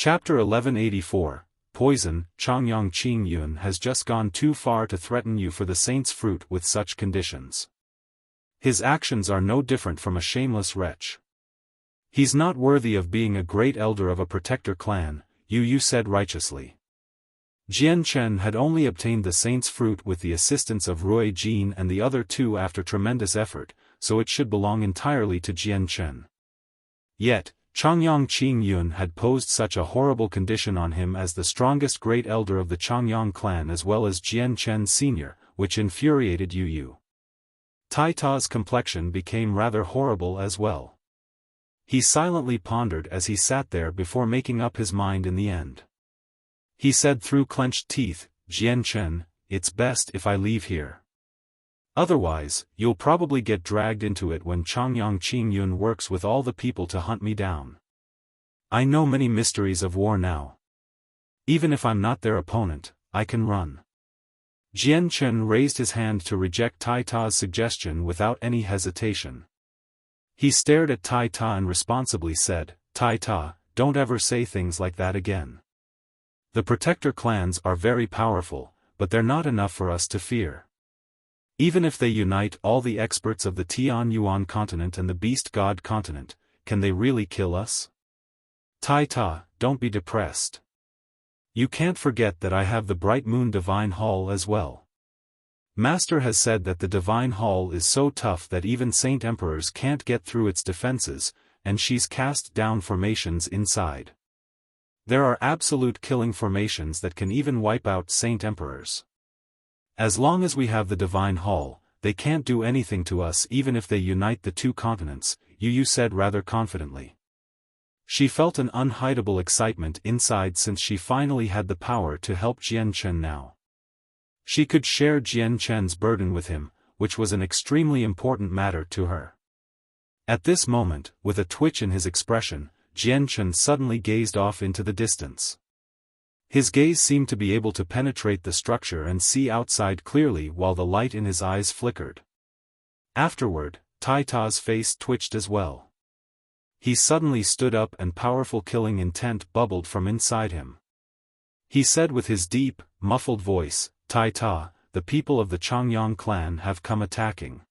Chapter 1184, Poison. Changyang Qingyun has just gone too far to threaten you for the saint's fruit with such conditions. His actions are no different from a shameless wretch. He's not worthy of being a great elder of a protector clan, Yu said righteously. Jian Chen had only obtained the saint's fruit with the assistance of Rui Jin and the other two after tremendous effort, so it should belong entirely to Jian Chen. Yet, Changyang Qingyun had posed such a horrible condition on him as the strongest great elder of the Changyang clan as well as Jian Chen Sr., which infuriated Yu. Tai Ta's complexion became rather horrible as well. He silently pondered as he sat there before making up his mind in the end. He said through clenched teeth, Jian Chen, it's best if I leave here. Otherwise, you'll probably get dragged into it when Changyang Qingyun works with all the people to hunt me down. I know many mysteries of war now. Even if I'm not their opponent, I can run. Jian Chen raised his hand to reject Tai Ta's suggestion without any hesitation. He stared at Tai Ta and responsibly said, Tai Ta, don't ever say things like that again. The protector clans are very powerful, but they're not enough for us to fear. Even if they unite all the experts of the Tian Yuan continent and the Beast God continent, can they really kill us? Tai Ta, don't be depressed. You can't forget that I have the Bright Moon Divine Hall as well. Master has said that the Divine Hall is so tough that even Saint Emperors can't get through its defenses, and she's cast down formations inside. There are absolute killing formations that can even wipe out Saint Emperors. As long as we have the Divine Hall, they can't do anything to us even if they unite the two continents, Yu said rather confidently. She felt an unhideable excitement inside since she finally had the power to help Jian Chen now. She could share Jian Chen's burden with him, which was an extremely important matter to her. At this moment, with a twitch in his expression, Jian Chen suddenly gazed off into the distance. His gaze seemed to be able to penetrate the structure and see outside clearly while the light in his eyes flickered. Afterward, Tai Ta's face twitched as well. He suddenly stood up and powerful killing intent bubbled from inside him. He said with his deep, muffled voice, Tai Ta, the people of the Changyang clan have come attacking.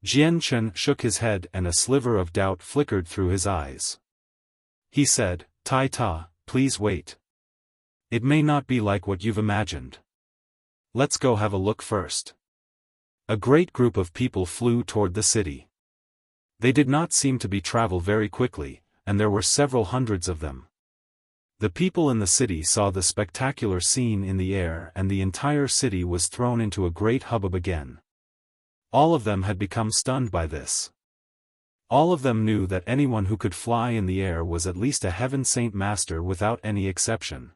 Jian Chen shook his head and a sliver of doubt flickered through his eyes. He said, Tai Ta, please wait. It may not be like what you've imagined. Let's go have a look first. A great group of people flew toward the city. They did not seem to be travel very quickly, and there were several hundreds of them. The people in the city saw the spectacular scene in the air and the entire city was thrown into a great hubbub again. All of them had become stunned by this. All of them knew that anyone who could fly in the air was at least a heaven saint master without any exception.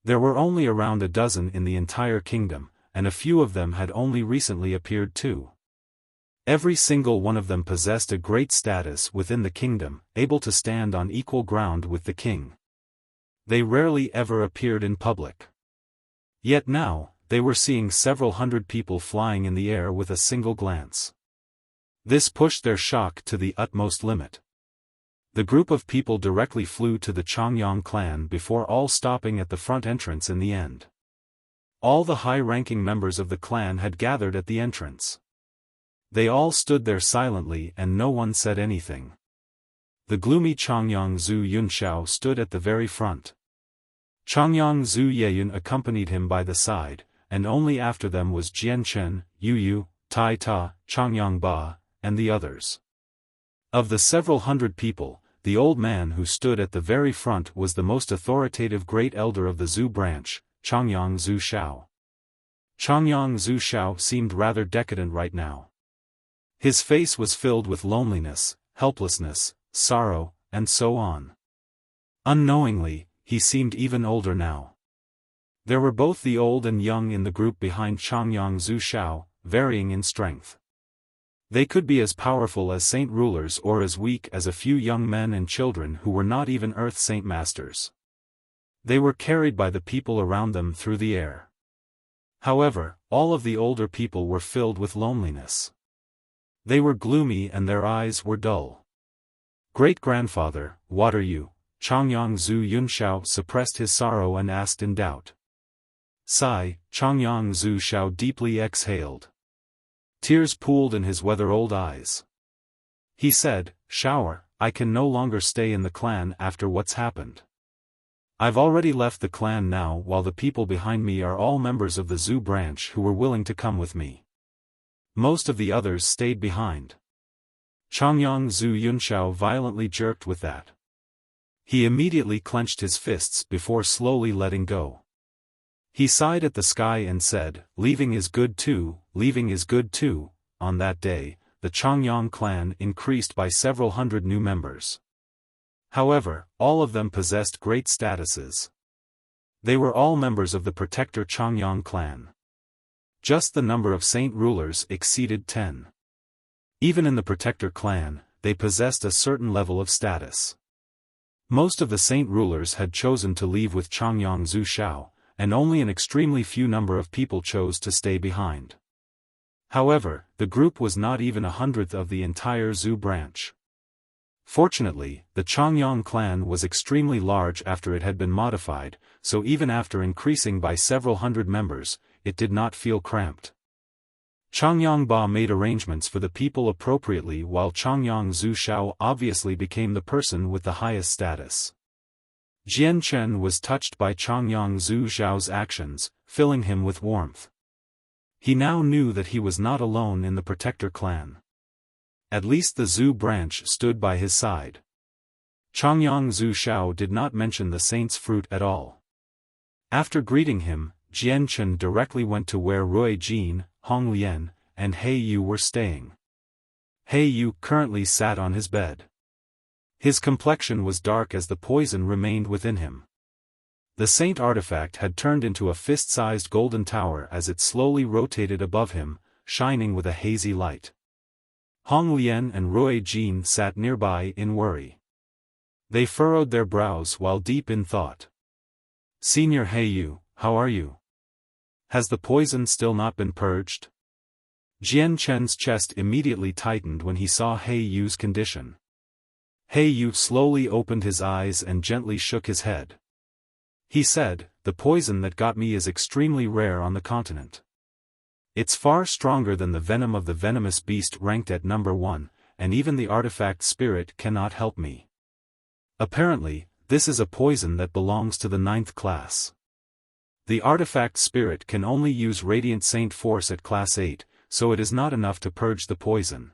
There were only around a dozen in the entire kingdom, and a few of them had only recently appeared too. Every single one of them possessed a great status within the kingdom, able to stand on equal ground with the king. They rarely ever appeared in public. Yet now, they were seeing several hundred people flying in the air with a single glance. This pushed their shock to the utmost limit. The group of people directly flew to the Changyang clan before all stopping at the front entrance in the end. All the high-ranking members of the clan had gathered at the entrance. They all stood there silently and no one said anything. The gloomy Changyang Zhu Yunxiao stood at the very front. Changyang Zhu Yeyun accompanied him by the side, and only after them was Jian Chen, Yu, Tai Ta, Changyang Ba, and the others. Of the several hundred people, the old man who stood at the very front was the most authoritative great elder of the Zhu branch, Changyang Zhu Shao. Changyang Zhu Shao seemed rather decadent right now. His face was filled with loneliness, helplessness, sorrow, and so on. Unknowingly, he seemed even older now. There were both the old and young in the group behind Changyang Zhu Shao, varying in strength. They could be as powerful as saint rulers or as weak as a few young men and children who were not even earth saint masters. They were carried by the people around them through the air. However, all of the older people were filled with loneliness. They were gloomy and their eyes were dull. "Great-grandfather, what are you?" Changyang Zhu Yunxiao suppressed his sorrow and asked in doubt. Sigh, Changyang Zhu Xiao deeply exhaled. Tears pooled in his weather-old eyes. He said, "Shower, I can no longer stay in the clan after what's happened. I've already left the clan now while the people behind me are all members of the Zhu branch who were willing to come with me. Most of the others stayed behind." Changyang Zhu Yunxiao violently jerked with that. He immediately clenched his fists before slowly letting go. He sighed at the sky and said, "Leaving is good too, leaving is good too." On that day, the Changyang clan increased by several hundred new members. However, all of them possessed great statuses. They were all members of the Protector Changyang clan. Just the number of saint rulers exceeded 10. Even in the Protector clan, they possessed a certain level of status. Most of the saint rulers had chosen to leave with Changyang Zhu Xiao, and only an extremely few number of people chose to stay behind. However, the group was not even 1/100th of the entire Zhu branch. Fortunately, the Changyang clan was extremely large after it had been modified, so even after increasing by several hundred members, it did not feel cramped. Changyang Ba made arrangements for the people appropriately while Changyang Zhu Xiao obviously became the person with the highest status. Jian Chen was touched by Changyang Zhu Xiao's actions, filling him with warmth. He now knew that he was not alone in the Protector clan. At least the Zhu branch stood by his side. Changyang Zhu Xiao did not mention the saint's fruit at all. After greeting him, Jian Chen directly went to where Rui Jin, Hong Lian, and He Yu were staying. He Yu currently sat on his bed. His complexion was dark as the poison remained within him. The saint artifact had turned into a fist-sized golden tower as it slowly rotated above him, shining with a hazy light. Hong Lian and Rui Jin sat nearby in worry. They furrowed their brows while deep in thought. "Senior He Yu, how are you? Has the poison still not been purged?" Jian Chen's chest immediately tightened when he saw He Yu's condition. He Yu slowly opened his eyes and gently shook his head. He said, "The poison that got me is extremely rare on the continent. It's far stronger than the venom of the venomous beast ranked at number 1, and even the artifact spirit cannot help me. Apparently, this is a poison that belongs to the 9th class. The artifact spirit can only use Radiant Saint Force at class 8, so it is not enough to purge the poison."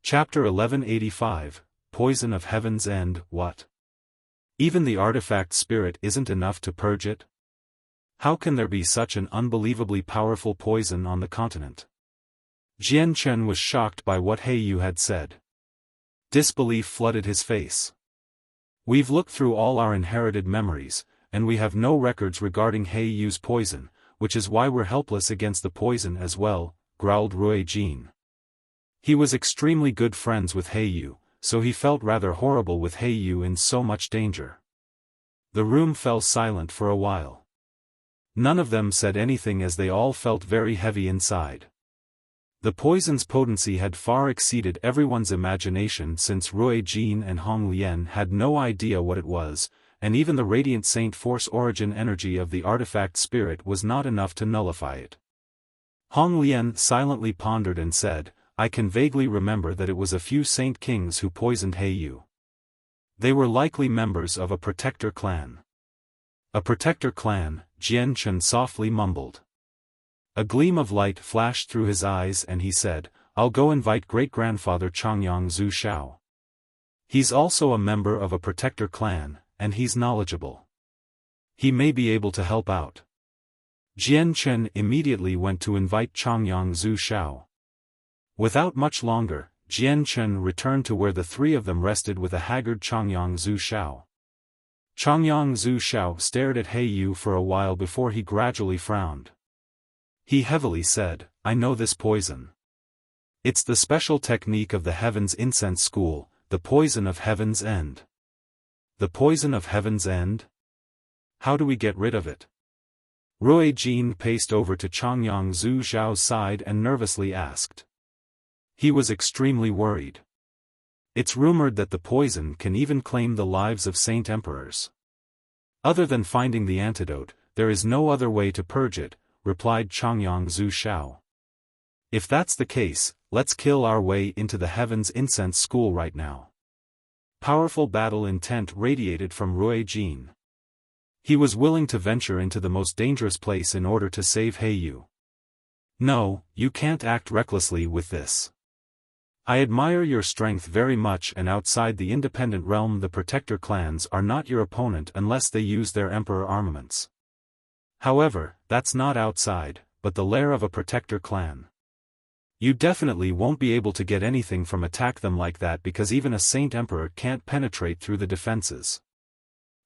Chapter 1185, Poison of Heaven's End. What? Even the artifact spirit isn't enough to purge it? How can there be such an unbelievably powerful poison on the continent? Jian Chen was shocked by what He Yu had said. Disbelief flooded his face. "We've looked through all our inherited memories, and we have no records regarding He Yu's poison, which is why we're helpless against the poison as well," growled Rui Jin. He was extremely good friends with He Yu, so he felt rather horrible with He Yu in so much danger. The room fell silent for a while. None of them said anything as they all felt very heavy inside. The poison's potency had far exceeded everyone's imagination since Rui Jin and Hong Lian had no idea what it was, and even the Radiant Saint Force origin energy of the artifact spirit was not enough to nullify it. Hong Lian silently pondered and said, "I can vaguely remember that it was a few saint kings who poisoned He Yu. They were likely members of a Protector clan." "A Protector clan," Jian Chen softly mumbled. A gleam of light flashed through his eyes and he said, "I'll go invite great-grandfather Changyang Zhu Xiao. He's also a member of a Protector clan, and he's knowledgeable. He may be able to help out." Jian Chen immediately went to invite Changyang Zhu Xiao. Without much longer, Jian Chen returned to where the three of them rested with a haggard Changyang Zhu Xiao. Changyang Zhu Xiao stared at He Yu for a while before he gradually frowned. He heavily said, "I know this poison. It's the special technique of the Heaven's Incense School, the poison of Heaven's End." "The poison of Heaven's End? How do we get rid of it?" Rui Jin paced over to Changyang Zhu Xiao's side and nervously asked. He was extremely worried. It's rumored that the poison can even claim the lives of saint emperors. Other than finding the antidote, there is no other way to purge it, replied Changyang Zhu Shao. If that's the case, let's kill our way into the Heaven's Incense School right now. Powerful battle intent radiated from Rui Jin. He was willing to venture into the most dangerous place in order to save Heiyu. No, you can't act recklessly with this. I admire your strength very much, and outside the independent realm the protector clans are not your opponent unless they use their emperor armaments. However, that's not outside, but the lair of a protector clan. You definitely won't be able to get anything from attack them like that because even a saint emperor can't penetrate through the defenses.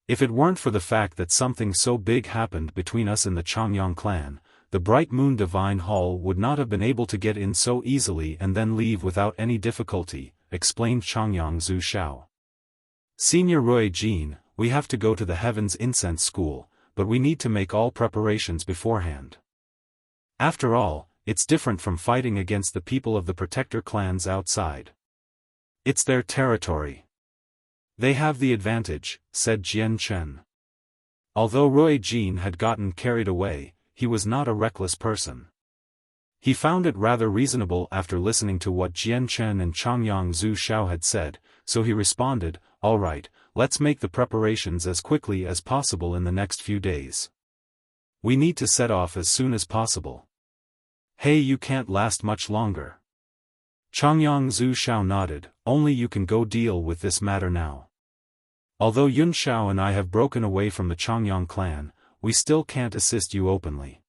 If it weren't for the fact that something so big happened between us and the Changyang clan, the Bright Moon Divine Hall would not have been able to get in so easily and then leave without any difficulty, explained Changyang Zhu Shao. Senior Rui Jin, we have to go to the Heaven's Incense School, but we need to make all preparations beforehand. After all, it's different from fighting against the people of the protector clans outside. It's their territory. They have the advantage, said Jian Chen. Although Rui Jin had gotten carried away, he was not a reckless person. He found it rather reasonable after listening to what Jian Chen and Changyang Zhu Shao had said, so he responded, "All right, let's make the preparations as quickly as possible in the next few days. We need to set off as soon as possible." "Hey, you can't last much longer." Changyang Zhu Shao nodded, "Only you can go deal with this matter now. Although Yun Shao and I have broken away from the Changyang clan, we still can't assist you openly."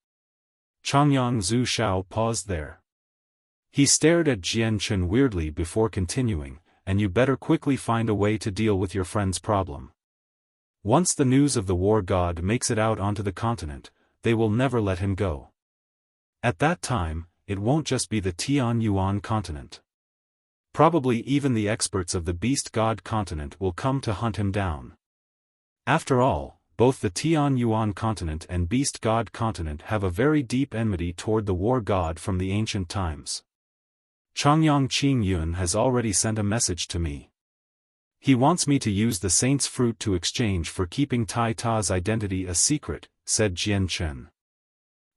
Changyang Zhu Shao paused there. He stared at Jian Chen weirdly before continuing, "And you better quickly find a way to deal with your friend's problem. Once the news of the war god makes it out onto the continent, they will never let him go. At that time, it won't just be the Tian Yuan continent. Probably even the experts of the beast god continent will come to hunt him down. After all, both the Tian Yuan continent and beast god continent have a very deep enmity toward the war god from the ancient times. Changyang Qingyun has already sent a message to me. He wants me to use the saint's fruit to exchange for keeping Tai Ta's identity a secret," said Jian Chen.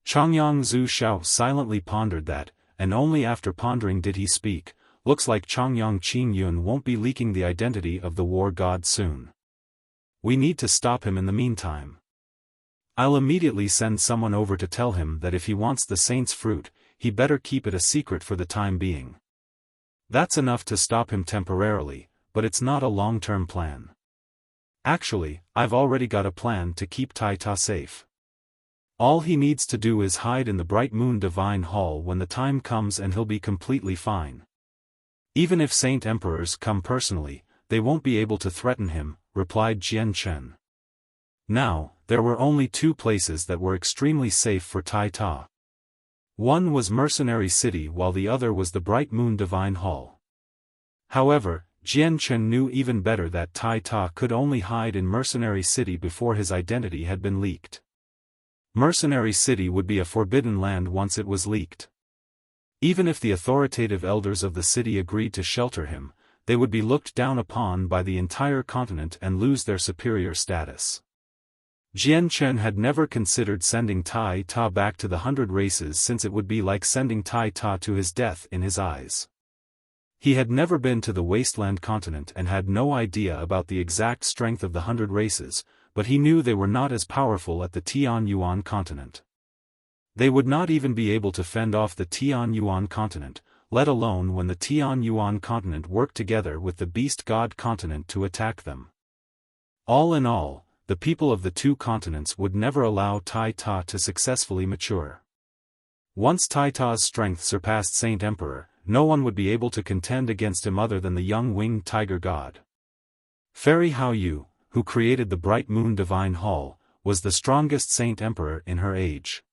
Changyang Zhu Shao silently pondered that, and only after pondering did he speak. "Looks like Changyang Qingyun won't be leaking the identity of the war god soon. We need to stop him in the meantime. I'll immediately send someone over to tell him that if he wants the saint's fruit, he better keep it a secret for the time being. That's enough to stop him temporarily, but it's not a long-term plan. Actually, I've already got a plan to keep Tai Ta safe. All he needs to do is hide in the Bright Moon Divine Hall when the time comes and he'll be completely fine. Even if Saint Emperors come personally, they won't be able to threaten him," replied Jian Chen. Now, there were only two places that were extremely safe for Tai Ta. One was Mercenary City while the other was the Bright Moon Divine Hall. However, Jian Chen knew even better that Tai Ta could only hide in Mercenary City before his identity had been leaked. Mercenary City would be a forbidden land once it was leaked. Even if the authoritative elders of the city agreed to shelter him, they would be looked down upon by the entire continent and lose their superior status. Jian Chen had never considered sending Tai Ta back to the 100 Races since it would be like sending Tai Ta to his death in his eyes. He had never been to the Wasteland continent and had no idea about the exact strength of the 100 Races, but he knew they were not as powerful at the Tian Yuan continent. They would not even be able to fend off the Tian Yuan continent, let alone when the Tian Yuan continent worked together with the Beast God continent to attack them. All in all, the people of the two continents would never allow Tai Ta to successfully mature. Once Tai Ta's strength surpassed Saint Emperor, no one would be able to contend against him other than the young winged tiger god. Fairy Hao Yu, who created the Bright Moon Divine Hall, was the strongest Saint Emperor in her age.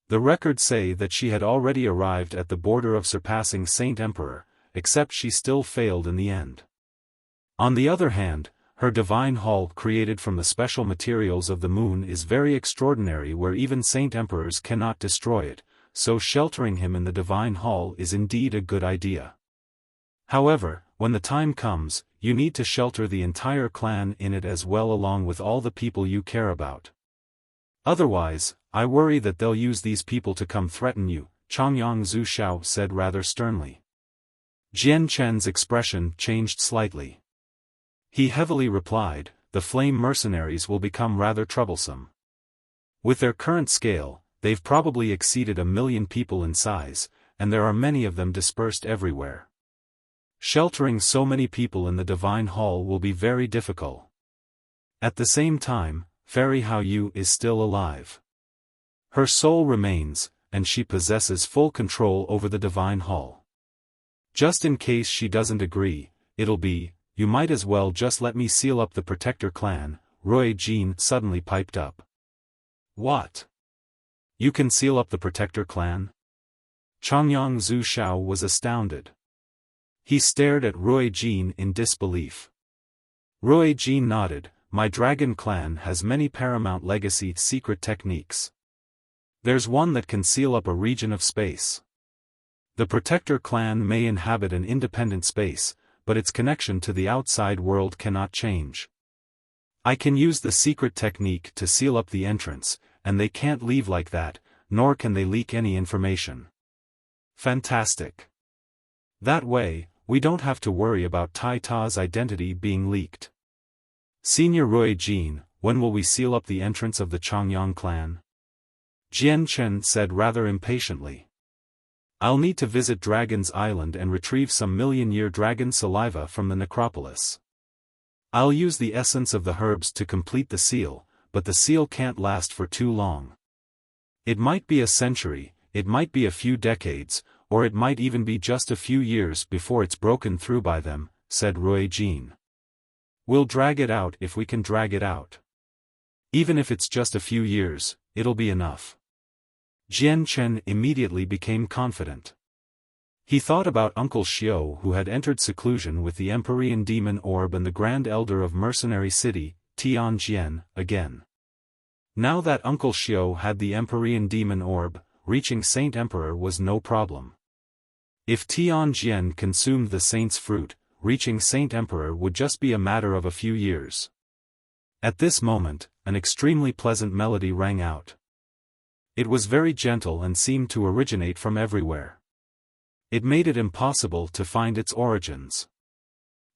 The records say that she had already arrived at the border of surpassing Saint Emperor, except she still failed in the end. On the other hand, her divine hall created from the special materials of the moon is very extraordinary where even Saint Emperors cannot destroy it, so sheltering him in the divine hall is indeed a good idea. However, when the time comes, you need to shelter the entire clan in it as well along with all the people you care about. Otherwise, I worry that they'll use these people to come threaten you, Changyang Zuxiao said rather sternly. Jian Chen's expression changed slightly. He heavily replied, the flame mercenaries will become rather troublesome. With their current scale, they've probably exceeded 1 million people in size, and there are many of them dispersed everywhere. Sheltering so many people in the Divine Hall will be very difficult. At the same time, Fairy Hao Yu is still alive. Her soul remains, and she possesses full control over the Divine Hall. Just in case she doesn't agree, it'll be, you might as well just let me seal up the Protector clan, Rui Jin suddenly piped up. What? You can seal up the Protector clan? Changyang Zuxiao was astounded. He stared at Rui Jin in disbelief. Rui Jin nodded, my dragon clan has many paramount legacy secret techniques. There's one that can seal up a region of space. The Protector clan may inhabit an independent space, but its connection to the outside world cannot change. I can use the secret technique to seal up the entrance, and they can't leave like that, nor can they leak any information. Fantastic. That way, we don't have to worry about Tai Ta's identity being leaked. Senior Rui Jin, when will we seal up the entrance of the Changyang clan? Jian Chen said rather impatiently. I'll need to visit Dragon's Island and retrieve some million-year dragon saliva from the necropolis. I'll use the essence of the herbs to complete the seal, but the seal can't last for too long. It might be a century, it might be a few decades, or it might even be just a few years before it's broken through by them, said Rui Jin. We'll drag it out if we can drag it out. Even if it's just a few years, it'll be enough. Jian Chen immediately became confident. He thought about Uncle Xiao who had entered seclusion with the Empyrean Demon Orb and the Grand Elder of Mercenary City, Tianjian, again. Now that Uncle Xiao had the Empyrean Demon Orb, reaching Saint Emperor was no problem. If Tianjian consumed the Saint's fruit, reaching Saint Emperor would just be a matter of a few years. At this moment, an extremely pleasant melody rang out. It was very gentle and seemed to originate from everywhere. It made it impossible to find its origins.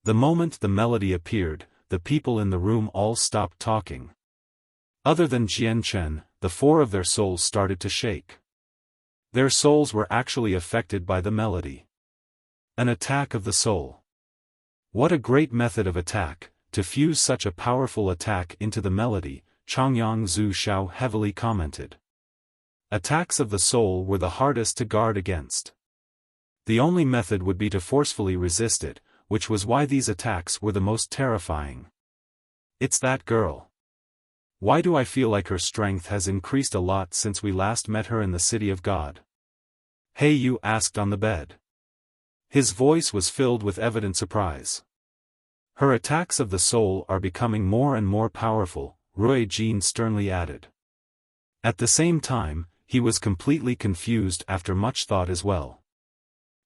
The moment the melody appeared, the people in the room all stopped talking. Other than Jian Chen, the 4 of their souls started to shake. Their souls were actually affected by the melody. An attack of the soul. What a great method of attack, to fuse such a powerful attack into the melody, Changyang Zuxiao heavily commented. Attacks of the soul were the hardest to guard against. The only method would be to forcefully resist it, which was why these attacks were the most terrifying. It's that girl. Why do I feel like her strength has increased a lot since we last met her in the City of God? Hey, you asked on the bed. His voice was filled with evident surprise. Her attacks of the soul are becoming more and more powerful, Rui Jin sternly added. At the same time, he was completely confused after much thought as well.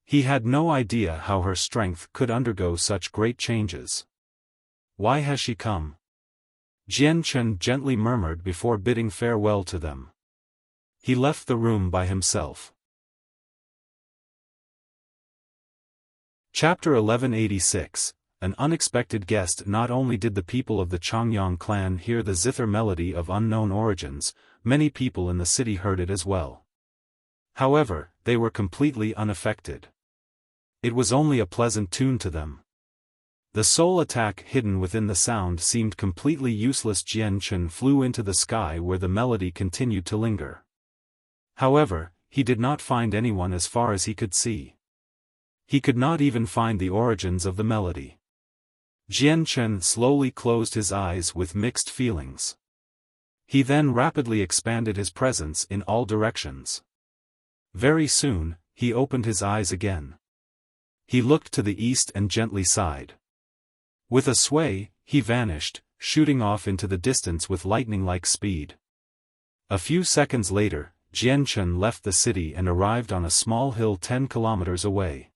He had no idea how her strength could undergo such great changes. Why has she come? Jian Chen gently murmured before bidding farewell to them. He left the room by himself. Chapter 1186, An unexpected guest. Not only did the people of the Changyang clan hear the zither melody of unknown origins, many people in the city heard it as well. However, they were completely unaffected. It was only a pleasant tune to them. The soul attack hidden within the sound seemed completely useless. Jian Chen flew into the sky where the melody continued to linger. However, he did not find anyone as far as he could see. He could not even find the origins of the melody. Jian Chen slowly closed his eyes with mixed feelings. He then rapidly expanded his presence in all directions. Very soon, he opened his eyes again. He looked to the east and gently sighed. With a sway, he vanished, shooting off into the distance with lightning-like speed. A few seconds later, Jian Chen left the city and arrived on a small hill 10 kilometers away.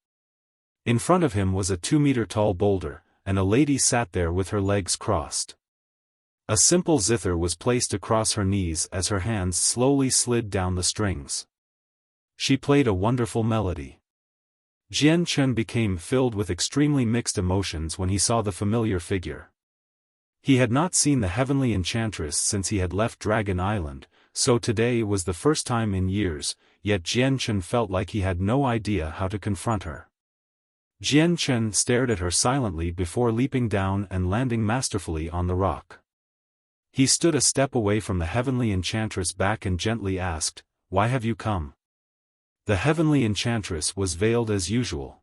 In front of him was a 2-meter-tall boulder, and a lady sat there with her legs crossed. A simple zither was placed across her knees as her hands slowly slid down the strings. She played a wonderful melody. Jian Chun became filled with extremely mixed emotions when he saw the familiar figure. He had not seen the heavenly enchantress since he had left Dragon Island, so today was the first time in years, yet Jian Chun felt like he had no idea how to confront her. Jian Chun stared at her silently before leaping down and landing masterfully on the rock. He stood a step away from the heavenly enchantress back and gently asked, "Why have you come?" The heavenly enchantress was veiled as usual.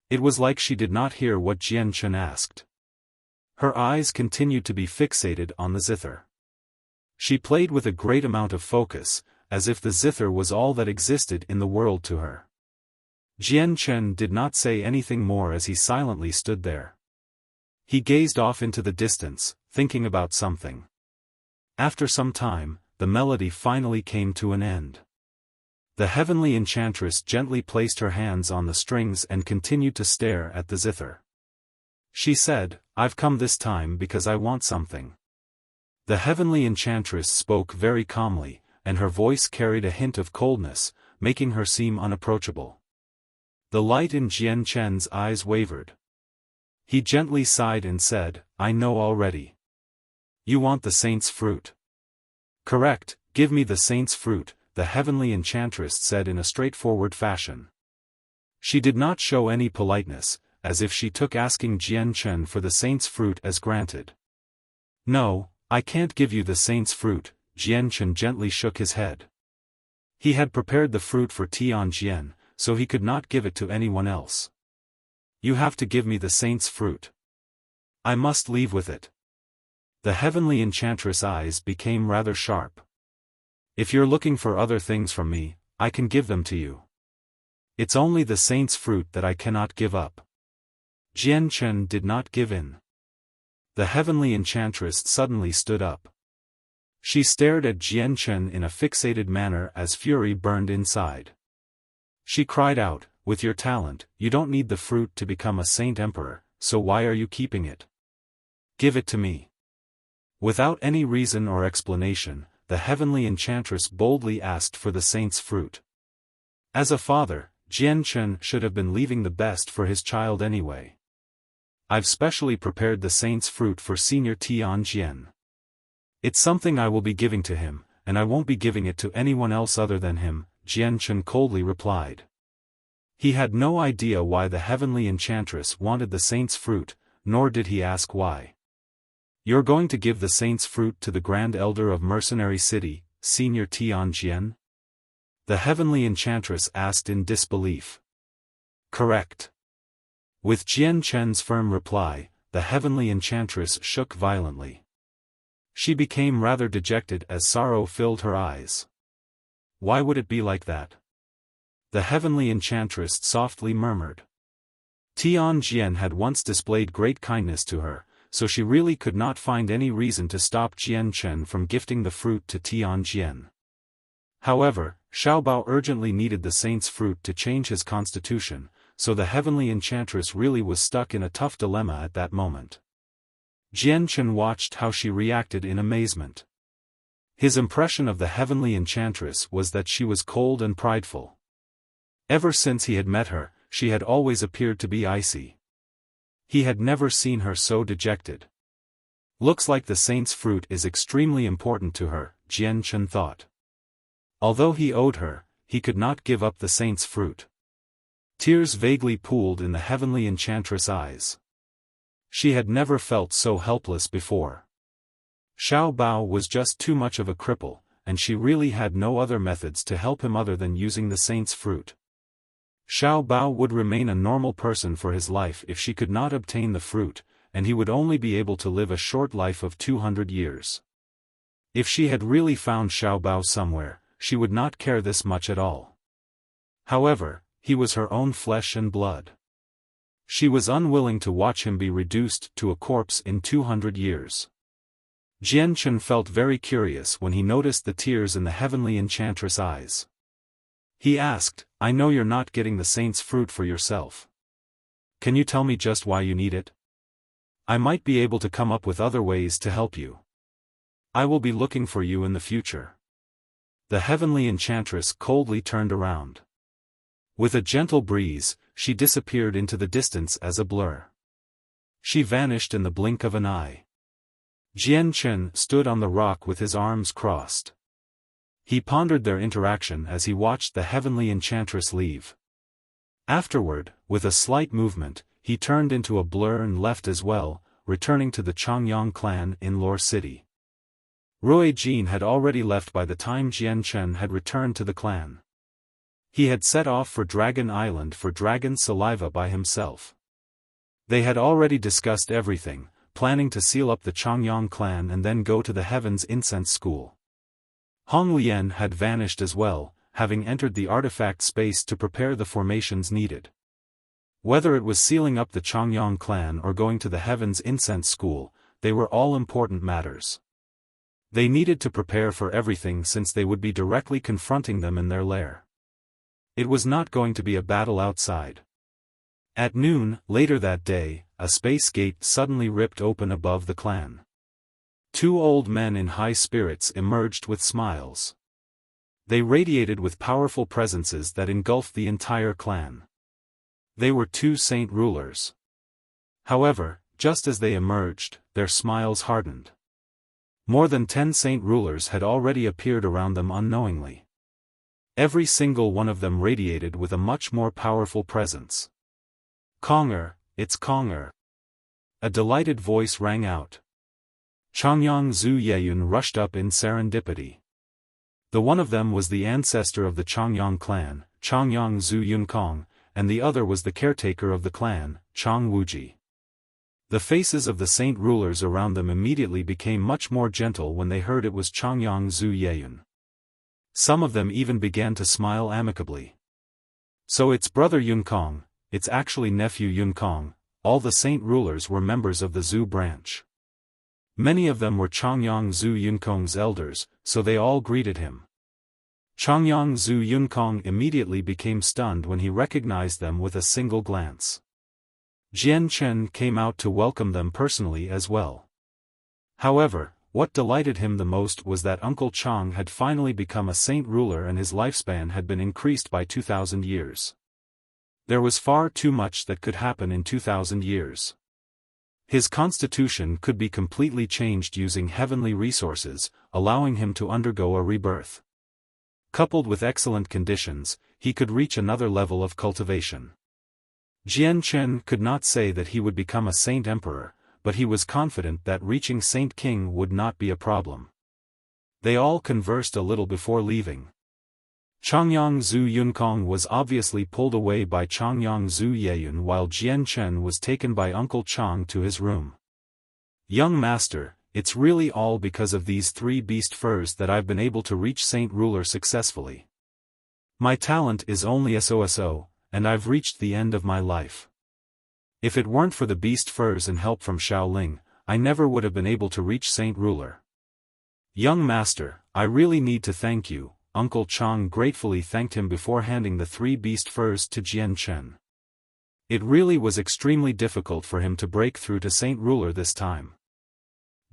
It was like she did not hear what Jian Chun asked. Her eyes continued to be fixated on the zither. She played with a great amount of focus, as if the zither was all that existed in the world to her. Jian Chun did not say anything more as he silently stood there. He gazed off into the distance, thinking about something. After some time, the melody finally came to an end. The heavenly enchantress gently placed her hands on the strings and continued to stare at the zither. She said, "I've come this time because I want something." The heavenly enchantress spoke very calmly, and her voice carried a hint of coldness, making her seem unapproachable. The light in Jian Chun's eyes wavered. He gently sighed and said, "I know already. You want the saint's fruit." "Correct, give me the saint's fruit," the heavenly enchantress said in a straightforward fashion. She did not show any politeness, as if she took asking Jian Chun for the saint's fruit as granted. "No, I can't give you the saint's fruit," Jian Chun gently shook his head. He had prepared the fruit for Tianjian, so he could not give it to anyone else. "You have to give me the saint's fruit. I must leave with it." The heavenly enchantress' eyes became rather sharp. "If you're looking for other things from me, I can give them to you. It's only the saint's fruit that I cannot give up." Jian Chun did not give in. The heavenly enchantress suddenly stood up. She stared at Jian Chun in a fixated manner as fury burned inside. She cried out, "With your talent, you don't need the fruit to become a saint emperor, so why are you keeping it? Give it to me." Without any reason or explanation, the heavenly enchantress boldly asked for the saint's fruit. As a father, Jian Chun should have been leaving the best for his child anyway. "I've specially prepared the saint's fruit for Senior Tianjian. It's something I will be giving to him, and I won't be giving it to anyone else other than him," Jian Chun coldly replied. He had no idea why the heavenly enchantress wanted the saint's fruit, nor did he ask why. "You're going to give the saint's fruit to the Grand Elder of Mercenary City, Senior Tianjian?" The heavenly enchantress asked in disbelief. "Correct." With Jian Chun's firm reply, the heavenly enchantress shook violently. She became rather dejected as sorrow filled her eyes. "Why would it be like that?" The heavenly enchantress softly murmured. Tianjian had once displayed great kindness to her, so she really could not find any reason to stop Jian Chun from gifting the fruit to Tianjian. However, Xiaobao urgently needed the saint's fruit to change his constitution, so the heavenly enchantress really was stuck in a tough dilemma at that moment. Jian Chun watched how she reacted in amazement. His impression of the heavenly enchantress was that she was cold and prideful. Ever since he had met her, she had always appeared to be icy. He had never seen her so dejected. Looks like the saint's fruit is extremely important to her, Jian Chun thought. Although he owed her, he could not give up the saint's fruit. Tears vaguely pooled in the heavenly enchantress' eyes. She had never felt so helpless before. Xiao Bao was just too much of a cripple, and she really had no other methods to help him other than using the saint's fruit. Xiao Bao would remain a normal person for his life if she could not obtain the fruit, and he would only be able to live a short life of 200 years. If she had really found Xiao Bao somewhere, she would not care this much at all. However, he was her own flesh and blood. She was unwilling to watch him be reduced to a corpse in 200 years. Jian Chun felt very curious when he noticed the tears in the heavenly enchantress' eyes. He asked, "I know you're not getting the saint's fruit for yourself. Can you tell me just why you need it? I might be able to come up with other ways to help you. I will be looking for you in the future. The heavenly enchantress coldly turned around. With a gentle breeze, she disappeared into the distance as a blur. She vanished in the blink of an eye. Jian Chen stood on the rock with his arms crossed. He pondered their interaction as he watched the heavenly enchantress leave. Afterward, with a slight movement, he turned into a blur and left as well, returning to the Changyang clan in Lore City. Rui Jin had already left by the time Jian Chen had returned to the clan. He had set off for Dragon Island for dragon saliva by himself. They had already discussed everything, planning to seal up the Changyang clan and then go to the Heaven's Incense School. Hong Lian had vanished as well, having entered the artifact space to prepare the formations needed. Whether it was sealing up the Changyang clan or going to the Heaven's Incense School, they were all important matters. They needed to prepare for everything since they would be directly confronting them in their lair. It was not going to be a battle outside. At noon, later that day, a space gate suddenly ripped open above the clan. Two old men in high spirits emerged with smiles. They radiated with powerful presences that engulfed the entire clan. They were two saint rulers. However, just as they emerged, their smiles hardened. More than 10 saint rulers had already appeared around them unknowingly. Every single one of them radiated with a much more powerful presence. Konger, it's Konger. A delighted voice rang out. Changyang Zhu Yeyun rushed up in serendipity. The one of them was the ancestor of the Changyang clan, Changyang Zhu Yunkong, and the other was the caretaker of the clan, Chang Wuji. The faces of the saint rulers around them immediately became much more gentle when they heard it was Changyang Zhu Yeyun. Some of them even began to smile amicably. So it's brother Yunkong, it's actually nephew Yunkong. All the saint rulers were members of the Zhu branch. Many of them were Changyang Zhu Yunkong's elders, so they all greeted him. Changyang Zhu Yunkong immediately became stunned when he recognized them with a single glance. Jian Chen came out to welcome them personally as well. However, what delighted him the most was that Uncle Chang had finally become a saint ruler and his lifespan had been increased by 2,000 years. There was far too much that could happen in 2,000 years. His constitution could be completely changed using heavenly resources, allowing him to undergo a rebirth. Coupled with excellent conditions, he could reach another level of cultivation. Jian Chen could not say that he would become a saint emperor, but he was confident that reaching saint king would not be a problem. They all conversed a little before leaving. Changyang Zhu Yunkong was obviously pulled away by Changyang Zhu Yeyun while Jian Chen was taken by Uncle Chang to his room. Young master, it's really all because of these 3 beast furs that I've been able to reach saint ruler successfully. My talent is only SOSO, and I've reached the end of my life. If it weren't for the beast furs and help from Shaoling, I never would have been able to reach saint ruler. Young master, I really need to thank you. Uncle Chang gratefully thanked him before handing the 3 beast furs to Jian Chen. It really was extremely difficult for him to break through to saint ruler this time.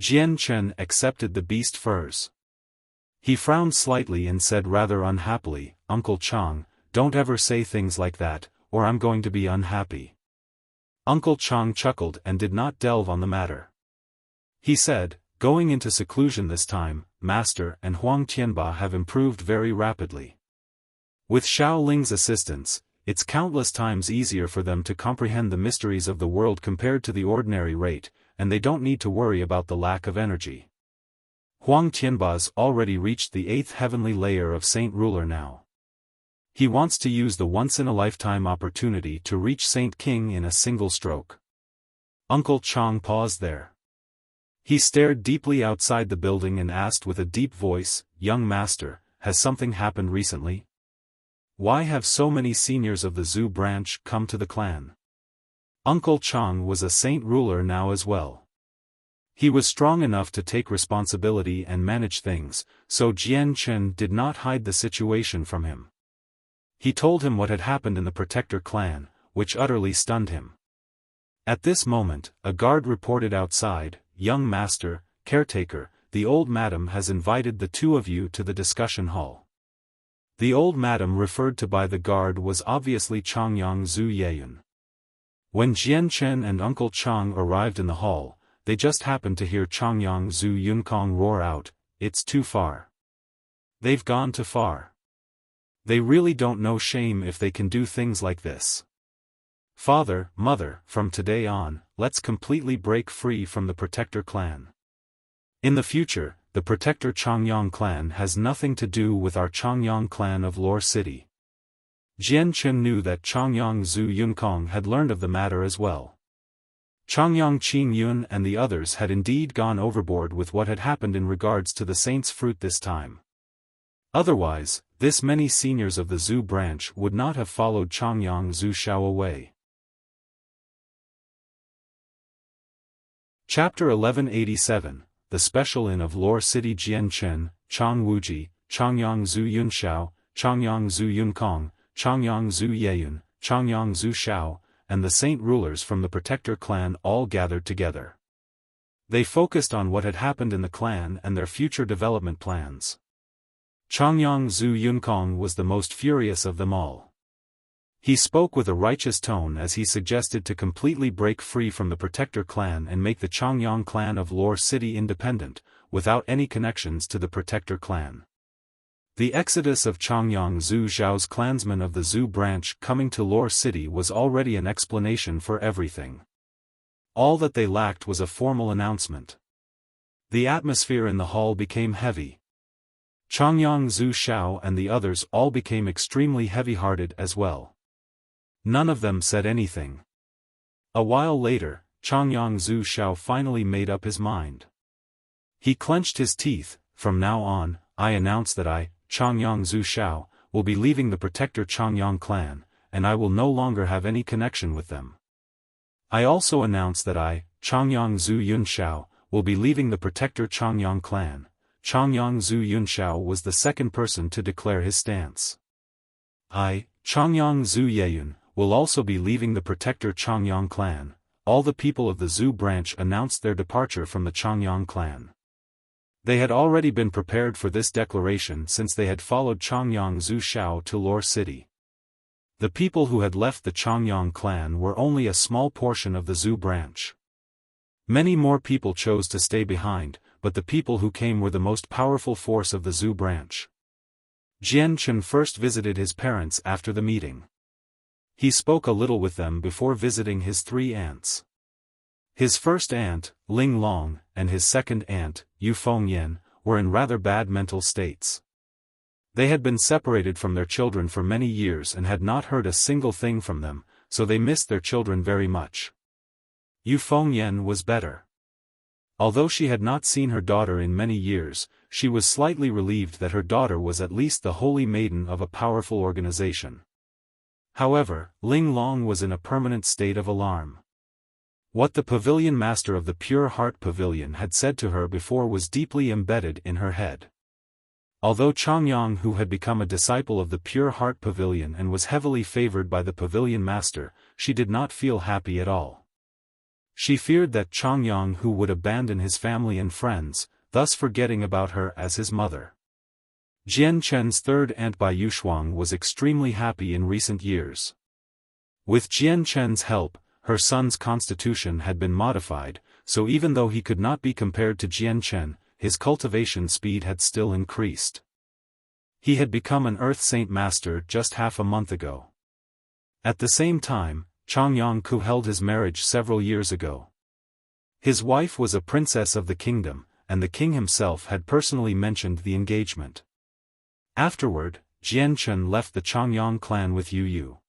Jian Chen accepted the beast furs. He frowned slightly and said rather unhappily, Uncle Chang, don't ever say things like that, or I'm going to be unhappy. Uncle Chang chuckled and did not delve on the matter. He said, going into seclusion this time, Master and Huang Tianba have improved very rapidly. With Shaoling's assistance, it's countless times easier for them to comprehend the mysteries of the world compared to the ordinary rate, and they don't need to worry about the lack of energy. Huang Tianba's already reached the 8th heavenly layer of Saint Ruler now. He wants to use the once-in-a-lifetime opportunity to reach Saint King in a single stroke. Uncle Chang paused there. He stared deeply outside the building and asked with a deep voice, Young master, has something happened recently? Why have so many seniors of the Zhu branch come to the clan? Uncle Chang was a saint ruler now as well. He was strong enough to take responsibility and manage things, so Jian Chen did not hide the situation from him. He told him what had happened in the Protector clan, which utterly stunned him. At this moment, a guard reported outside, "Young master, caretaker, the old madam has invited the two of you to the discussion hall." The old madam referred to by the guard was obviously Changyang Zhu Yeyun. When Jian Chen and Uncle Chang arrived in the hall, they just happened to hear Changyang Zhu Yunkong roar out, "It's too far. They've gone too far. They really don't know shame if they can do things like this. Father, mother, from today on, let's completely break free from the Protector clan. In the future, the Protector Changyang clan has nothing to do with our Changyang clan of Lore City." Jian Chen knew that Changyang Zhu Yunkong had learned of the matter as well. Changyang Qing Yun and the others had indeed gone overboard with what had happened in regards to the saint's fruit this time. Otherwise, this many seniors of the Zhu branch would not have followed Changyang Zhu Xiao away. Chapter 1187, The Special Inn of Lore City. Jian Chen, Chang Wuji, Changyang Zhu Yunxiao, Changyang Zhu Yunkong, Changyang Zhu Yeyun, Changyang Zhu Xiao, and the saint rulers from the Protector clan all gathered together. They focused on what had happened in the clan and their future development plans. Changyang Zhu Yunkong was the most furious of them all. He spoke with a righteous tone as he suggested to completely break free from the Protector clan and make the Changyang clan of Lore City independent, without any connections to the Protector clan. The exodus of Changyang Zhu Xiao's clansmen of the Zhu branch coming to Lore City was already an explanation for everything. All that they lacked was a formal announcement. The atmosphere in the hall became heavy. Changyang Zhu Xiao and the others all became extremely heavy-hearted as well. None of them said anything. A while later, Changyang Zhu Xiao finally made up his mind. He clenched his teeth. "From now on, I announce that I, Changyang Zhu Xiao, will be leaving the Protector Changyang clan, and I will no longer have any connection with them. I also announce that I, Changyang Zhu Yunxiao, will be leaving the Protector Changyang clan." Changyang Zhu Yunxiao was the second person to declare his stance. "I, Changyang Zhu Yeyun, will also be leaving the Protector Changyang clan." All the people of the Zhu branch announced their departure from the Changyang clan. They had already been prepared for this declaration since they had followed Changyang Zhu Xiao to Lore City. The people who had left the Changyang clan were only a small portion of the Zhu branch. Many more people chose to stay behind, but the people who came were the most powerful force of the Zhu branch. Jian Chen first visited his parents after the meeting. He spoke a little with them before visiting his three aunts. His first aunt, Ling Long, and his second aunt, Yu Fengyan, were in rather bad mental states. They had been separated from their children for many years and had not heard a single thing from them, so they missed their children very much. Yu Fengyan was better. Although she had not seen her daughter in many years, she was slightly relieved that her daughter was at least the holy maiden of a powerful organization. However, Ling Long was in a permanent state of alarm. What the pavilion master of the Pure Heart Pavilion had said to her before was deeply embedded in her head. Although Changyang, who had become a disciple of the Pure Heart Pavilion and was heavily favored by the pavilion master, she did not feel happy at all. She feared that Changyang who would abandon his family and friends, thus forgetting about her as his mother. Jian Chen's third aunt Bai Yushuang was extremely happy in recent years. With Jian Chen's help, her son's constitution had been modified, so even though he could not be compared to Jian Chen, his cultivation speed had still increased. He had become an Earth Saint Master just half a month ago. At the same time, Changyang Ku held his marriage several years ago. His wife was a princess of the kingdom, and the king himself had personally mentioned the engagement. Afterward, Jian Chen left the Changyang clan with Yu Yu.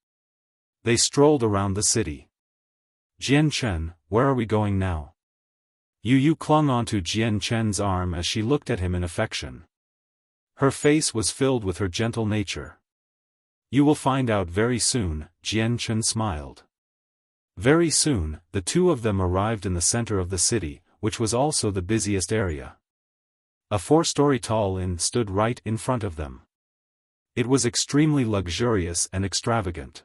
They strolled around the city. "Jian Chen, where are we going now?" Yu Yu clung onto Jian Chen's arm as she looked at him in affection. Her face was filled with her gentle nature. "You will find out very soon," Jian Chen smiled. Very soon, the two of them arrived in the center of the city, which was also the busiest area. A 4-story tall inn stood right in front of them. It was extremely luxurious and extravagant.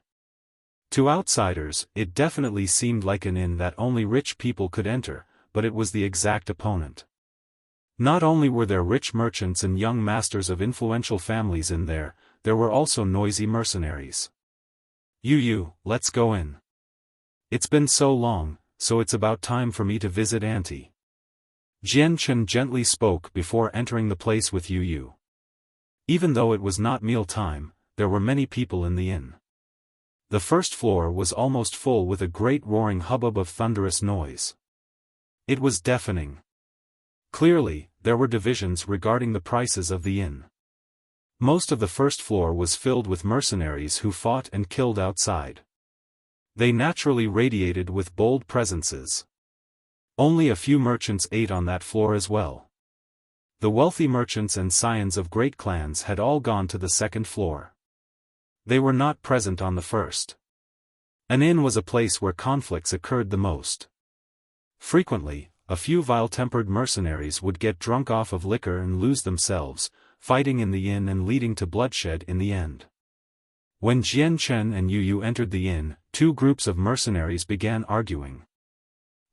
To outsiders, it definitely seemed like an inn that only rich people could enter, but it was the exact opponent. Not only were there rich merchants and young masters of influential families in there were also noisy mercenaries. You, let's go in. It's been so long, so it's about time for me to visit Auntie. Jian Chen gently spoke before entering the place with Yu. Even though it was not meal time, there were many people in the inn. The first floor was almost full with a great roaring hubbub of thunderous noise. It was deafening. Clearly, there were divisions regarding the prices of the inn. Most of the first floor was filled with mercenaries who fought and killed outside. They naturally radiated with bold presences. Only a few merchants ate on that floor as well. The wealthy merchants and scions of great clans had all gone to the second floor. They were not present on the first. An inn was a place where conflicts occurred the most. Frequently, a few vile-tempered mercenaries would get drunk off of liquor and lose themselves, fighting in the inn and leading to bloodshed in the end. When Jian Chen and Yu entered the inn, two groups of mercenaries began arguing.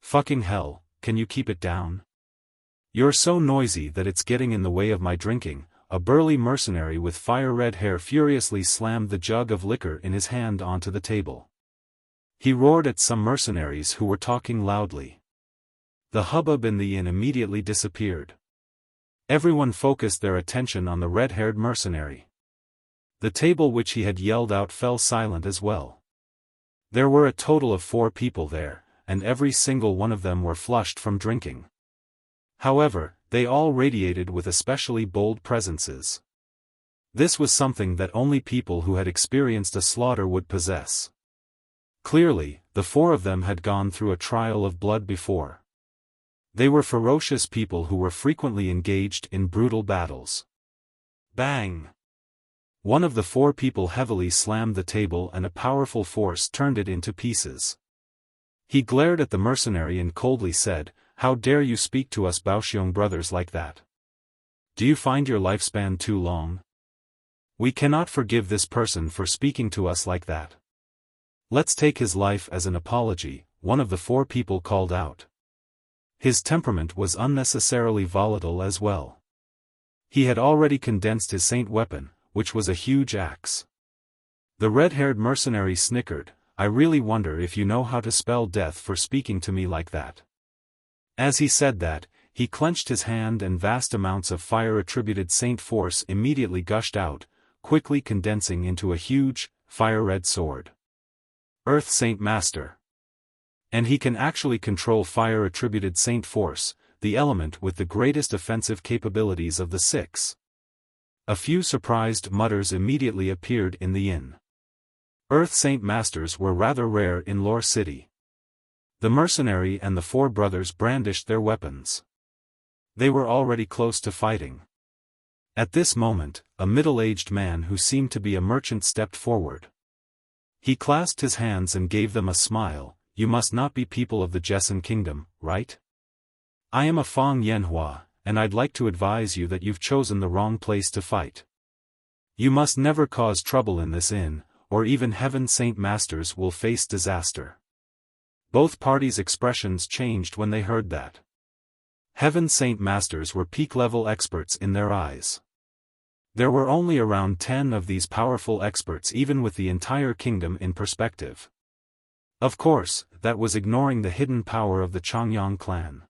Fucking hell, can you keep it down? You're so noisy that it's getting in the way of my drinking. A burly mercenary with fire-red hair furiously slammed the jug of liquor in his hand onto the table. He roared at some mercenaries who were talking loudly. The hubbub in the inn immediately disappeared. Everyone focused their attention on the red-haired mercenary. The table which he had yelled out fell silent as well. There were a total of 4 people there, and every single one of them were flushed from drinking. However, they all radiated with especially bold presences. This was something that only people who had experienced a slaughter would possess. Clearly, the 4 of them had gone through a trial of blood before. They were ferocious people who were frequently engaged in brutal battles. Bang! One of the 4 people heavily slammed the table and a powerful force turned it into pieces. He glared at the mercenary and coldly said, "How dare you speak to us Baoxiong brothers like that? Do you find your lifespan too long? We cannot forgive this person for speaking to us like that. Let's take his life as an apology," one of the 4 people called out. His temperament was unnecessarily volatile as well. He had already condensed his saint weapon, which was a huge axe. The red-haired mercenary snickered, "I really wonder if you know how to spell death for speaking to me like that." As he said that, he clenched his hand and vast amounts of fire-attributed saint force immediately gushed out, quickly condensing into a huge, fire-red sword. Earth Saint Master. And he can actually control fire-attributed saint force, the element with the greatest offensive capabilities of the 6. A few surprised mutters immediately appeared in the inn. Earth Saint Masters were rather rare in Lore City. The mercenary and the 4 brothers brandished their weapons. They were already close to fighting. At this moment, a middle-aged man who seemed to be a merchant stepped forward. He clasped his hands and gave them a smile. "You must not be people of the Jessen Kingdom, right? I am a Fang Yanhua, and I'd like to advise you that you've chosen the wrong place to fight. You must never cause trouble in this inn, or even Heaven Saint Masters will face disaster." Both parties' expressions changed when they heard that. Heaven Saint Masters were peak-level experts in their eyes. There were only around 10 of these powerful experts even with the entire kingdom in perspective. Of course, that was ignoring the hidden power of the Changyang clan.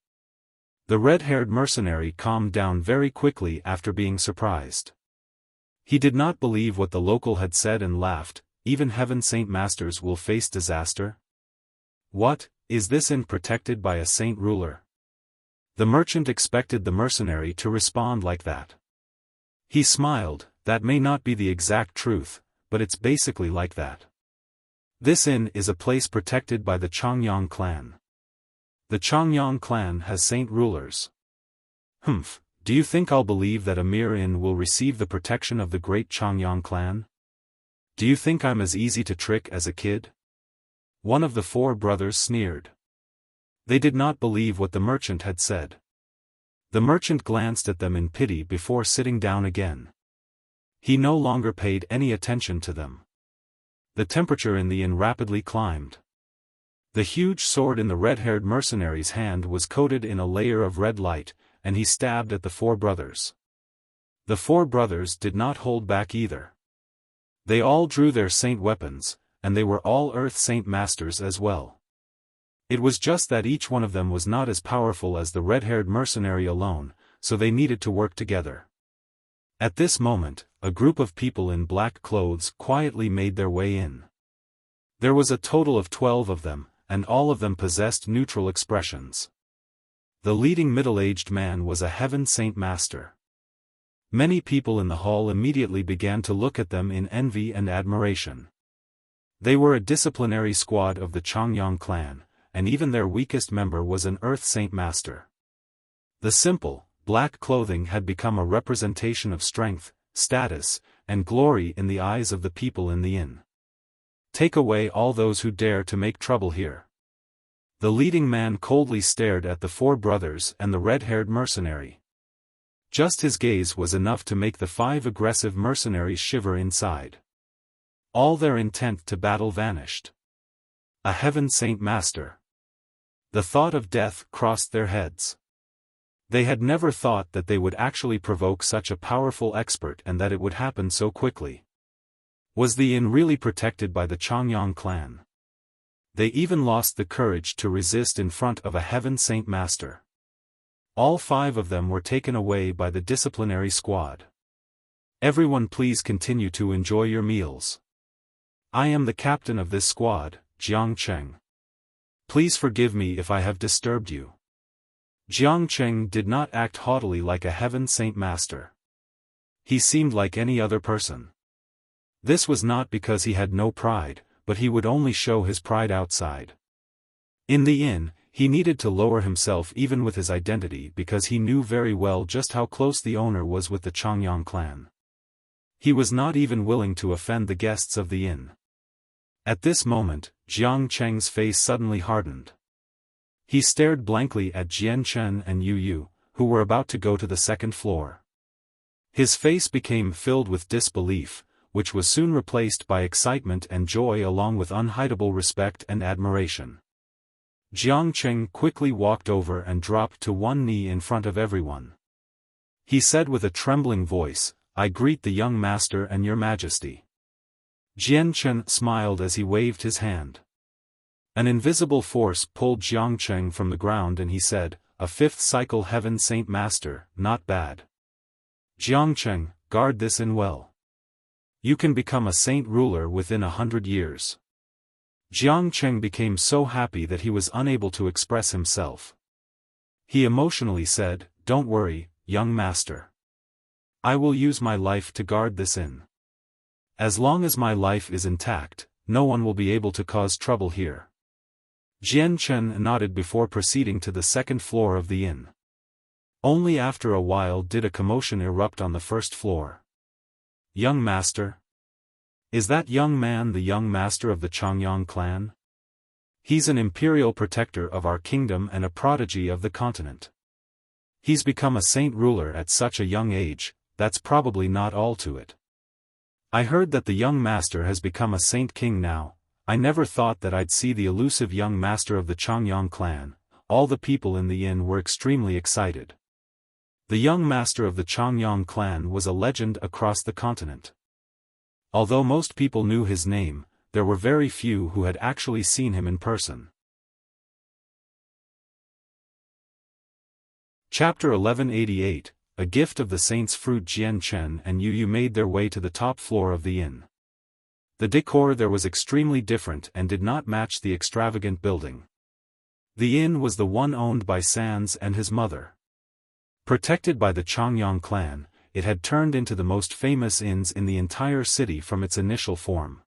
The red-haired mercenary calmed down very quickly after being surprised. He did not believe what the local had said and laughed, "Even Heaven Saint Masters will face disaster? What, is this inn protected by a saint ruler?" The merchant expected the mercenary to respond like that. He smiled, "That may not be the exact truth, but it's basically like that. This inn is a place protected by the Changyang clan. The Changyang clan has saint rulers." "Humph, do you think I'll believe that a mere inn will receive the protection of the great Changyang clan? Do you think I'm as easy to trick as a kid?" One of the 4 brothers sneered. They did not believe what the merchant had said. The merchant glanced at them in pity before sitting down again. He no longer paid any attention to them. The temperature in the inn rapidly climbed. The huge sword in the red-haired mercenary's hand was coated in a layer of red light, and he stabbed at the four brothers. The four brothers did not hold back either. They all drew their saint weapons, and they were all Earth Saint Masters as well. It was just that each one of them was not as powerful as the red-haired mercenary alone, so they needed to work together. At this moment, a group of people in black clothes quietly made their way in. There was a total of 12 of them, and all of them possessed neutral expressions. The leading middle-aged man was a Heaven Saint Master. Many people in the hall immediately began to look at them in envy and admiration. They were a disciplinary squad of the Changyang clan, and even their weakest member was an Earth Saint Master. The simple, black clothing had become a representation of strength, status, and glory in the eyes of the people in the inn. Take away all those who dare to make trouble here. The leading man coldly stared at the four brothers and the red-haired mercenary. Just his gaze was enough to make the 5 aggressive mercenaries shiver inside. All their intent to battle vanished. A Heaven Saint Master. The thought of death crossed their heads. They had never thought that they would actually provoke such a powerful expert and that it would happen so quickly. Was the inn really protected by the Changyang clan? They even lost the courage to resist in front of a Heaven Saint Master. All 5 of them were taken away by the disciplinary squad. Everyone please continue to enjoy your meals. I am the captain of this squad, Jiang Cheng. Please forgive me if I have disturbed you. Jiang Cheng did not act haughtily like a Heaven Saint Master. He seemed like any other person. This was not because he had no pride, but he would only show his pride outside. In the inn, he needed to lower himself even with his identity because he knew very well just how close the owner was with the Changyang clan. He was not even willing to offend the guests of the inn. At this moment, Jiang Cheng's face suddenly hardened. He stared blankly at Jian Chen and Yu Yu, who were about to go to the second floor. His face became filled with disbelief, which was soon replaced by excitement and joy along with unhidable respect and admiration. Jiang Cheng quickly walked over and dropped to one knee in front of everyone. He said with a trembling voice, "I greet the young master and your majesty." Jian Chen smiled as he waved his hand. An invisible force pulled Jiang Cheng from the ground and he said, "A 5th cycle Heaven Saint Master, not bad. Jiang Cheng, guard this inn well. You can become a saint ruler within 100 years. Jiang Cheng became so happy that he was unable to express himself. He emotionally said, "Don't worry, young master. I will use my life to guard this inn. As long as my life is intact, no one will be able to cause trouble here." Jian Chen nodded before proceeding to the second floor of the inn. Only after a while did a commotion erupt on the first floor. "Young master? Is that young man the young master of the Changyang clan? He's an imperial protector of our kingdom and a prodigy of the continent. He's become a saint ruler at such a young age, that's probably not all to it. I heard that the young master has become a saint king now. I never thought that I'd see the elusive young master of the Changyang clan." All the people in the inn were extremely excited. The young master of the Changyang clan was a legend across the continent. Although most people knew his name, there were very few who had actually seen him in person. Chapter 1188, A Gift of the Saint's Fruit. Jian Chen and Yu Yu made their way to the top floor of the inn. The decor there was extremely different and did not match the extravagant building. The inn was the one owned by Sands and his mother. Protected by the Changyang clan, it had turned into the most famous inns in the entire city from its initial form.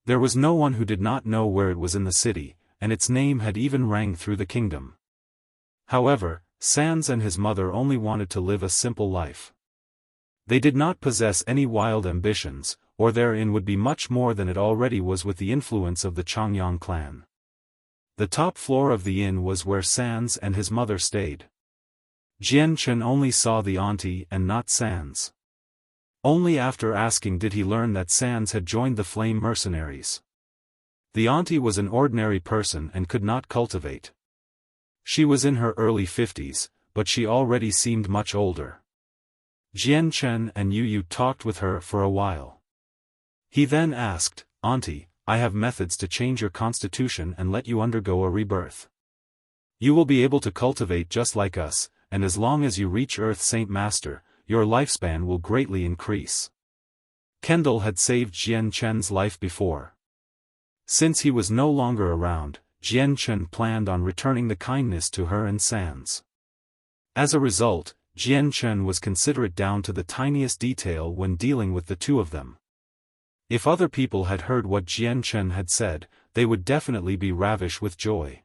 There was no one who did not know where it was in the city, and its name had even rang through the kingdom. However, Sands and his mother only wanted to live a simple life. They did not possess any wild ambitions, or their inn would be much more than it already was with the influence of the Changyang clan. The top floor of the inn was where Sands and his mother stayed. Jian Chen only saw the auntie and not Sands. Only after asking did he learn that Sans had joined the Flame Mercenaries. The auntie was an ordinary person and could not cultivate. She was in her early 50s, but she already seemed much older. Jian Chen and Yu Yu talked with her for a while. He then asked, "Auntie, I have methods to change your constitution and let you undergo a rebirth. You will be able to cultivate just like us, and as long as you reach Earth Saint Master, your lifespan will greatly increase." Kendall had saved Jian Chen's life before. Since he was no longer around, Jian Chen planned on returning the kindness to her and Sans. As a result, Jian Chen was considerate down to the tiniest detail when dealing with the two of them. If other people had heard what Jian Chen had said, they would definitely be ravished with joy.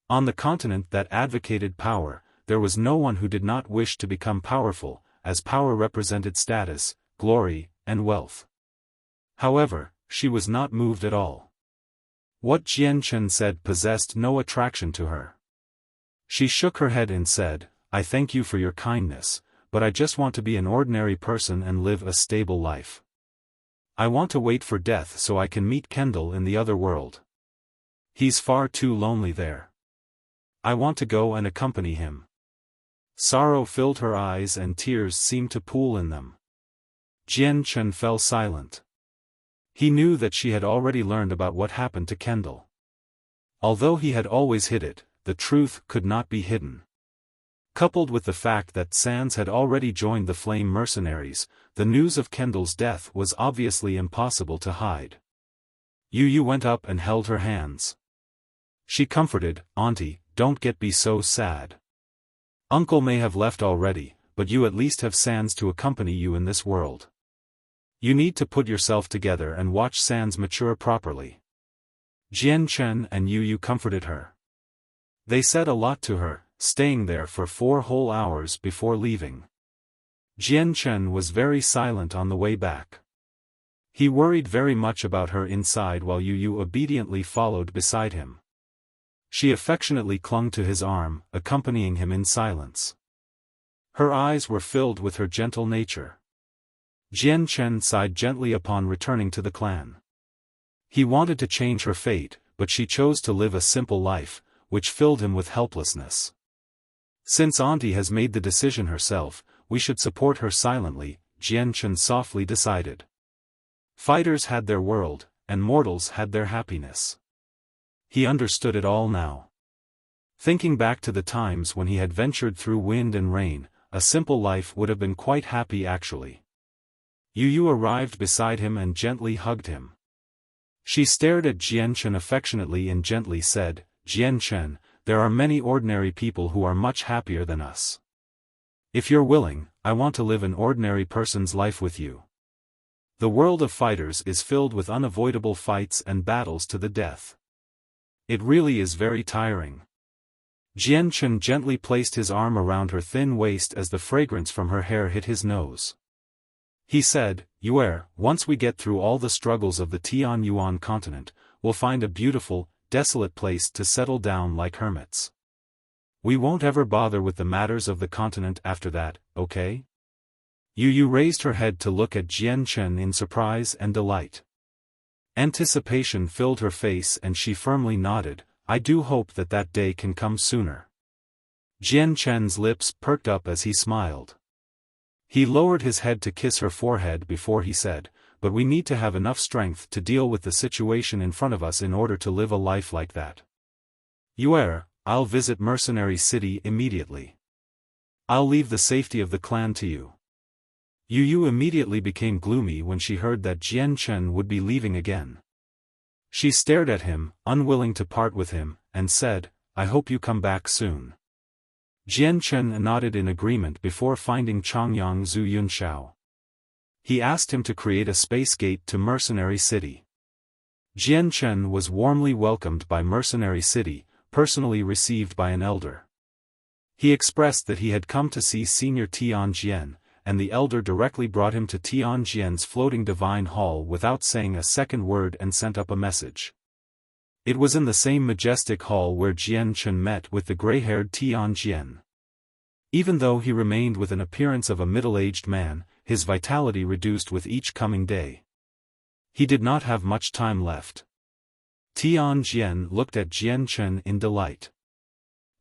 On the continent that advocated power, there was no one who did not wish to become powerful, as power represented status, glory, and wealth. However, she was not moved at all. What Jian Chen said possessed no attraction to her. She shook her head and said, "I thank you for your kindness, but I just want to be an ordinary person and live a stable life. I want to wait for death so I can meet Kendall in the other world. He's far too lonely there. I want to go and accompany him." Sorrow filled her eyes and tears seemed to pool in them. Jian Chen fell silent. He knew that she had already learned about what happened to Kendall. Although he had always hid it, the truth could not be hidden. Coupled with the fact that Sans had already joined the Flame Mercenaries, the news of Kendall's death was obviously impossible to hide. Yu Yu went up and held her hands. She comforted, "Auntie, don't be so sad. Uncle may have left already, but you at least have Sans to accompany you in this world. You need to put yourself together and watch Sans mature properly." Jian Chen and Yu Yu comforted her. They said a lot to her, staying there for 4 whole hours before leaving. Jian Chen was very silent on the way back. He worried very much about her inside while Yu Yu obediently followed beside him. She affectionately clung to his arm, accompanying him in silence. Her eyes were filled with her gentle nature. Jian Chen sighed gently upon returning to the clan. He wanted to change her fate, but she chose to live a simple life, which filled him with helplessness. "Since Auntie has made the decision herself, we should support her silently," Jian Chen softly decided. Fighters had their world, and mortals had their happiness. He understood it all now. Thinking back to the times when he had ventured through wind and rain, a simple life would have been quite happy actually. Yu Yu arrived beside him and gently hugged him. She stared at Jian Chen affectionately and gently said, "Jian Chen, there are many ordinary people who are much happier than us. If you're willing, I want to live an ordinary person's life with you. The world of fighters is filled with unavoidable fights and battles to the death. It really is very tiring." Jian Chen gently placed his arm around her thin waist as the fragrance from her hair hit his nose. He said, "Yue, once we get through all the struggles of the Tian Yuan continent, we'll find a beautiful, desolate place to settle down like hermits. We won't ever bother with the matters of the continent after that, okay?" Yu Yu raised her head to look at Jian Chen in surprise and delight. Anticipation filled her face and she firmly nodded, "I do hope that that day can come sooner." Jian Chen's lips perked up as he smiled. He lowered his head to kiss her forehead before he said, "But we need to have enough strength to deal with the situation in front of us in order to live a life like that. Yue, I'll visit Mercenary City immediately. I'll leave the safety of the clan to you." Yu Yu immediately became gloomy when she heard that Jian Chen would be leaving again. She stared at him, unwilling to part with him, and said, "I hope you come back soon." Jian Chen nodded in agreement before finding Changyang Zhu Yunxiao. He asked him to create a space gate to Mercenary City. Jian Chen was warmly welcomed by Mercenary City, personally received by an elder. He expressed that he had come to see Senior Tianjian, and the elder directly brought him to Tianjian's floating divine hall without saying a second word and sent up a message. It was in the same majestic hall where Jian Chen met with the gray-haired Tianjian. Even though he remained with an appearance of a middle-aged man, his vitality reduced with each coming day. He did not have much time left. Tianjian looked at Jian Chen in delight.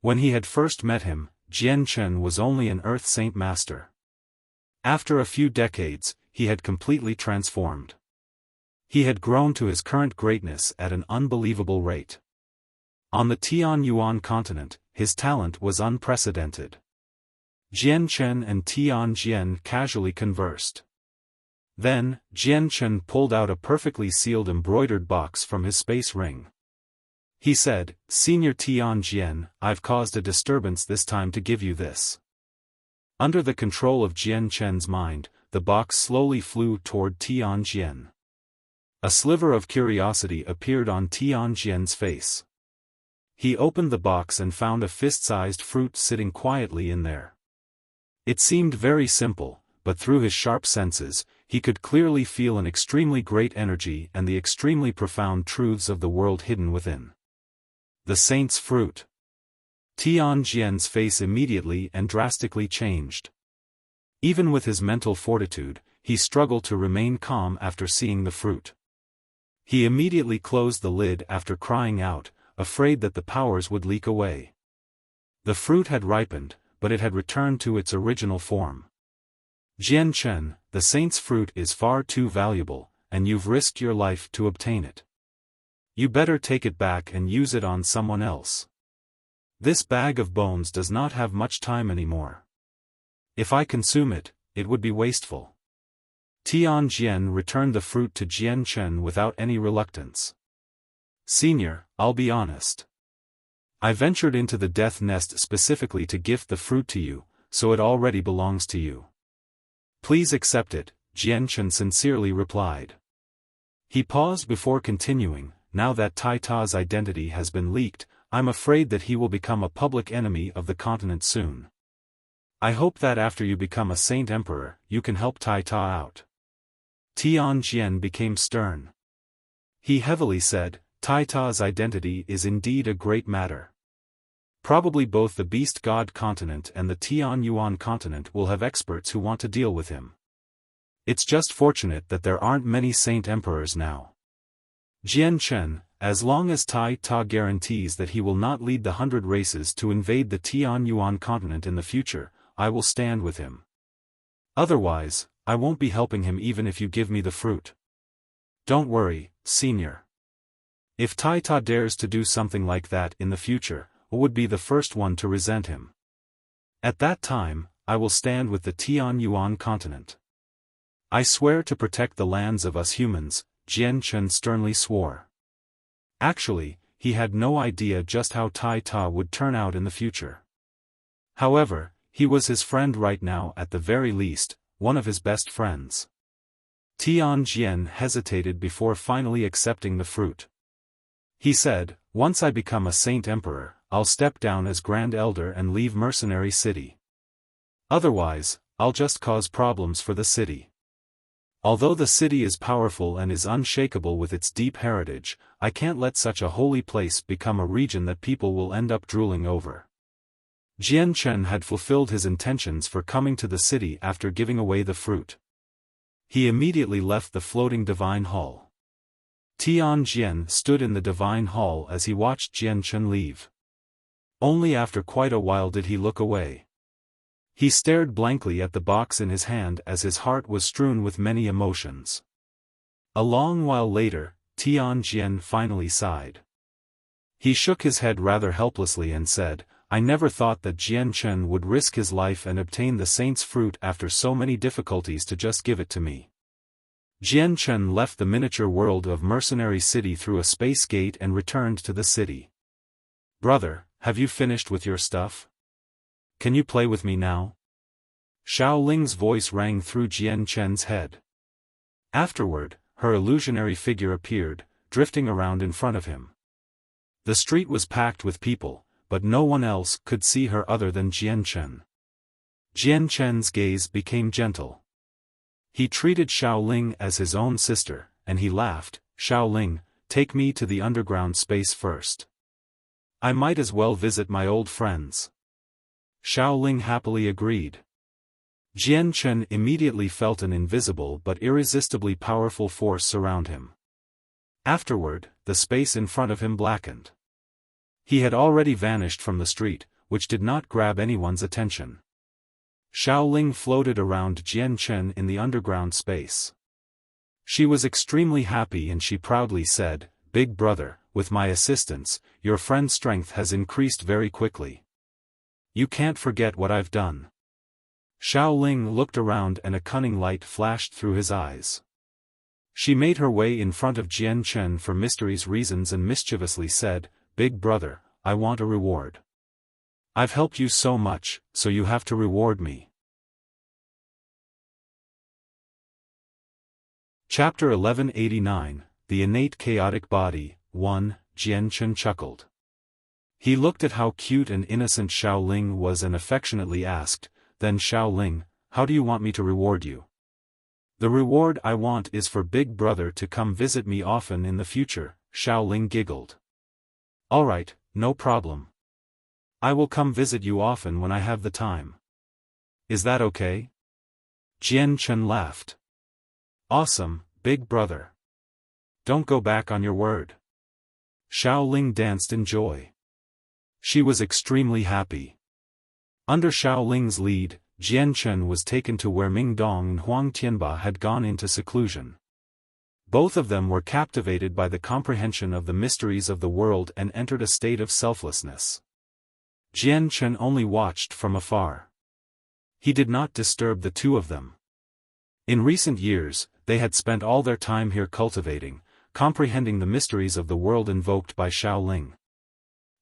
When he had first met him, Jian Chen was only an Earth Saint Master. After a few decades, he had completely transformed. He had grown to his current greatness at an unbelievable rate. On the Tianyuan continent, his talent was unprecedented. Jian Chen and Tianjian casually conversed. Then, Jian Chen pulled out a perfectly sealed embroidered box from his space ring. He said, "Senior Tianjian, I've caused a disturbance this time to give you this." Under the control of Jian Chen's mind, the box slowly flew toward Tianjian. A sliver of curiosity appeared on Tianjian's face. He opened the box and found a fist-sized fruit sitting quietly in there. It seemed very simple, but through his sharp senses, he could clearly feel an extremely great energy and the extremely profound truths of the world hidden within. The Saint's Fruit. Tianjian's face immediately and drastically changed. Even with his mental fortitude, he struggled to remain calm after seeing the fruit. He immediately closed the lid after crying out, afraid that the powers would leak away. The fruit had ripened, but it had returned to its original form. "Jian Chen, the Saint's Fruit is far too valuable, and you've risked your life to obtain it. You better take it back and use it on someone else. This bag of bones does not have much time anymore. If I consume it, it would be wasteful." Tianjian returned the fruit to Jian Chen without any reluctance. "Senior, I'll be honest. I ventured into the death nest specifically to gift the fruit to you, so it already belongs to you. Please accept it," Jian Chen sincerely replied. He paused before continuing, "Now that Tai Ta's identity has been leaked, I'm afraid that he will become a public enemy of the continent soon. I hope that after you become a Saint Emperor, you can help Tai Ta out." Tianjian became stern. He heavily said, "Tai Ta's identity is indeed a great matter. Probably both the Beast God continent and the Tianyuan continent will have experts who want to deal with him. It's just fortunate that there aren't many Saint Emperors now. Jian Chen, as long as Tai Ta guarantees that he will not lead the 100 races to invade the Tianyuan continent in the future, I will stand with him. Otherwise, I won't be helping him even if you give me the fruit. Don't worry, Senior. If Tai Ta dares to do something like that in the future, I would be the first one to resent him. At that time, I will stand with the Tianyuan continent. I swear to protect the lands of us humans," Jian Chen sternly swore. Actually, he had no idea just how Tai Ta would turn out in the future. However, he was his friend right now at the very least, one of his best friends. Tianjian hesitated before finally accepting the fruit. He said, "Once I become a Saint Emperor, I'll step down as Grand Elder and leave Mercenary City. Otherwise, I'll just cause problems for the city. Although the city is powerful and is unshakable with its deep heritage, I can't let such a holy place become a region that people will end up drooling over." Jian Chen had fulfilled his intentions for coming to the city after giving away the fruit. He immediately left the floating divine hall. Tianjian stood in the divine hall as he watched Jian Chen leave. Only after quite a while did he look away. He stared blankly at the box in his hand as his heart was strewn with many emotions. A long while later, Tianjian finally sighed. He shook his head rather helplessly and said, "I never thought that Jian Chen would risk his life and obtain the Saint's Fruit after so many difficulties to just give it to me." Jian Chen left the miniature world of Mercenary City through a space gate and returned to the city. "Brother, have you finished with your stuff? Can you play with me now?" Xiao Ling's voice rang through Jian Chen's head. Afterward, her illusionary figure appeared, drifting around in front of him. The street was packed with people, but no one else could see her other than Jian Chen. Jian Chen's gaze became gentle. He treated Xiao Ling as his own sister, and he laughed, "Xiao Ling, take me to the underground space first. I might as well visit my old friends." Xiao Ling happily agreed. Jian Chen immediately felt an invisible but irresistibly powerful force surround him. Afterward, the space in front of him blackened. He had already vanished from the street, which did not grab anyone's attention. Xiaoling floated around Jian Chen in the underground space. She was extremely happy and she proudly said, "Big brother, with my assistance, your friend's strength has increased very quickly. You can't forget what I've done." Xiaoling looked around and a cunning light flashed through his eyes. She made her way in front of Jian Chen for mysterious reasons and mischievously said, "Big brother, I want a reward. I've helped you so much, so you have to reward me." Chapter 1189, The Innate Chaotic Body, 1, Jian Chen chuckled. He looked at how cute and innocent Xiaoling was and affectionately asked, "Then Xiaoling, how do you want me to reward you?" "The reward I want is for Big Brother to come visit me often in the future," Xiaoling giggled. "Alright, no problem. I will come visit you often when I have the time. Is that okay?" Jian Chen laughed. "Awesome, Big Brother. Don't go back on your word." Xiaoling danced in joy. She was extremely happy. Under Xiaoling's lead, Jian Chen was taken to where Ming Dong and Huang Tianba had gone into seclusion. Both of them were captivated by the comprehension of the mysteries of the world and entered a state of selflessness. Jian Chen only watched from afar. He did not disturb the two of them. In recent years, they had spent all their time here cultivating, comprehending the mysteries of the world invoked by Xiaoling.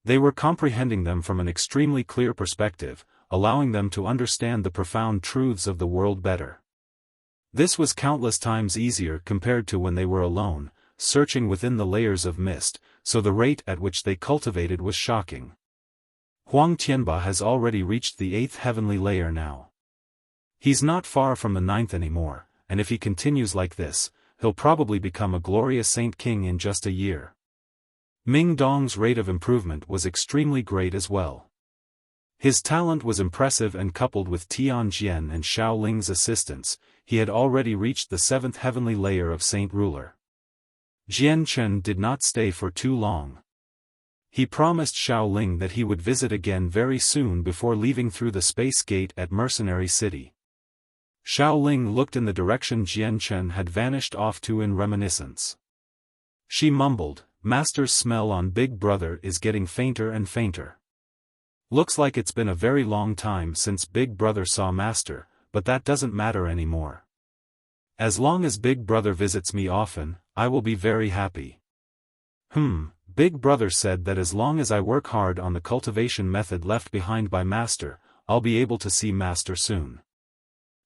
They were comprehending them from an extremely clear perspective, allowing them to understand the profound truths of the world better. This was countless times easier compared to when they were alone, searching within the layers of mist, so the rate at which they cultivated was shocking. Huang Tianba has already reached the 8th heavenly layer now. He's not far from the 9th anymore, and if he continues like this, he'll probably become a glorious Saint King in just a year. Ming Dong's rate of improvement was extremely great as well. His talent was impressive and coupled with Tianjian and Xiaoling's assistance, he had already reached the 7th heavenly layer of Saint Ruler. Jian Chen did not stay for too long. He promised Xiaoling that he would visit again very soon before leaving through the space gate at Mercenary City. Xiaoling looked in the direction Jian Chen had vanished off to in reminiscence. She mumbled, "Master's smell on Big Brother is getting fainter and fainter. Looks like it's been a very long time since Big Brother saw Master, but that doesn't matter anymore. As long as Big Brother visits me often, I will be very happy." Big Brother said that as long as I work hard on the cultivation method left behind by Master, I'll be able to see Master soon.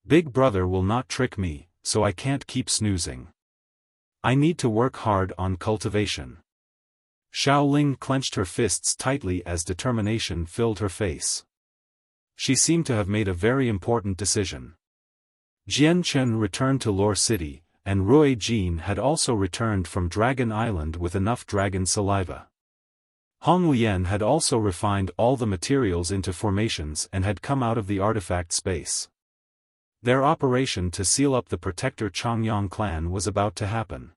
Big Brother will not trick me, so I can't keep snoozing. I need to work hard on cultivation. Xiaoling clenched her fists tightly as determination filled her face. She seemed to have made a very important decision. Jian Chen returned to Lore City, and Rui Jin had also returned from Dragon Island with enough dragon saliva. Hong Lian had also refined all the materials into formations and had come out of the artifact space. Their operation to seal up the Protector Changyang clan was about to happen.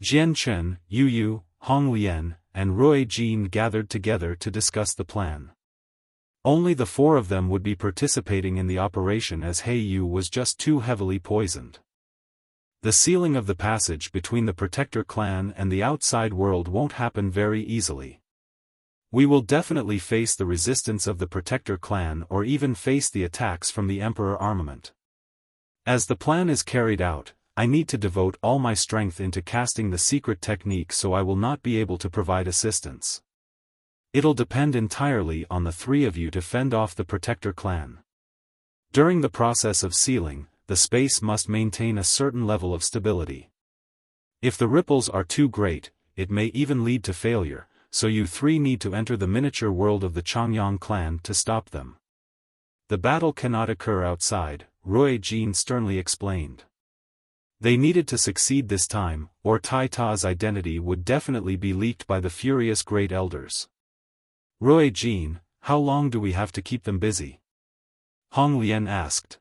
Jian Chen, Yu Yu, Hong Lian, and Rui Jin gathered together to discuss the plan. Only the four of them would be participating in the operation as He Yu was just too heavily poisoned. The sealing of the passage between the Protector clan and the outside world won't happen very easily. We will definitely face the resistance of the Protector clan or even face the attacks from the Emperor armament. As the plan is carried out, I need to devote all my strength into casting the secret technique, so I will not be able to provide assistance. It'll depend entirely on the three of you to fend off the Protector clan. During the process of sealing, the space must maintain a certain level of stability. If the ripples are too great, it may even lead to failure, so you three need to enter the miniature world of the Changyang clan to stop them. The battle cannot occur outside, Rui Jin sternly explained. They needed to succeed this time, or Tai Ta's identity would definitely be leaked by the furious Great Elders. Rui Jin, how long do we have to keep them busy? Hong Lian asked.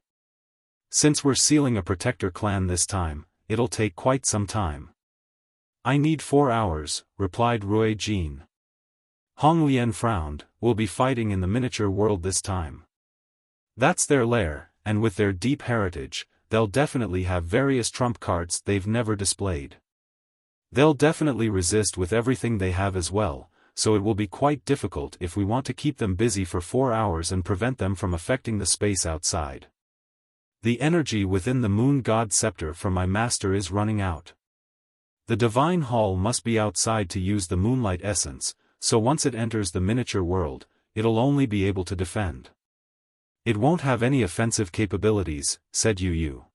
Since we're sealing a protector clan this time, it'll take quite some time. I need 4 hours, replied Rui Jin. Hong Lian frowned, we'll be fighting in the miniature world this time. That's their lair, and with their deep heritage, they'll definitely have various trump cards they've never displayed. They'll definitely resist with everything they have as well, so it will be quite difficult if we want to keep them busy for 4 hours and prevent them from affecting the space outside. The energy within the moon god scepter from my master is running out. The divine hall must be outside to use the moonlight essence, so once it enters the miniature world, it'll only be able to defend. It won't have any offensive capabilities, said Yu Yu.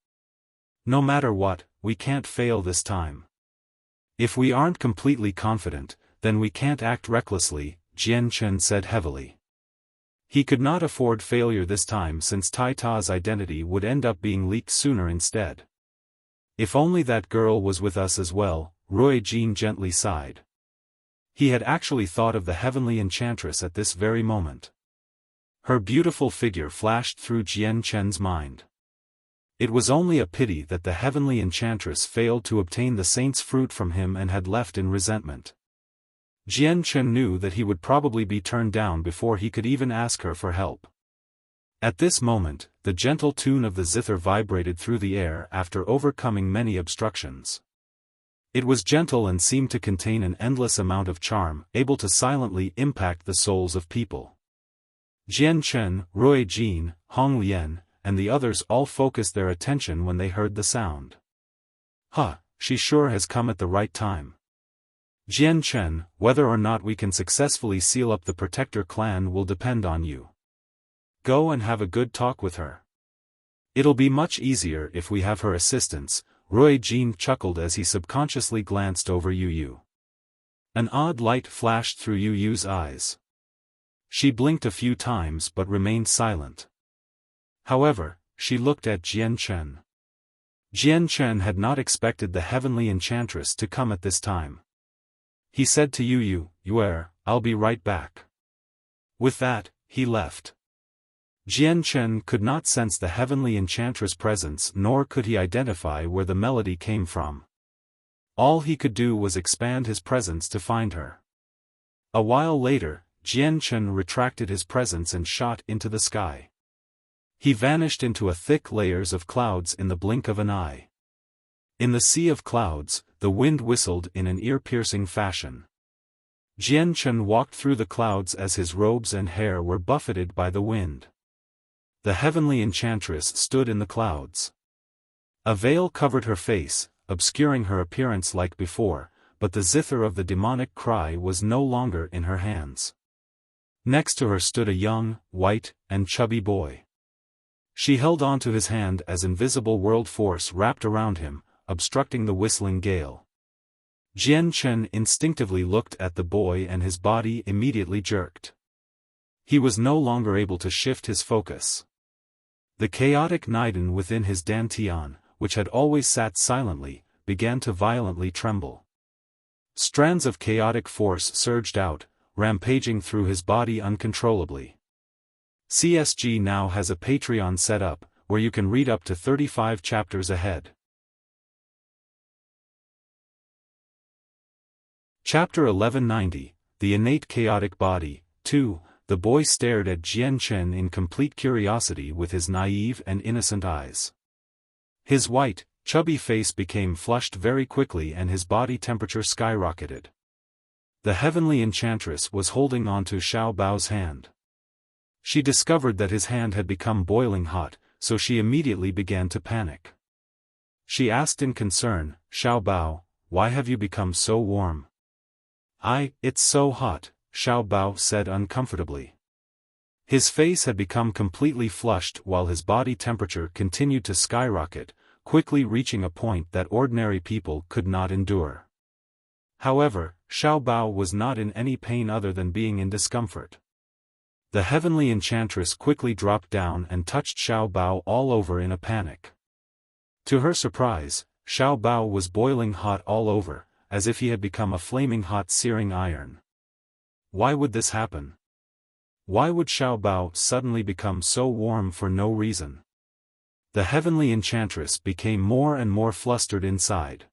No matter what, we can't fail this time. If we aren't completely confident, then we can't act recklessly, Jian Chen said heavily. He could not afford failure this time since Tai Ta's identity would end up being leaked sooner instead. If only that girl was with us as well, Rui Jin gently sighed. He had actually thought of the heavenly enchantress at this very moment. Her beautiful figure flashed through Jian Chen's mind. It was only a pity that the heavenly enchantress failed to obtain the saint's fruit from him and had left in resentment. Jian Chen knew that he would probably be turned down before he could even ask her for help. At this moment, the gentle tune of the zither vibrated through the air after overcoming many obstructions. It was gentle and seemed to contain an endless amount of charm, able to silently impact the souls of people. Jian Chen, Rui Jin, Hong Lian, and the others all focused their attention when they heard the sound. She sure has come at the right time. Jian Chen, whether or not we can successfully seal up the Protector clan will depend on you. Go and have a good talk with her. It'll be much easier if we have her assistance, Rui Jin chuckled as he subconsciously glanced over Yu Yu. An odd light flashed through Yu Yu's eyes. She blinked a few times but remained silent. However, she looked at Jian Chen. Jian Chen had not expected the heavenly enchantress to come at this time. He said to Yu Yu, I'll be right back. With that, he left. Jian Chen could not sense the heavenly enchantress' presence nor could he identify where the melody came from. All he could do was expand his presence to find her. A while later, Jian Chen retracted his presence and shot into the sky. He vanished into a thick layers of clouds in the blink of an eye. In the sea of clouds, the wind whistled in an ear-piercing fashion. Jian Chen walked through the clouds as his robes and hair were buffeted by the wind. The heavenly enchantress stood in the clouds. A veil covered her face, obscuring her appearance like before, but the zither of the demonic cry was no longer in her hands. Next to her stood a young, white, and chubby boy. She held on to his hand as invisible world force wrapped around him, obstructing the whistling gale. Jian Chen instinctively looked at the boy and his body immediately jerked. He was no longer able to shift his focus. The chaotic Naiden within his dantian, which had always sat silently, began to violently tremble. Strands of chaotic force surged out, rampaging through his body uncontrollably. CSG now has a Patreon set up, where you can read up to 35 chapters ahead. Chapter 1190, The Innate Chaotic Body, 2. The boy stared at Jian Chen in complete curiosity with his naive and innocent eyes. His white, chubby face became flushed very quickly and his body temperature skyrocketed. The heavenly enchantress was holding onto Xiao Bao's hand. She discovered that his hand had become boiling hot, so she immediately began to panic. She asked in concern, Xiao Bao, why have you become so warm? It's so hot, Xiao Bao said uncomfortably. His face had become completely flushed while his body temperature continued to skyrocket, quickly reaching a point that ordinary people could not endure. However, Xiao Bao was not in any pain other than being in discomfort. The heavenly enchantress quickly dropped down and touched Xiao Bao all over in a panic. To her surprise, Xiao Bao was boiling hot all over, as if he had become a flaming hot searing iron. Why would this happen? Why would Xiao Bao suddenly become so warm for no reason? The heavenly enchantress became more and more flustered inside.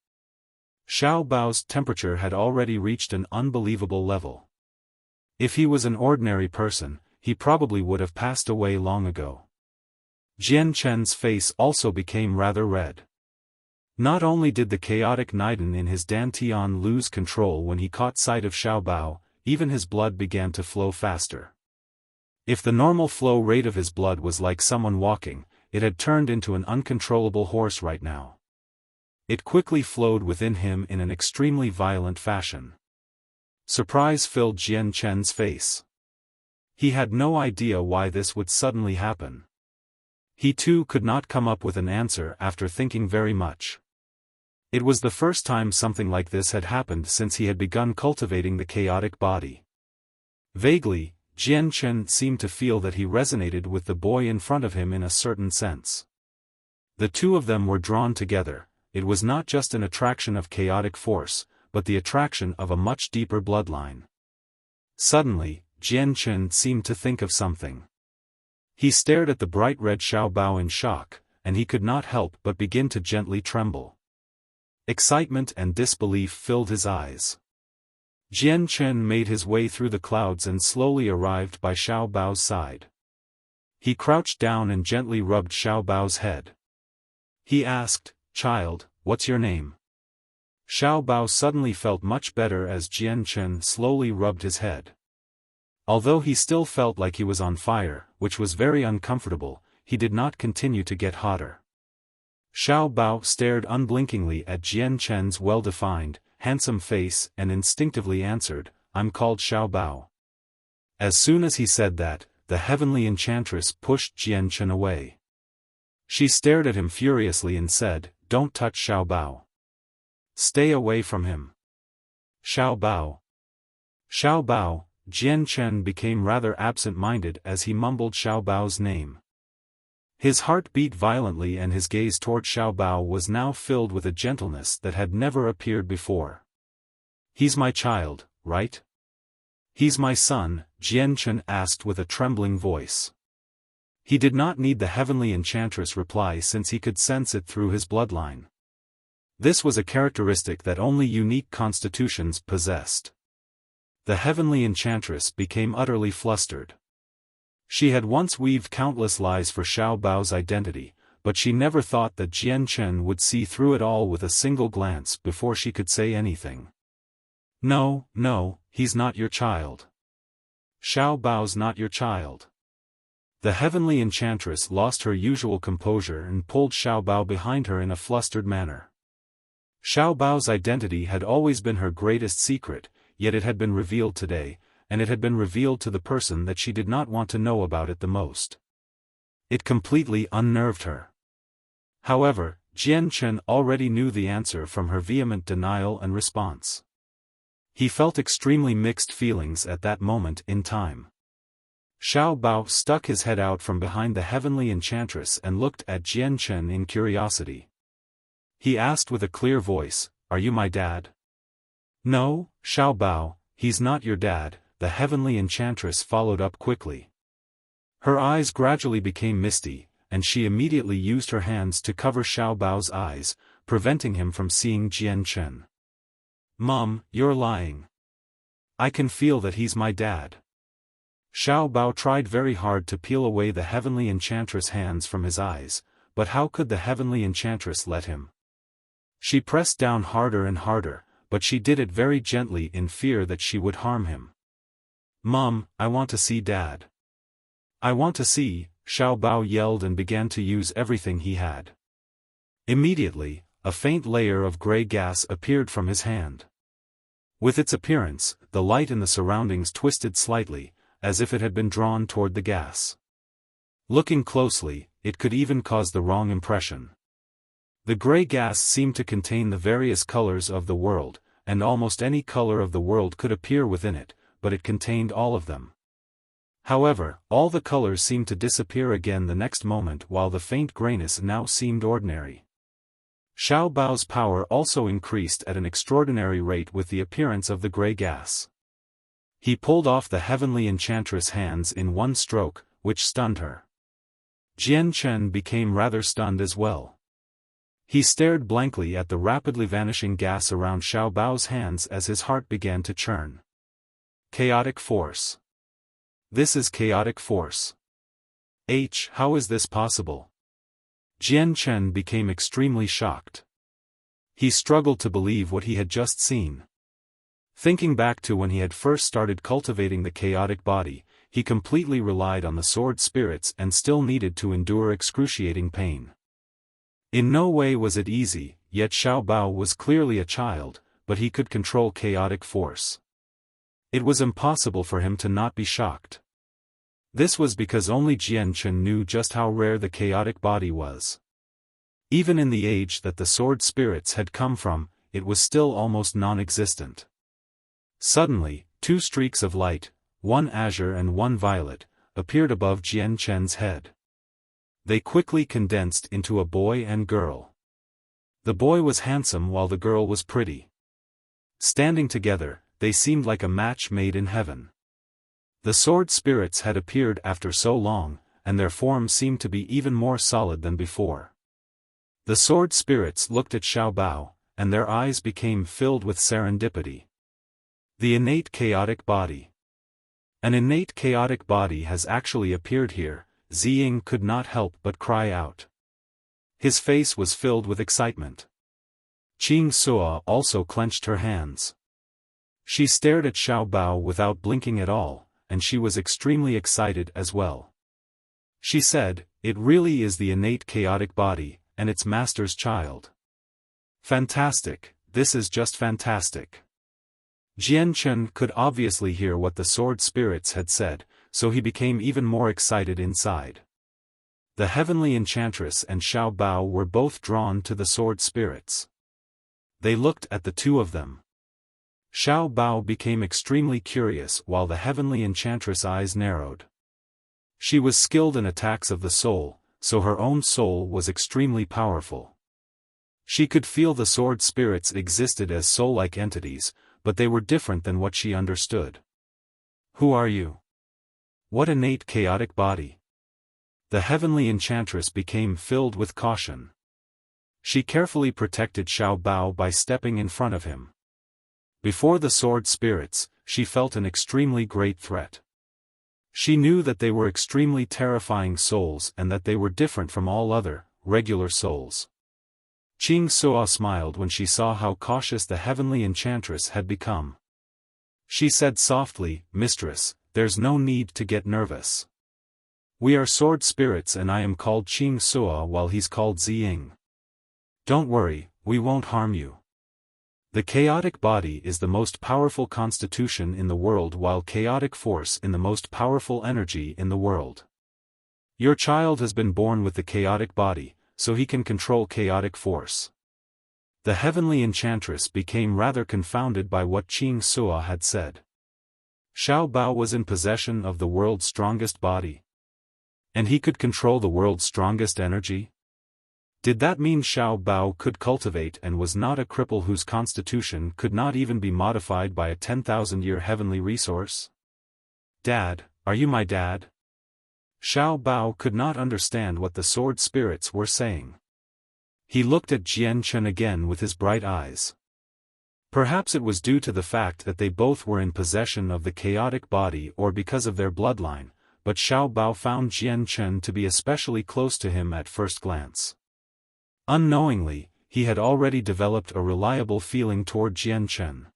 Xiao Bao's temperature had already reached an unbelievable level. If he was an ordinary person, he probably would have passed away long ago. Jian Chen's face also became rather red. Not only did the chaotic Niden in his dantian lose control when he caught sight of Xiao Bao, even his blood began to flow faster. If the normal flow rate of his blood was like someone walking, it had turned into an uncontrollable horse right now. It quickly flowed within him in an extremely violent fashion. Surprise filled Jian Chen's face. He had no idea why this would suddenly happen. He too could not come up with an answer after thinking very much. It was the first time something like this had happened since he had begun cultivating the chaotic body. Vaguely, Jian Chen seemed to feel that he resonated with the boy in front of him in a certain sense. The two of them were drawn together. It was not just an attraction of chaotic force, but the attraction of a much deeper bloodline. Suddenly, Jian Chen seemed to think of something. He stared at the bright red Xiao Bao in shock, and he could not help but begin to gently tremble. Excitement and disbelief filled his eyes. Jian Chen made his way through the clouds and slowly arrived by Xiao Bao's side. He crouched down and gently rubbed Xiao Bao's head. He asked, "Child, what's your name?" Xiao Bao suddenly felt much better as Jian Chen slowly rubbed his head. Although he still felt like he was on fire, which was very uncomfortable, he did not continue to get hotter. Xiao Bao stared unblinkingly at Jian Chen's well-defined, handsome face and instinctively answered, "I'm called Xiao Bao." As soon as he said that, the heavenly enchantress pushed Jian Chen away. She stared at him furiously and said, "Don't touch Xiao Bao. Stay away from him." Xiao Bao. Xiao Bao. Jian Chen became rather absent-minded as he mumbled Xiao Bao's name. His heart beat violently and his gaze toward Xiao Bao was now filled with a gentleness that had never appeared before. "He's my child, right?" "He's my son," Jian Chen asked with a trembling voice. He did not need the heavenly enchantress' reply since he could sense it through his bloodline. This was a characteristic that only unique constitutions possessed. The heavenly enchantress became utterly flustered. She had once weaved countless lies for Xiao Bao's identity, but she never thought that Jian Chen would see through it all with a single glance before she could say anything. "No, no, he's not your child. Xiao Bao's not your child." The heavenly enchantress lost her usual composure and pulled Xiao Bao behind her in a flustered manner. Xiao Bao's identity had always been her greatest secret, yet it had been revealed today, and it had been revealed to the person that she did not want to know about it the most. It completely unnerved her. However, Jian Chen already knew the answer from her vehement denial and response. He felt extremely mixed feelings at that moment in time. Xiao Bao stuck his head out from behind the heavenly enchantress and looked at Jian Chen in curiosity. He asked with a clear voice, "Are you my dad?" "No, Xiao Bao, he's not your dad," the heavenly enchantress followed up quickly. Her eyes gradually became misty, and she immediately used her hands to cover Xiao Bao's eyes, preventing him from seeing Jian Chen. "Mom, you're lying. I can feel that he's my dad." Xiao Bao tried very hard to peel away the heavenly enchantress' hands from his eyes, but how could the heavenly enchantress let him? She pressed down harder and harder, but she did it very gently in fear that she would harm him. "Mom, I want to see Dad. I want to see," Xiao Bao yelled and began to use everything he had. Immediately, a faint layer of gray gas appeared from his hand. With its appearance, the light in the surroundings twisted slightly, as if it had been drawn toward the gas. Looking closely, it could even cause the wrong impression. The gray gas seemed to contain the various colors of the world, and almost any color of the world could appear within it, but it contained all of them. However, all the colors seemed to disappear again the next moment while the faint grayness now seemed ordinary. Xiao Bao's power also increased at an extraordinary rate with the appearance of the gray gas. He pulled off the heavenly enchantress' hands in one stroke, which stunned her. Jian Chen became rather stunned as well. He stared blankly at the rapidly vanishing gas around Xiao Bao's hands as his heart began to churn. Chaotic force. This is chaotic force. How is this possible? Jian Chen became extremely shocked. He struggled to believe what he had just seen. Thinking back to when he had first started cultivating the chaotic body, he completely relied on the sword spirits and still needed to endure excruciating pain. In no way was it easy, yet Xiao Bao was clearly a child, but he could control chaotic force. It was impossible for him to not be shocked. This was because only Jian Chen knew just how rare the chaotic body was. Even in the age that the sword spirits had come from, it was still almost non-existent. Suddenly, two streaks of light, one azure and one violet, appeared above Jian Chen's head. They quickly condensed into a boy and girl. The boy was handsome while the girl was pretty. Standing together, they seemed like a match made in heaven. The sword spirits had appeared after so long, and their form seemed to be even more solid than before. The sword spirits looked at Xiao Bao, and their eyes became filled with serendipity. The innate chaotic body. An innate chaotic body has actually appeared here, Ziying could not help but cry out. His face was filled with excitement. Qing Suo also clenched her hands. She stared at Xiao Bao without blinking at all, and she was extremely excited as well. She said, "It really is the innate chaotic body, and its master's child. Fantastic, this is just fantastic." Jian Chen could obviously hear what the sword spirits had said, so he became even more excited inside. The heavenly enchantress and Xiao Bao were both drawn to the sword spirits. They looked at the two of them. Xiao Bao became extremely curious while the heavenly enchantress' eyes narrowed. She was skilled in attacks of the soul, so her own soul was extremely powerful. She could feel the sword spirits existed as soul-like entities, but they were different than what she understood. "Who are you? What innate chaotic body?" The heavenly enchantress became filled with caution. She carefully protected Xiao Bao by stepping in front of him. Before the sword spirits, she felt an extremely great threat. She knew that they were extremely terrifying souls and that they were different from all other, regular souls. Qing Suo smiled when she saw how cautious the heavenly enchantress had become. She said softly, "Mistress, there's no need to get nervous. We are sword spirits and I am called Qing Suo while he's called Ziying. Don't worry, we won't harm you. The chaotic body is the most powerful constitution in the world while chaotic force in the most powerful energy in the world. Your child has been born with the chaotic body, so he can control chaotic force." The heavenly enchantress became rather confounded by what Qing Suo had said. Xiao Bao was in possession of the world's strongest body. And he could control the world's strongest energy? Did that mean Xiao Bao could cultivate and was not a cripple whose constitution could not even be modified by a 10,000-year heavenly resource? "Dad, are you my dad?" Xiao Bao could not understand what the sword spirits were saying. He looked at Jian Chen again with his bright eyes. Perhaps it was due to the fact that they both were in possession of the chaotic body or because of their bloodline, but Xiao Bao found Jian Chen to be especially close to him at first glance. Unknowingly, he had already developed a reliable feeling toward Jian Chen.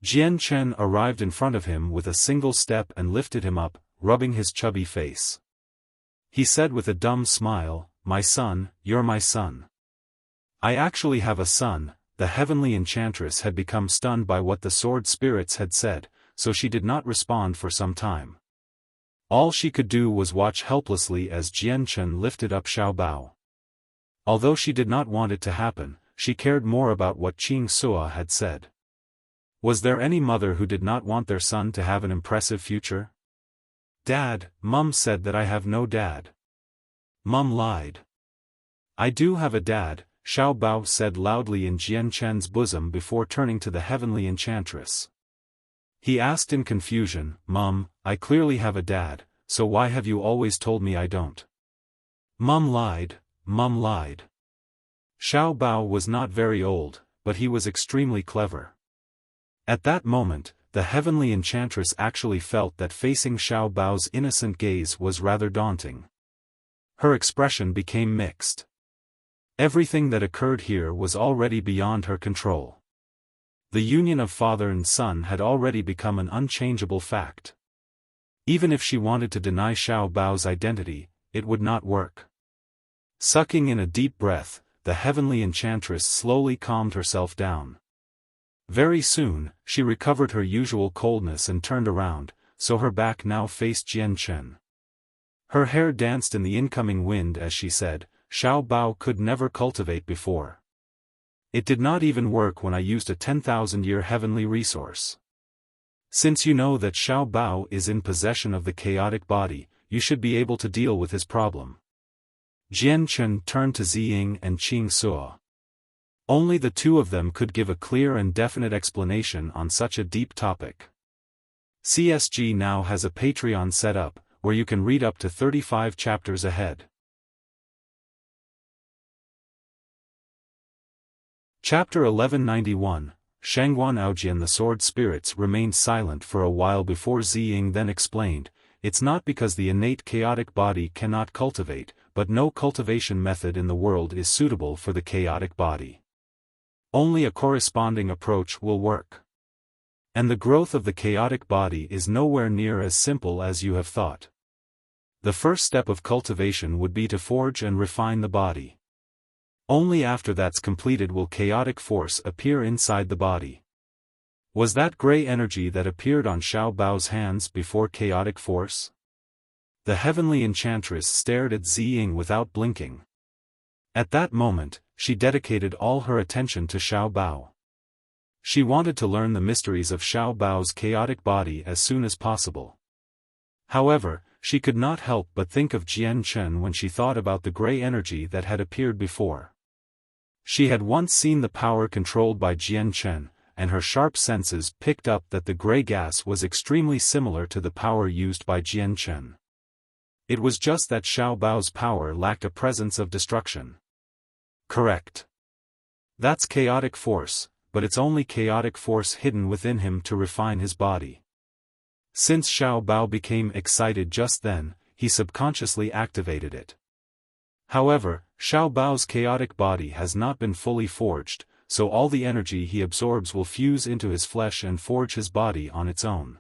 Jian Chen arrived in front of him with a single step and lifted him up, rubbing his chubby face. He said with a dumb smile, "My son, you're my son." "I actually have a son." The heavenly enchantress had become stunned by what the sword spirits had said, so she did not respond for some time. All she could do was watch helplessly as Jian Chen lifted up Xiao Bao. Although she did not want it to happen, she cared more about what Qing Suo had said. Was there any mother who did not want their son to have an impressive future? "Dad, Mum said that I have no dad." Mum lied. "I do have a dad," Xiao Bao said loudly in Jian Chen's bosom before turning to the heavenly enchantress. He asked in confusion, "Mum, I clearly have a dad, so why have you always told me I don't?" Mum lied, Mum lied. Xiao Bao was not very old, but he was extremely clever. At that moment, the heavenly enchantress actually felt that facing Xiao Bao's innocent gaze was rather daunting. Her expression became mixed. Everything that occurred here was already beyond her control. The union of father and son had already become an unchangeable fact. Even if she wanted to deny Xiao Bao's identity, it would not work. Sucking in a deep breath, the heavenly enchantress slowly calmed herself down. Very soon, she recovered her usual coldness and turned around, so her back now faced Jian Chen. Her hair danced in the incoming wind as she said, "Xiao Bao could never cultivate before. It did not even work when I used a 10,000-year heavenly resource. Since you know that Xiao Bao is in possession of the chaotic body, you should be able to deal with his problem." Jian Chen turned to Ziying and Qing Suo. Only the two of them could give a clear and definite explanation on such a deep topic. CSG now has a Patreon set up, where you can read up to 35 chapters ahead. Chapter 1191, Shangguan Aojian. The sword spirits remained silent for a while before Ziying then explained, "It's not because the innate chaotic body cannot cultivate, but no cultivation method in the world is suitable for the chaotic body. Only a corresponding approach will work. And the growth of the chaotic body is nowhere near as simple as you have thought. The first step of cultivation would be to forge and refine the body. Only after that's completed will chaotic force appear inside the body." Was that gray energy that appeared on Xiao Bao's hands before chaotic force? The heavenly enchantress stared at Ziying without blinking. At that moment, she dedicated all her attention to Xiao Bao. She wanted to learn the mysteries of Xiao Bao's chaotic body as soon as possible. However, she could not help but think of Jian Chen when she thought about the gray energy that had appeared before. She had once seen the power controlled by Jian Chen, and her sharp senses picked up that the gray gas was extremely similar to the power used by Jian Chen. It was just that Xiao Bao's power lacked a presence of destruction. Correct. That's chaotic force, but it's only chaotic force hidden within him to refine his body. Since Xiao Bao became excited just then, he subconsciously activated it. However, Xiao Bao's chaotic body has not been fully forged, so all the energy he absorbs will fuse into his flesh and forge his body on its own.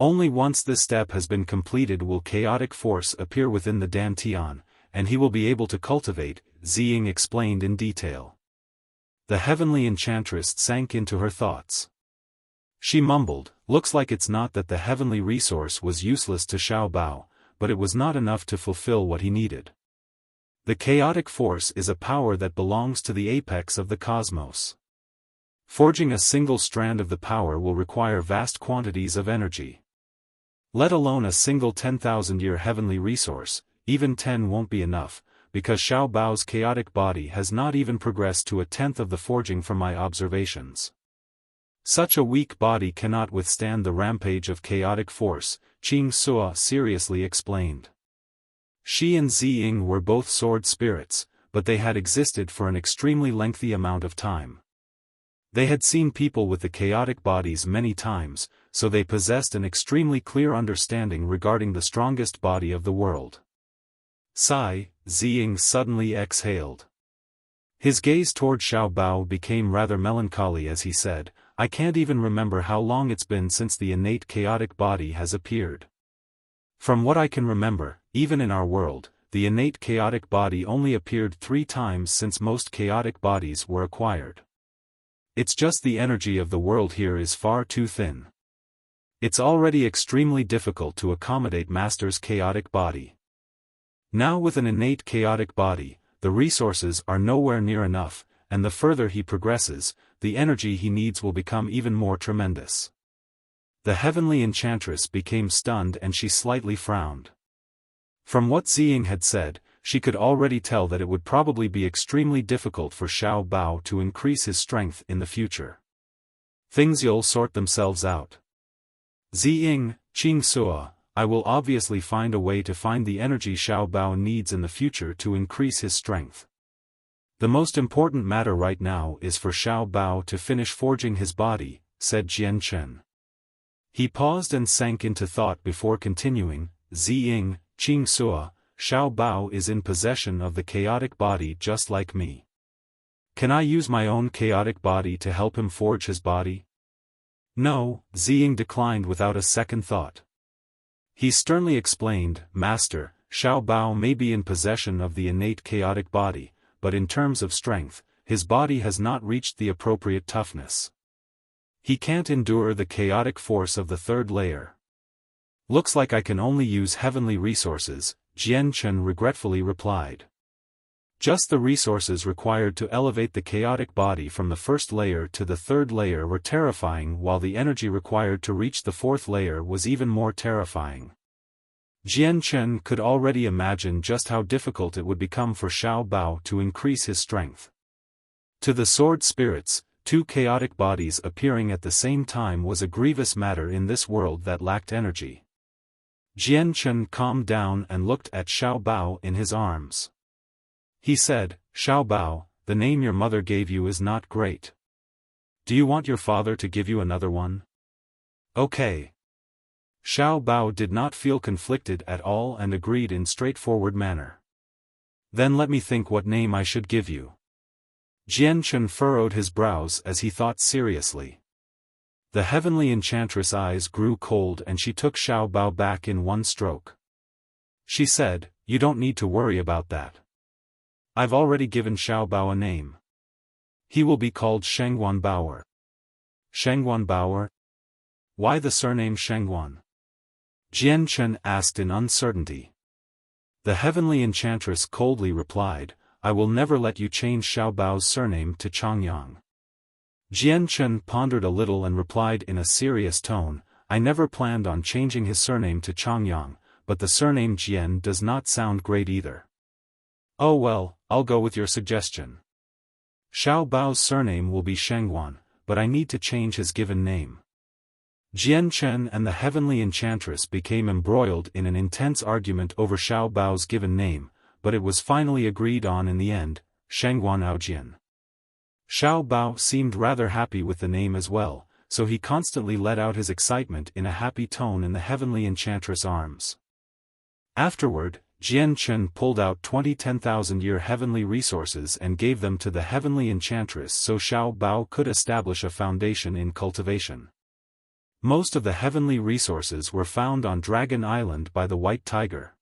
Only once this step has been completed will chaotic force appear within the Dantian, and he will be able to cultivate, Ziying explained in detail. The heavenly enchantress sank into her thoughts. She mumbled, "Looks like it's not that the heavenly resource was useless to Xiao Bao, but it was not enough to fulfill what he needed. The chaotic force is a power that belongs to the apex of the cosmos. Forging a single strand of the power will require vast quantities of energy. Let alone a single 10,000-year heavenly resource, even 10 won't be enough, because Xiao Bao's chaotic body has not even progressed to a tenth of the forging from my observations. Such a weak body cannot withstand the rampage of chaotic force," Qing Suo seriously explained. She and Ziying were both sword spirits, but they had existed for an extremely lengthy amount of time. They had seen people with the chaotic bodies many times, so they possessed an extremely clear understanding regarding the strongest body of the world. Sigh, Ziying suddenly exhaled. His gaze toward Xiao Bao became rather melancholy as he said, "I can't even remember how long it's been since the innate chaotic body has appeared. From what I can remember, even in our world, the innate chaotic body only appeared 3 times since most chaotic bodies were acquired. It's just the energy of the world here is far too thin. It's already extremely difficult to accommodate Master's chaotic body. Now with an innate chaotic body, the resources are nowhere near enough, and the further he progresses, the energy he needs will become even more tremendous." The heavenly enchantress became stunned and she slightly frowned. From what Ziying had said, she could already tell that it would probably be extremely difficult for Xiao Bao to increase his strength in the future. Things'll sort themselves out. Ziying, Qing Suo, I will obviously find a way to find the energy Xiao Bao needs in the future to increase his strength. The most important matter right now is for Xiao Bao to finish forging his body, said Jian Chen. He paused and sank into thought before continuing, Ziying, Qing Sua, Xiao Bao is in possession of the chaotic body just like me. Can I use my own chaotic body to help him forge his body? No, Ziying declined without a second thought. He sternly explained, Master, Xiao Bao may be in possession of the innate chaotic body, but in terms of strength, his body has not reached the appropriate toughness. He can't endure the chaotic force of the third layer. Looks like I can only use heavenly resources, Jian Chen regretfully replied. Just the resources required to elevate the chaotic body from the first layer to the third layer were terrifying, while the energy required to reach the fourth layer was even more terrifying. Jian Chen could already imagine just how difficult it would become for Xiao Bao to increase his strength. To the sword spirits, two chaotic bodies appearing at the same time was a grievous matter in this world that lacked energy. Jian Chen calmed down and looked at Xiao Bao in his arms. He said, Xiao Bao, the name your mother gave you is not great. Do you want your father to give you another one? Okay. Xiao Bao did not feel conflicted at all and agreed in straightforward manner. Then let me think what name I should give you. Jian Chen furrowed his brows as he thought seriously. The heavenly enchantress' eyes grew cold and she took Xiao Bao back in one stroke. She said, You don't need to worry about that. I've already given Xiao Bao a name. He will be called Shengguan Baoer. Shengguan Baoer? Why the surname Shengguan? Jian Chen asked in uncertainty. The heavenly enchantress coldly replied, I will never let you change Xiao Bao's surname to Changyang. Jian Chen pondered a little and replied in a serious tone, I never planned on changing his surname to Changyang, but the surname Jian does not sound great either. Oh well, I'll go with your suggestion. Xiao Bao's surname will be Shengguan, but I need to change his given name. Jian Chen and the heavenly enchantress became embroiled in an intense argument over Xiao Bao's given name, but it was finally agreed on in the end, Shengguan Aojian. Xiao Bao seemed rather happy with the name as well, so he constantly let out his excitement in a happy tone in the heavenly enchantress' arms. Afterward, Jian Chen pulled out 20 10,000-year heavenly resources and gave them to the heavenly enchantress so Xiao Bao could establish a foundation in cultivation. Most of the heavenly resources were found on Dragon Island by the White Tiger.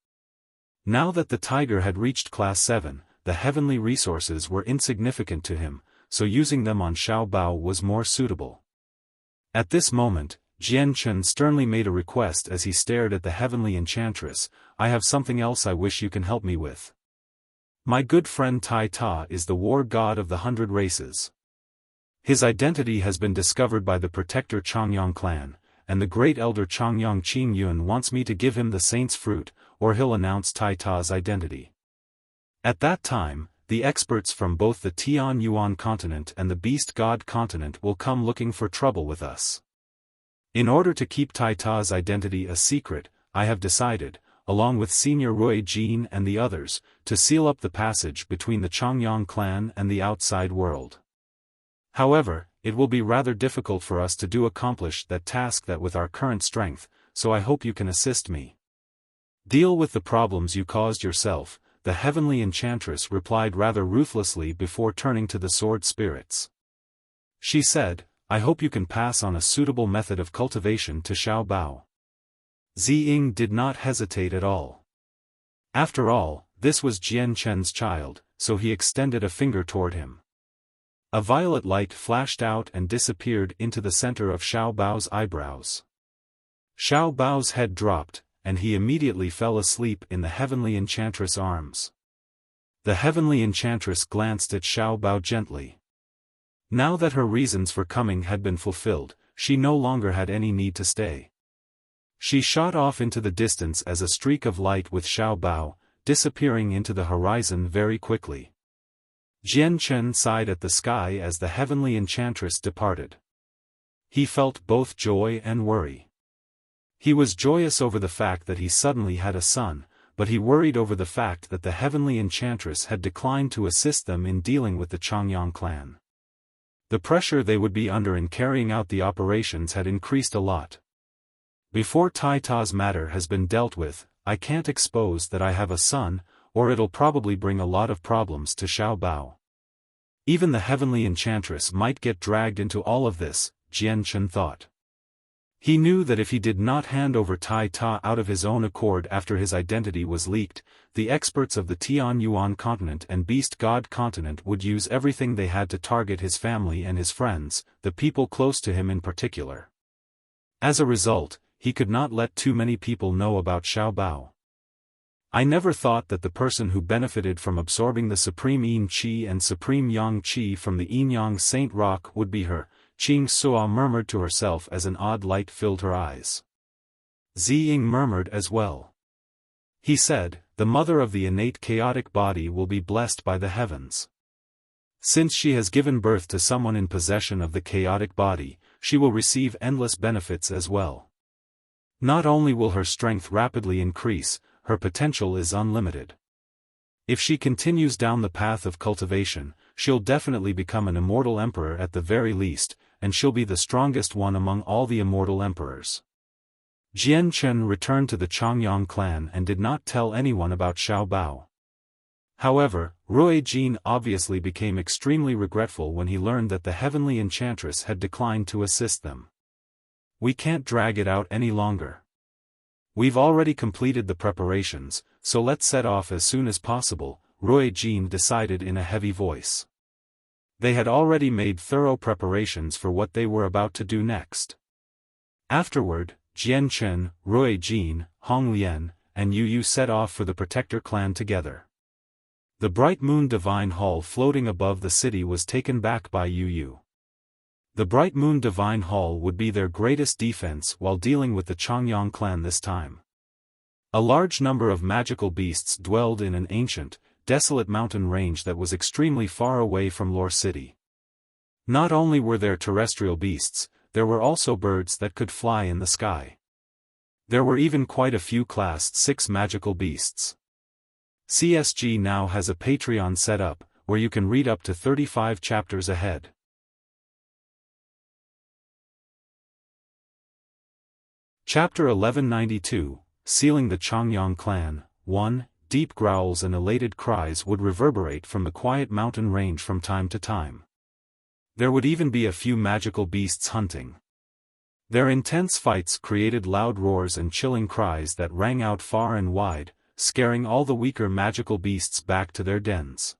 Now that the tiger had reached Class 7, the heavenly resources were insignificant to him, so using them on Xiao Bao was more suitable. At this moment, Jian Chen sternly made a request as he stared at the heavenly enchantress, I have something else I wish you can help me with. My good friend Tai Ta is the war god of the 100 races. His identity has been discovered by the protector Changyang clan, and the great elder Changyang Qingyun wants me to give him the saint's fruit, or he'll announce Tai Ta's identity. At that time, the experts from both the Tian Yuan continent and the Beast God continent will come looking for trouble with us. In order to keep Tai Ta's identity a secret, I have decided, along with Senior Rui Jin and the others, to seal up the passage between the Changyang clan and the outside world. However, it will be rather difficult for us to accomplish that task with our current strength, so I hope you can assist me. Deal with the problems you caused yourself, the heavenly enchantress replied rather ruthlessly before turning to the sword spirits. She said, I hope you can pass on a suitable method of cultivation to Xiao Bao. Ziying did not hesitate at all. After all, this was Jian Chen's child, so he extended a finger toward him. A violet light flashed out and disappeared into the center of Xiao Bao's eyebrows. Xiao Bao's head dropped, and he immediately fell asleep in the heavenly enchantress' arms. The heavenly enchantress glanced at Xiao Bao gently. Now that her reasons for coming had been fulfilled, she no longer had any need to stay. She shot off into the distance as a streak of light with Xiao Bao, disappearing into the horizon very quickly. Jian Chen sighed at the sky as the heavenly enchantress departed. He felt both joy and worry. He was joyous over the fact that he suddenly had a son, but he worried over the fact that the heavenly enchantress had declined to assist them in dealing with the Changyang clan. The pressure they would be under in carrying out the operations had increased a lot. Before Tai Ta's matter has been dealt with, I can't expose that I have a son, or it'll probably bring a lot of problems to Xiao Bao. Even the heavenly enchantress might get dragged into all of this, Jian Chen thought. He knew that if he did not hand over Tai Ta out of his own accord after his identity was leaked, the experts of the Tian Yuan continent and Beast God continent would use everything they had to target his family and his friends, the people close to him in particular. As a result, he could not let too many people know about Xiao Bao. I never thought that the person who benefited from absorbing the Supreme Yin Qi and Supreme Yang Qi from the Yin-Yang Saint Rock would be her, Qing Sua murmured to herself as an odd light filled her eyes. Ziying murmured as well. He said, the mother of the innate chaotic body will be blessed by the heavens. Since she has given birth to someone in possession of the chaotic body, she will receive endless benefits as well. Not only will her strength rapidly increase, her potential is unlimited. If she continues down the path of cultivation, she'll definitely become an immortal emperor at the very least, and she'll be the strongest one among all the immortal emperors. Jian Chen returned to the Changyang clan and did not tell anyone about Xiao Bao. However, Rui Jin obviously became extremely regretful when he learned that the heavenly enchantress had declined to assist them. We can't drag it out any longer. We've already completed the preparations, so let's set off as soon as possible, Rui Jin decided in a heavy voice. They had already made thorough preparations for what they were about to do next. Afterward, Jian Chen, Rui Jin, Hong Lian, and Yu Yu set off for the Protector clan together. The Bright Moon Divine Hall floating above the city was taken back by Yu Yu. The Bright Moon Divine Hall would be their greatest defense while dealing with the Changyang clan this time. A large number of magical beasts dwelled in an ancient, desolate mountain range that was extremely far away from Lore City. Not only were there terrestrial beasts, there were also birds that could fly in the sky. There were even quite a few Class 6 magical beasts. CSG now has a Patreon set up, where you can read up to 35 chapters ahead. Chapter 1192, Sealing the Changyang Clan. 1. Deep growls and elated cries would reverberate from the quiet mountain range from time to time. There would even be a few magical beasts hunting. Their intense fights created loud roars and chilling cries that rang out far and wide, scaring all the weaker magical beasts back to their dens.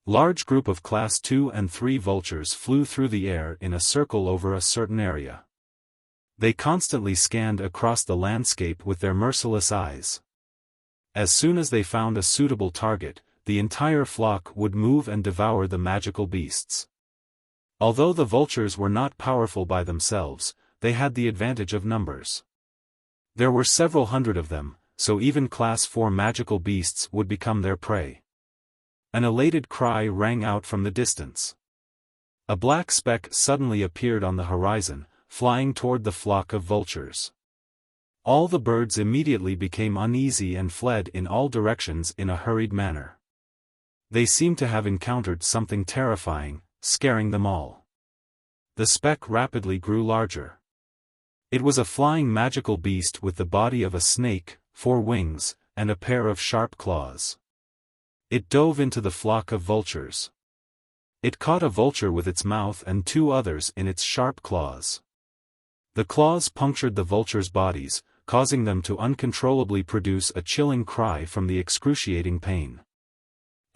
Large group of Class 2 and 3 vultures flew through the air in a circle over a certain area. They constantly scanned across the landscape with their merciless eyes. As soon as they found a suitable target, the entire flock would move and devour the magical beasts. Although the vultures were not powerful by themselves, they had the advantage of numbers. There were several hundred of them, so even Class 4 magical beasts would become their prey. An elated cry rang out from the distance. A black speck suddenly appeared on the horizon, flying toward the flock of vultures. All the birds immediately became uneasy and fled in all directions in a hurried manner. They seemed to have encountered something terrifying, scaring them all. The speck rapidly grew larger. It was a flying magical beast with the body of a snake, 4 wings, and a pair of sharp claws. It dove into the flock of vultures. It caught a vulture with its mouth and 2 others in its sharp claws. The claws punctured the vultures' bodies, causing them to uncontrollably produce a chilling cry from the excruciating pain.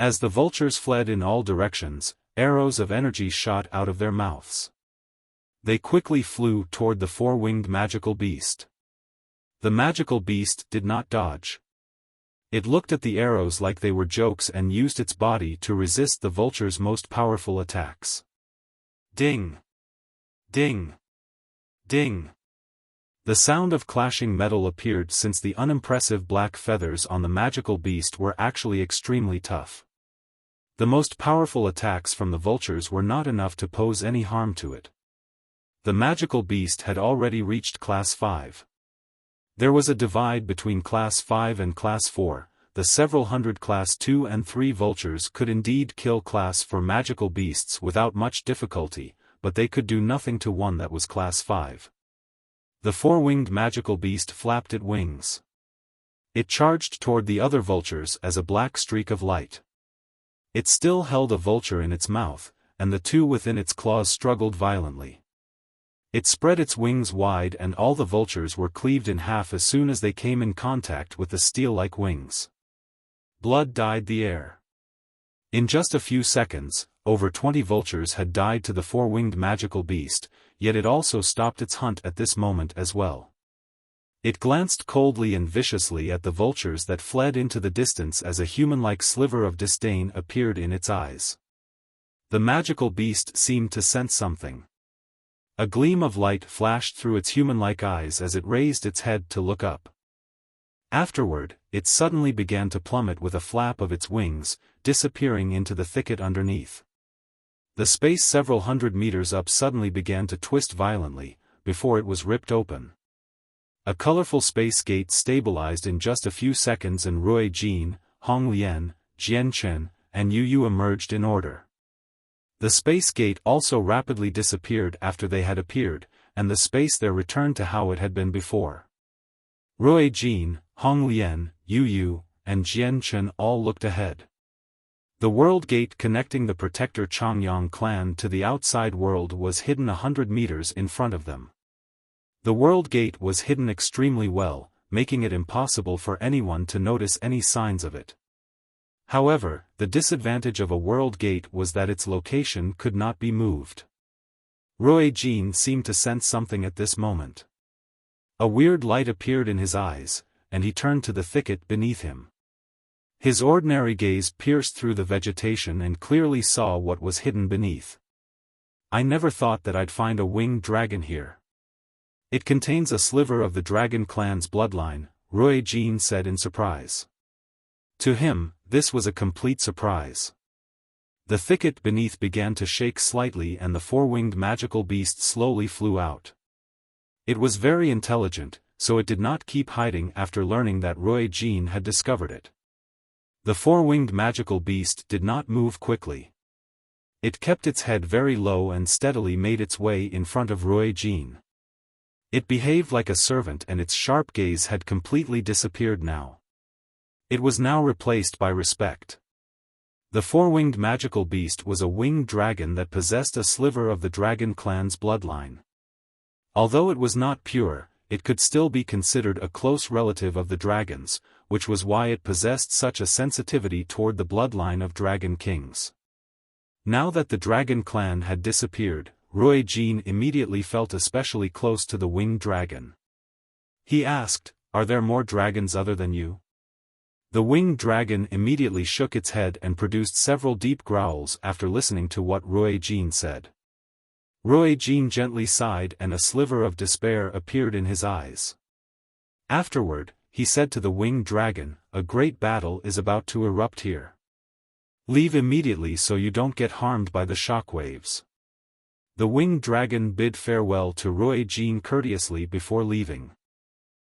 As the vultures fled in all directions, arrows of energy shot out of their mouths. They quickly flew toward the 4-winged magical beast. The magical beast did not dodge. It looked at the arrows like they were jokes and used its body to resist the vulture's most powerful attacks. Ding! Ding! Ding! The sound of clashing metal appeared since the unimpressive black feathers on the magical beast were actually extremely tough. The most powerful attacks from the vultures were not enough to pose any harm to it. The magical beast had already reached Class 5. There was a divide between Class 5 and Class 4. The several hundred Class 2 and 3 vultures could indeed kill Class 4 magical beasts without much difficulty, but they could do nothing to one that was Class 5. The four-winged magical beast flapped its wings. It charged toward the other vultures as a black streak of light. It still held a vulture in its mouth, and the two within its claws struggled violently. It spread its wings wide and all the vultures were cleaved in half as soon as they came in contact with the steel-like wings. Blood dyed the air. In just a few seconds, over 20 vultures had died to the four-winged magical beast, yet it also stopped its hunt at this moment as well. It glanced coldly and viciously at the vultures that fled into the distance as a human-like sliver of disdain appeared in its eyes. The magical beast seemed to sense something. A gleam of light flashed through its human-like eyes as it raised its head to look up. Afterward, it suddenly began to plummet with a flap of its wings, disappearing into the thicket underneath. The space several hundred meters up suddenly began to twist violently, before it was ripped open. A colorful space gate stabilized in just a few seconds and Rui Jin, Hong Lian, Jian Chen, and Yu Yu emerged in order. The space gate also rapidly disappeared after they had appeared, and the space there returned to how it had been before. Rui Jin, Hong Lian, Yu Yu, and Jian Chen all looked ahead. The world gate connecting the protector Changyang clan to the outside world was hidden 100 meters in front of them. The world gate was hidden extremely well, making it impossible for anyone to notice any signs of it. However, the disadvantage of a world gate was that its location could not be moved. Rui Jin seemed to sense something at this moment. A weird light appeared in his eyes, and he turned to the thicket beneath him. His ordinary gaze pierced through the vegetation and clearly saw what was hidden beneath. I never thought that I'd find a winged dragon here. It contains a sliver of the dragon clan's bloodline, Rui Jin said in surprise. To him, this was a complete surprise. The thicket beneath began to shake slightly and the four-winged magical beast slowly flew out. It was very intelligent, so it did not keep hiding after learning that Rui Jin had discovered it. The four-winged magical beast did not move quickly. It kept its head very low and steadily made its way in front of Rui Jin. It behaved like a servant and its sharp gaze had completely disappeared now. It was now replaced by respect. The four-winged magical beast was a winged dragon that possessed a sliver of the dragon clan's bloodline. Although it was not pure, it could still be considered a close relative of the dragons, which was why it possessed such a sensitivity toward the bloodline of dragon kings. Now that the dragon clan had disappeared, Rui Jin immediately felt especially close to the winged dragon. He asked, "Are there more dragons other than you?" The winged dragon immediately shook its head and produced several deep growls after listening to what Rui Jin said. Rui Jin gently sighed and a sliver of despair appeared in his eyes. Afterward, he said to the winged dragon, "A great battle is about to erupt here. Leave immediately so you don't get harmed by the shockwaves." The winged dragon bid farewell to Rui Jin courteously before leaving.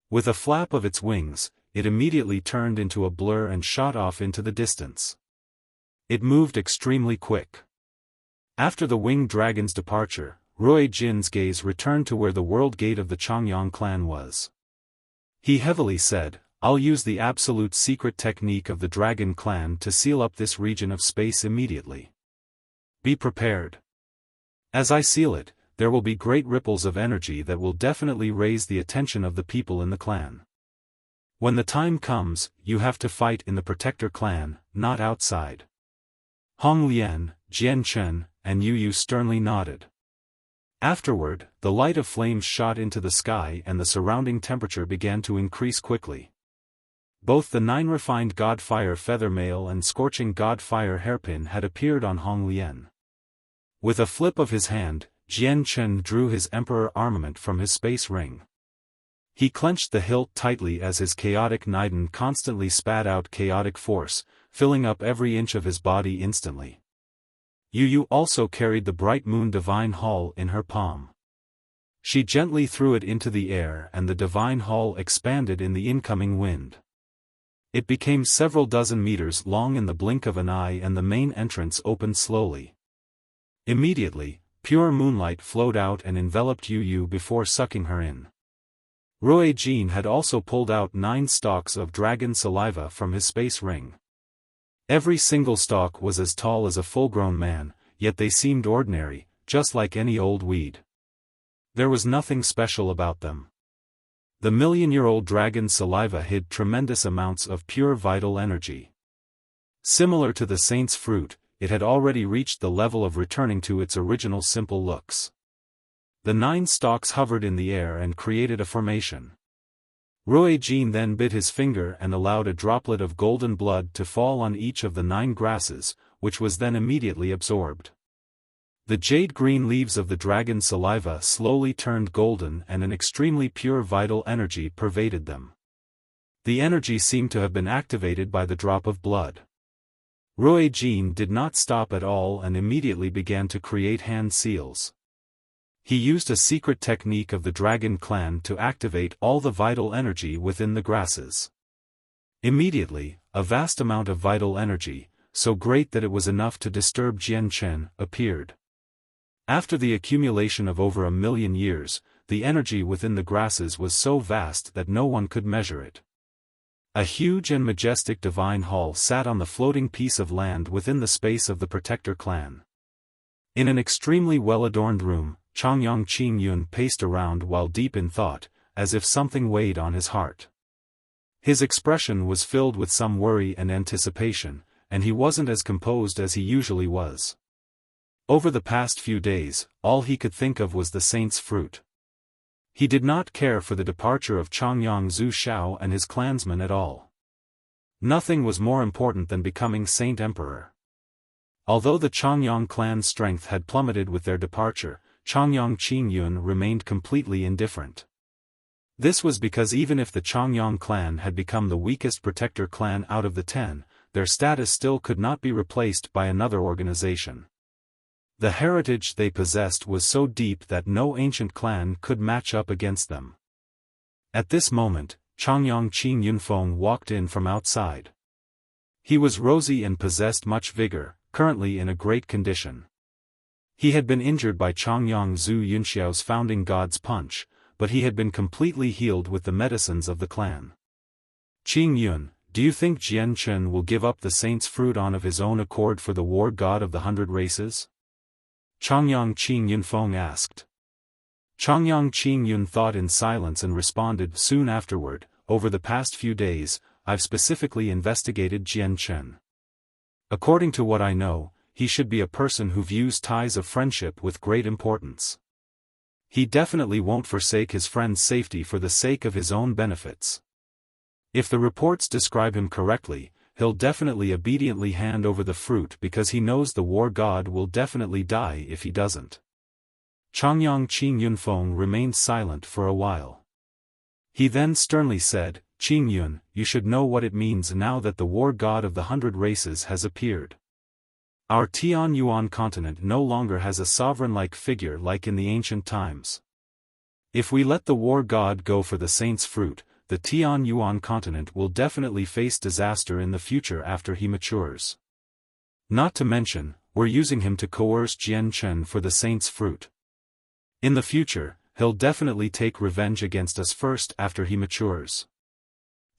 With a flap of its wings, it immediately turned into a blur and shot off into the distance. It moved extremely quick. After the winged dragon's departure, Rui Jin's gaze returned to where the world gate of the Changyang clan was. He heavily said, "I'll use the absolute secret technique of the dragon clan to seal up this region of space immediately. Be prepared. As I seal it, there will be great ripples of energy that will definitely raise the attention of the people in the clan. When the time comes, you have to fight in the Protector clan, not outside." Hong Lian, Jian Chen, and Yu Yu sternly nodded. Afterward, the light of flames shot into the sky and the surrounding temperature began to increase quickly. Both the 9 refined God Fire Feather Mail and Scorching God Fire Hairpin had appeared on Hong Lian. With a flip of his hand, Jian Chen drew his Emperor armament from his space ring. He clenched the hilt tightly as his chaotic Niden constantly spat out chaotic force, filling up every inch of his body instantly. Yu Yu also carried the bright moon divine hall in her palm. She gently threw it into the air and the divine hall expanded in the incoming wind. It became several dozen meters long in the blink of an eye and the main entrance opened slowly. Immediately, pure moonlight flowed out and enveloped Yu before sucking her in. Rui Jin had also pulled out 9 stalks of dragon saliva from his space ring. Every single stalk was as tall as a full-grown man, yet they seemed ordinary, just like any old weed. There was nothing special about them. The million-year-old dragon saliva hid tremendous amounts of pure vital energy. Similar to the saint's fruit, it had already reached the level of returning to its original simple looks. The 9 stalks hovered in the air and created a formation. Rui Jin then bit his finger and allowed a droplet of golden blood to fall on each of the 9 grasses, which was then immediately absorbed. The jade-green leaves of the dragon saliva slowly turned golden and an extremely pure vital energy pervaded them. The energy seemed to have been activated by the drop of blood. Rui Jin did not stop at all and immediately began to create hand seals. He used a secret technique of the dragon clan to activate all the vital energy within the grasses. Immediately, a vast amount of vital energy, so great that it was enough to disturb Jian Chen, appeared. After the accumulation of over 1,000,000 years, the energy within the grasses was so vast that no one could measure it. A huge and majestic divine hall sat on the floating piece of land within the space of the Protector clan. In an extremely well-adorned room, Changyang Qingyun paced around while deep in thought, as if something weighed on his heart. His expression was filled with some worry and anticipation, and he wasn't as composed as he usually was. Over the past few days, all he could think of was the saint's fruit. He did not care for the departure of Changyang Zhu Xiao and his clansmen at all. Nothing was more important than becoming Saint Emperor. Although the Changyang clan's strength had plummeted with their departure, Changyang Qingyun remained completely indifferent. This was because even if the Changyang clan had become the weakest Protector clan out of the 10, their status still could not be replaced by another organization. The heritage they possessed was so deep that no ancient clan could match up against them. At this moment, Changyang Qingyunfeng walked in from outside. He was rosy and possessed much vigor, currently in a great condition. He had been injured by Changyang Zhu Yunxiao's founding god's punch, but he had been completely healed with the medicines of the clan. Qingyun, do you think Jian Chen will give up the saint's fruit on of his own accord for the war god of the 100 races? Changyang Qingyunfeng asked. Changyang Qingyun thought in silence and responded soon afterward, over the past few days, I've specifically investigated Jian Chen. According to what I know, he should be a person who views ties of friendship with great importance. He definitely won't forsake his friend's safety for the sake of his own benefits. If the reports describe him correctly, he'll definitely obediently hand over the fruit because he knows the war god will definitely die if he doesn't. Changyang Qingyunfeng remained silent for a while. He then sternly said, Qingyun, you should know what it means now that the war god of the 100 races has appeared. Our Tian Yuan continent no longer has a sovereign-like figure like in the ancient times. If we let the war god go for the saint's fruit, the Tian Yuan continent will definitely face disaster in the future after he matures. Not to mention, we're using him to coerce Jian Chen for the saint's fruit. In the future, he'll definitely take revenge against us first after he matures.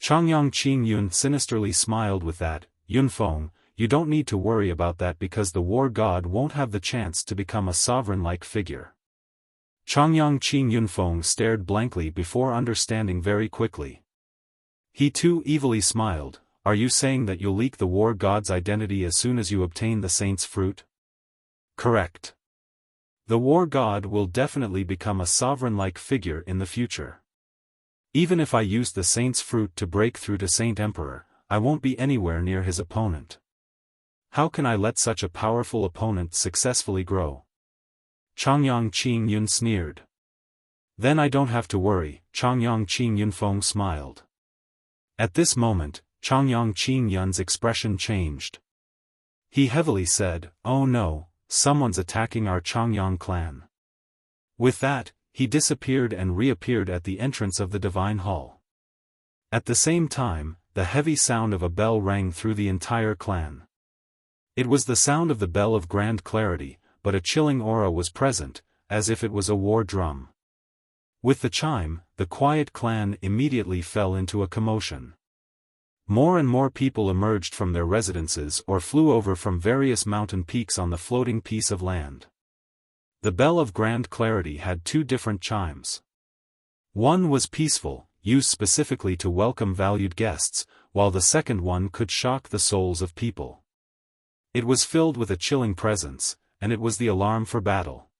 Changyang Qingyun sinisterly smiled with that, Yunfeng, you don't need to worry about that because the war god won't have the chance to become a sovereign-like figure. Changyang Qingyunfeng stared blankly before understanding very quickly. He too evilly smiled, are you saying that you'll leak the war god's identity as soon as you obtain the saint's fruit? Correct. The war god will definitely become a sovereign-like figure in the future. Even if I use the saint's fruit to break through to Saint Emperor, I won't be anywhere near his opponent. How can I let such a powerful opponent successfully grow? Changyang Qingyun sneered. Then I don't have to worry, Changyang Qingyunfeng smiled. At this moment, Changyang Qingyun's expression changed. He heavily said, oh no, someone's attacking our Changyang clan. With that, he disappeared and reappeared at the entrance of the divine hall. At the same time, the heavy sound of a bell rang through the entire clan. It was the sound of the bell of grand clarity, but a chilling aura was present, as if it was a war drum. With the chime, the quiet clan immediately fell into a commotion. More and more people emerged from their residences or flew over from various mountain peaks on the floating piece of land. The bell of grand clarity had two different chimes. One was peaceful, used specifically to welcome valued guests, while the second one could shock the souls of people. It was filled with a chilling presence, and it was the alarm for battle.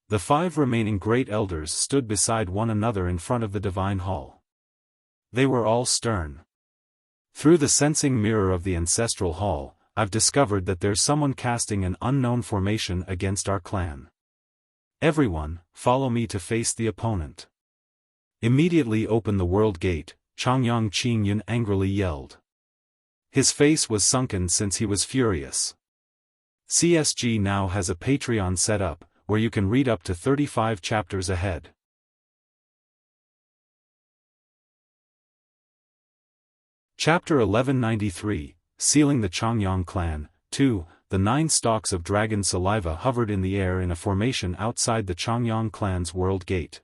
The 5 remaining great elders stood beside one another in front of the divine hall. They were all stern. Through the sensing mirror of the ancestral hall, I've discovered that there's someone casting an unknown formation against our clan. Everyone, follow me to face the opponent. Immediately open the world gate, Changyang Qingyun angrily yelled. His face was sunken since he was furious. CSG now has a Patreon set up, where you can read up to 35 chapters ahead. Chapter 1193, Sealing the Changyang Clan. 2. The 9 stalks of dragon saliva hovered in the air in a formation outside the Changyang clan's world gate.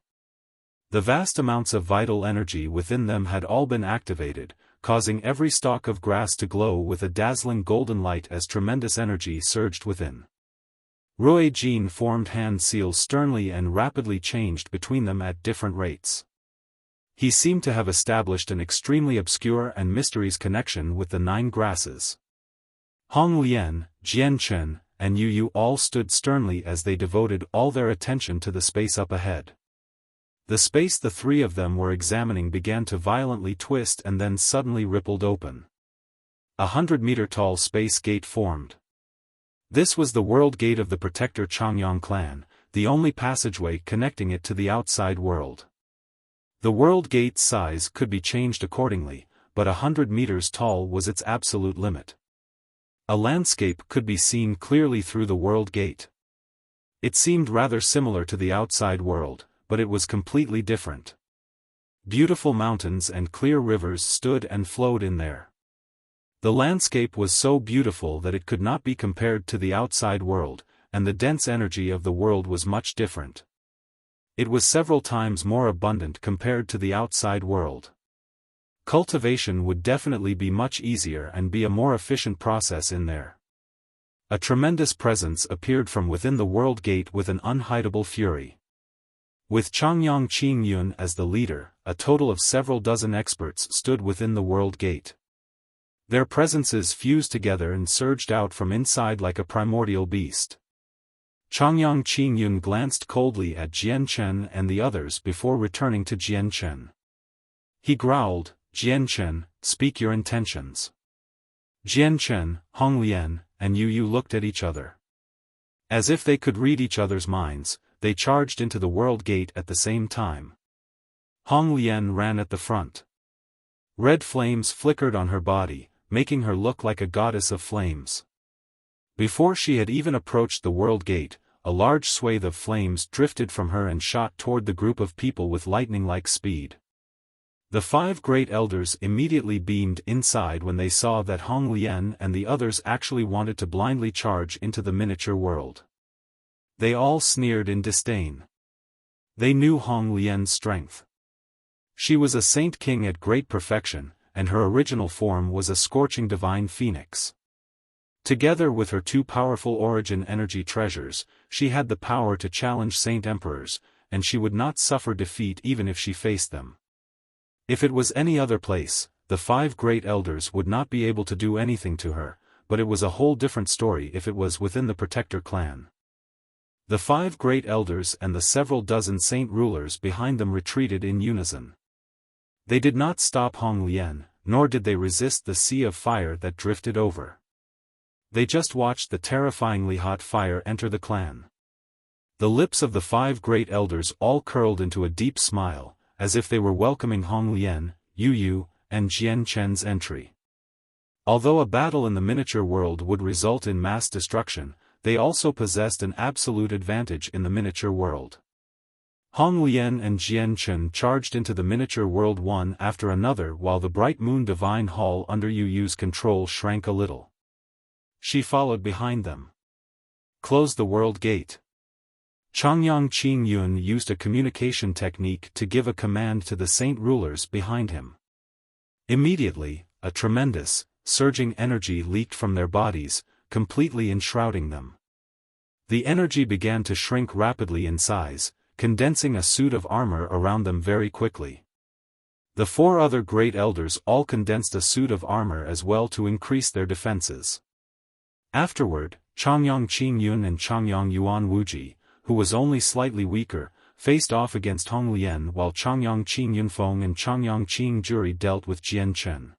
The vast amounts of vital energy within them had all been activated, causing every stalk of grass to glow with a dazzling golden light as tremendous energy surged within. Rui Jin formed hand seals sternly and rapidly changed between them at different rates. He seemed to have established an extremely obscure and mysterious connection with the 9 grasses. Hong Lian, Jian Chen, and Yu Yu all stood sternly as they devoted all their attention to the space up ahead. The space the 3 of them were examining began to violently twist and then suddenly rippled open. 100-meter-tall space gate formed. This was the world gate of the protector Changyang clan, the only passageway connecting it to the outside world. The world gate's size could be changed accordingly, but 100 meters tall was its absolute limit. A landscape could be seen clearly through the world gate. It seemed rather similar to the outside world, but it was completely different. Beautiful mountains and clear rivers stood and flowed in there. The landscape was so beautiful that it could not be compared to the outside world, and the dense energy of the world was much different. It was several times more abundant compared to the outside world. Cultivation would definitely be much easier and be a more efficient process in there. A tremendous presence appeared from within the world gate with an unhidable fury. With Changyang Qingyun as the leader, a total of several dozen experts stood within the world gate. Their presences fused together and surged out from inside like a primordial beast. Changyang Qingyun glanced coldly at Jian Chen and the others before returning to Jian Chen. He growled, "Jian Chen, speak your intentions." Jian Chen, Hong Lian, and Yu Yu looked at each other. As if they could read each other's minds, they charged into the world gate at the same time. Hong Lian ran at the front. Red flames flickered on her body, making her look like a goddess of flames. Before she had even approached the world gate, a large swathe of flames drifted from her and shot toward the group of people with lightning-like speed. The 5 great elders immediately beamed inside when they saw that Hong Lian and the others actually wanted to blindly charge into the miniature world. They all sneered in disdain. They knew Hong Lian's strength. She was a saint king at great perfection, and her original form was a scorching divine phoenix. Together with her 2 powerful origin energy treasures, she had the power to challenge saint emperors, and she would not suffer defeat even if she faced them. If it was any other place, the 5 great elders would not be able to do anything to her, but it was a whole different story if it was within the protector clan. The 5 great elders and the several dozen saint rulers behind them retreated in unison. They did not stop Hong Lian, nor did they resist the sea of fire that drifted over. They just watched the terrifyingly hot fire enter the clan. The lips of the 5 great elders all curled into a deep smile, as if they were welcoming Hong Lian, Yu Yu, and Jian Chen's entry. Although a battle in the miniature world would result in mass destruction, they also possessed an absolute advantage in the miniature world. Hong Lian and Jian Chen charged into the miniature world one after another while the bright moon divine hall under Yu Yu's control shrank a little. She followed behind them. Close the world gate. Changyang Qingyun used a communication technique to give a command to the saint rulers behind him. Immediately, a tremendous, surging energy leaked from their bodies, completely enshrouding them. The energy began to shrink rapidly in size, condensing a suit of armor around them very quickly. The four other great elders all condensed a suit of armor as well to increase their defenses. Afterward, Changyang Qingyun and Changyang Yuan Wuji, who was only slightly weaker, faced off against Hong Lian while Changyang Qingyunfeng and Changyang Qingjuri dealt with Jian Chen.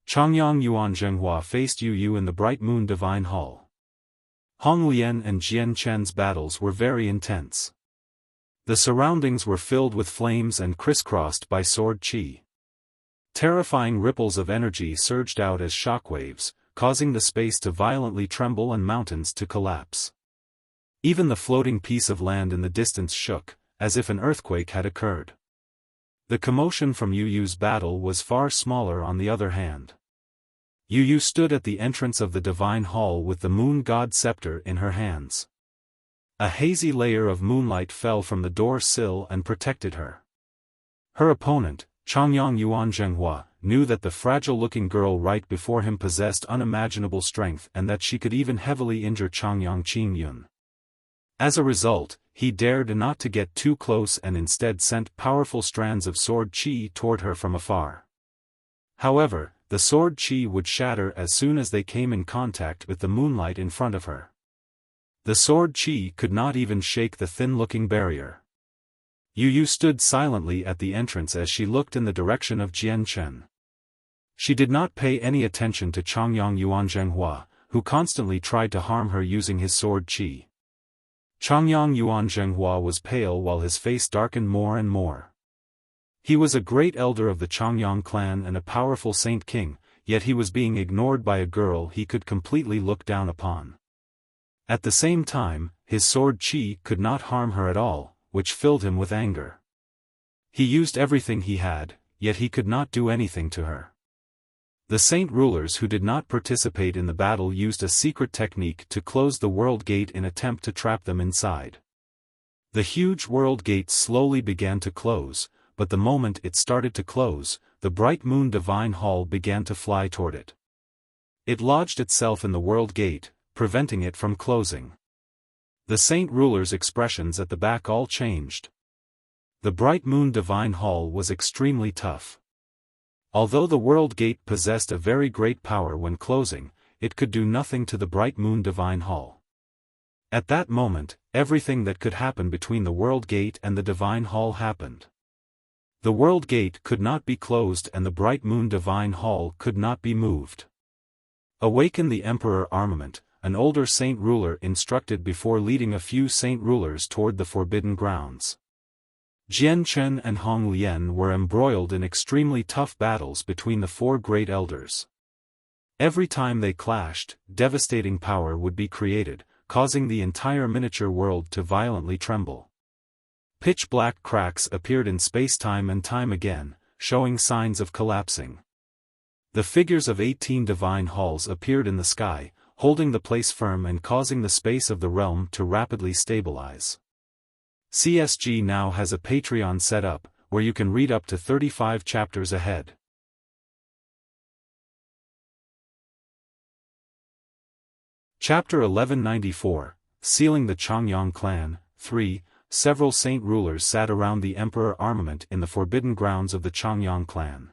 Changyang Yuan Zhenghua faced Yu Yu in the Bright Moon Divine Hall. Hong Lian and Jian Chen's battles were very intense. The surroundings were filled with flames and crisscrossed by sword qi. Terrifying ripples of energy surged out as shockwaves, causing the space to violently tremble and mountains to collapse. Even the floating piece of land in the distance shook, as if an earthquake had occurred. The commotion from Yu Yu's battle was far smaller on the other hand. Yu Yu stood at the entrance of the divine hall with the moon god scepter in her hands. A hazy layer of moonlight fell from the door sill and protected her. Her opponent, Changyang Yuan Zhenghua, knew that the fragile-looking girl right before him possessed unimaginable strength and that she could even heavily injure Changyang Qingyun. As a result, he dared not to get too close and instead sent powerful strands of sword qi toward her from afar. However, the sword qi would shatter as soon as they came in contact with the moonlight in front of her. The sword qi could not even shake the thin-looking barrier. Yu Yu stood silently at the entrance as she looked in the direction of Jian Chen. She did not pay any attention to Changyang Yuan Zhenghua, who constantly tried to harm her using his sword qi. Changyang Yuan Zhenghua was pale while his face darkened more and more. He was a great elder of the Changyang clan and a powerful saint king, yet he was being ignored by a girl he could completely look down upon. At the same time, his sword qi could not harm her at all, which filled him with anger. He used everything he had, yet he could not do anything to her. The saint rulers who did not participate in the battle used a secret technique to close the world gate in attempt to trap them inside. The huge world gate slowly began to close, but the moment it started to close, the bright moon divine hall began to fly toward it. It lodged itself in the world gate, preventing it from closing. The saint rulers' expressions at the back all changed. The bright moon divine hall was extremely tough. Although the world gate possessed a very great power when closing, it could do nothing to the bright moon divine hall. At that moment, everything that could happen between the world gate and the divine hall happened. The world gate could not be closed and the bright moon divine hall could not be moved. Awaken the Emperor Armament, an older saint ruler instructed before leading a few saint rulers toward the forbidden grounds. Jian Chen and Hong Lian were embroiled in extremely tough battles between the four great elders. Every time they clashed, devastating power would be created, causing the entire miniature world to violently tremble. Pitch-black cracks appeared in space-time and time again, showing signs of collapsing. The figures of 18 divine halls appeared in the sky, holding the place firm and causing the space of the realm to rapidly stabilize. CSG now has a Patreon set up, where you can read up to 35 chapters ahead. Chapter 1194, Sealing the Changyang Clan, 3. Several saint rulers sat around the Emperor Armament in the forbidden grounds of the Changyang clan.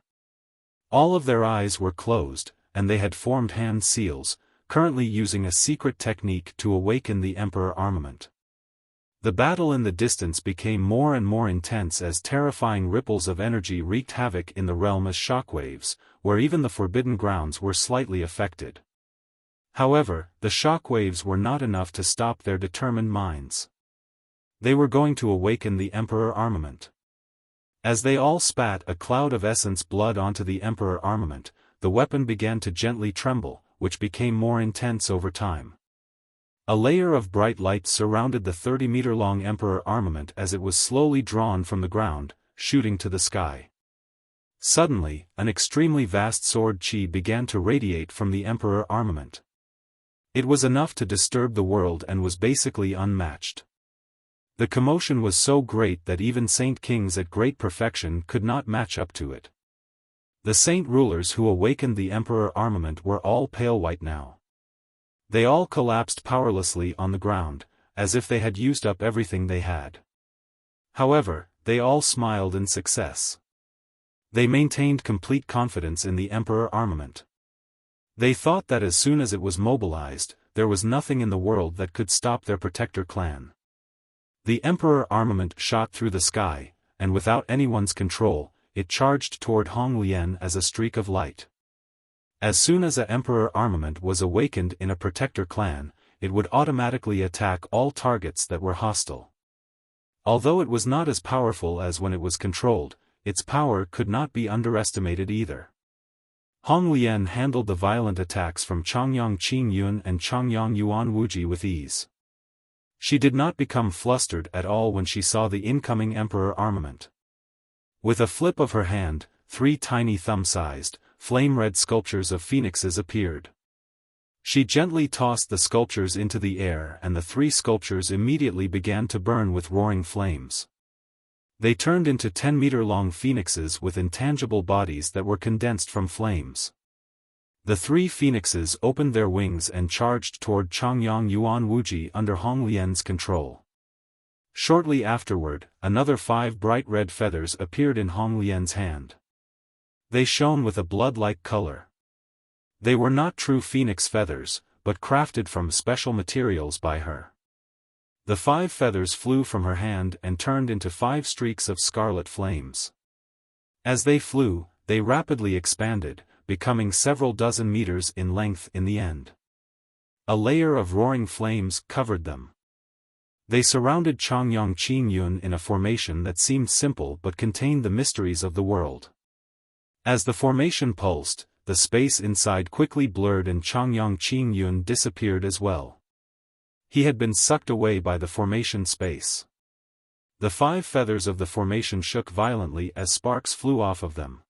All of their eyes were closed, and they had formed hand seals, currently using a secret technique to awaken the Emperor Armament. The battle in the distance became more and more intense as terrifying ripples of energy wreaked havoc in the realm as shockwaves, where even the forbidden grounds were slightly affected. However, the shockwaves were not enough to stop their determined minds. They were going to awaken the Emperor Armament. As they all spat a cloud of essence blood onto the Emperor Armament, the weapon began to gently tremble, which became more intense over time. A layer of bright light surrounded the 30-meter-long Emperor armament as it was slowly drawn from the ground, shooting to the sky. Suddenly, an extremely vast sword qi began to radiate from the Emperor armament. It was enough to disturb the world and was basically unmatched. The commotion was so great that even saint kings at great perfection could not match up to it. The saint rulers who awakened the Emperor armament were all pale white now. They all collapsed powerlessly on the ground, as if they had used up everything they had. However, they all smiled in success. They maintained complete confidence in the Emperor armament. They thought that as soon as it was mobilized, there was nothing in the world that could stop their protector clan. The Emperor armament shot through the sky, and without anyone's control, it charged toward Hong Lian as a streak of light. As soon as a Emperor armament was awakened in a protector clan, it would automatically attack all targets that were hostile. Although it was not as powerful as when it was controlled, its power could not be underestimated either. Hong Lian handled the violent attacks from Changyang Qingyun and Changyang Yuan Wuji with ease. She did not become flustered at all when she saw the incoming Emperor armament. With a flip of her hand, 3 tiny thumb-sized, flame-red sculptures of phoenixes appeared. She gently tossed the sculptures into the air and the 3 sculptures immediately began to burn with roaring flames. They turned into 10-meter-long phoenixes with intangible bodies that were condensed from flames. The 3 phoenixes opened their wings and charged toward Changyang Yuan Wuji under Hong Lian's control. Shortly afterward, another 5 bright red feathers appeared in Hong Lian's hand. They shone with a blood-like color. They were not true phoenix feathers, but crafted from special materials by her. The 5 feathers flew from her hand and turned into 5 streaks of scarlet flames. As they flew, they rapidly expanded, becoming several dozen meters in length in the end. A layer of roaring flames covered them. They surrounded Changyang Qingyun in a formation that seemed simple but contained the mysteries of the world. As the formation pulsed, the space inside quickly blurred and Changyang Qingyun disappeared as well. He had been sucked away by the formation space. The 5 feathers of the formation shook violently as sparks flew off of them.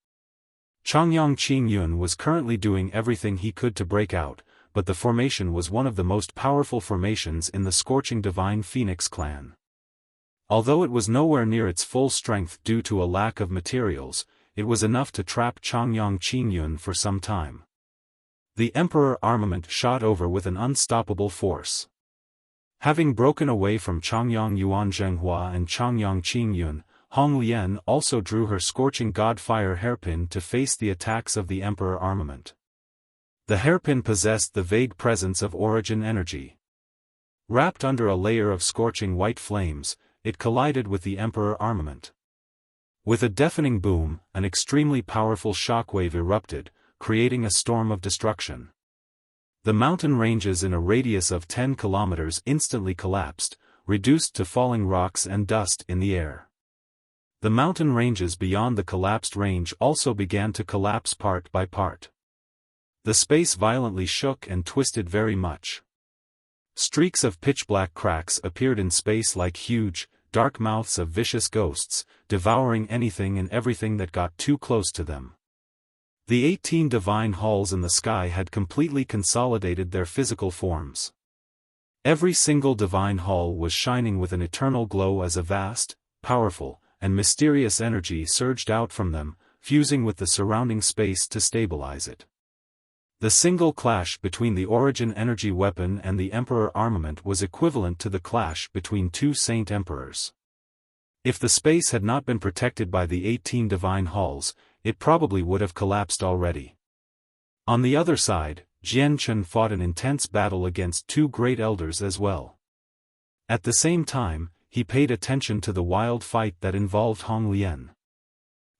Changyang Qingyun was currently doing everything he could to break out, but the formation was one of the most powerful formations in the scorching divine Phoenix clan. Although it was nowhere near its full strength due to a lack of materials, it was enough to trap Changyang Qingyun for some time. The Emperor armament shot over with an unstoppable force. Having broken away from Changyang Yuan Zhenghua and Changyang Qingyun, Hong Lian also drew her scorching god-fire hairpin to face the attacks of the Emperor armament. The hairpin possessed the vague presence of origin energy. Wrapped under a layer of scorching white flames, it collided with the Emperor armament. With a deafening boom, an extremely powerful shockwave erupted, creating a storm of destruction. The mountain ranges in a radius of 10 kilometers instantly collapsed, reduced to falling rocks and dust in the air. The mountain ranges beyond the collapsed range also began to collapse part by part. The space violently shook and twisted very much. Streaks of pitch-black cracks appeared in space like huge, dark mouths of vicious ghosts, devouring anything and everything that got too close to them. The 18 divine halls in the sky had completely consolidated their physical forms. Every single divine hall was shining with an eternal glow as a vast, powerful, and mysterious energy surged out from them, fusing with the surrounding space to stabilize it. The single clash between the origin energy weapon and the Emperor armament was equivalent to the clash between 2 saint emperors. If the space had not been protected by the 18 divine halls, it probably would have collapsed already. On the other side, Jian Chen fought an intense battle against 2 great elders as well. At the same time, he paid attention to the wild fight that involved Hong Lian.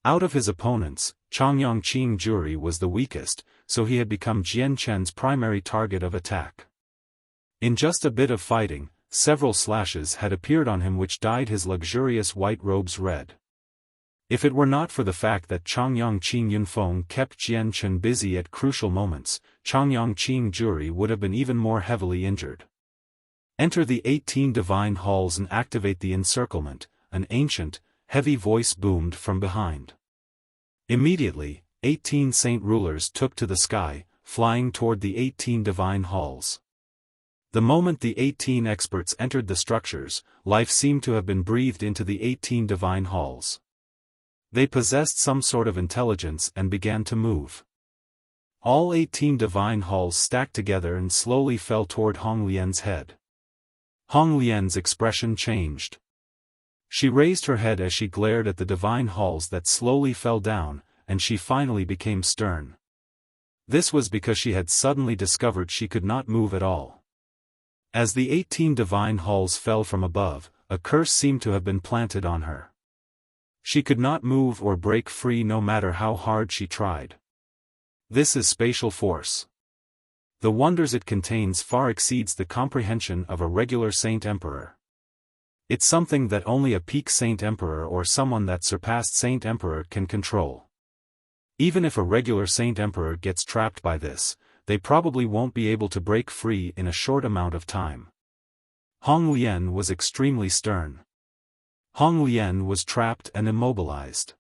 Out of his opponents, Changyang Qingjuri was the weakest, so he had become Jian Chen's primary target of attack. In just a bit of fighting, several slashes had appeared on him which dyed his luxurious white robes red. If it were not for the fact that Changyang Qingyunfeng kept Jian Chen busy at crucial moments, Changyang Qingjuri would have been even more heavily injured. Enter the 18 divine halls and activate the encirclement, an ancient, heavy voice boomed from behind. Immediately, 18 saint rulers took to the sky, flying toward the 18 divine halls. The moment the 18 experts entered the structures, life seemed to have been breathed into the 18 divine halls. They possessed some sort of intelligence and began to move. All 18 divine halls stacked together and slowly fell toward Hong Lian's head. Hong Lian's expression changed. She raised her head as she glared at the divine halls that slowly fell down, and she finally became stern. This was because she had suddenly discovered she could not move at all. As the 18 divine halls fell from above, a curse seemed to have been planted on her. She could not move or break free no matter how hard she tried. This is spatial force. The wonders it contains far exceeds the comprehension of a regular saint emperor. It's something that only a peak saint emperor or someone that surpassed saint emperor can control. Even if a regular saint emperor gets trapped by this, they probably won't be able to break free in a short amount of time. Hong Lian was extremely stern. Hong Lian was trapped and immobilized.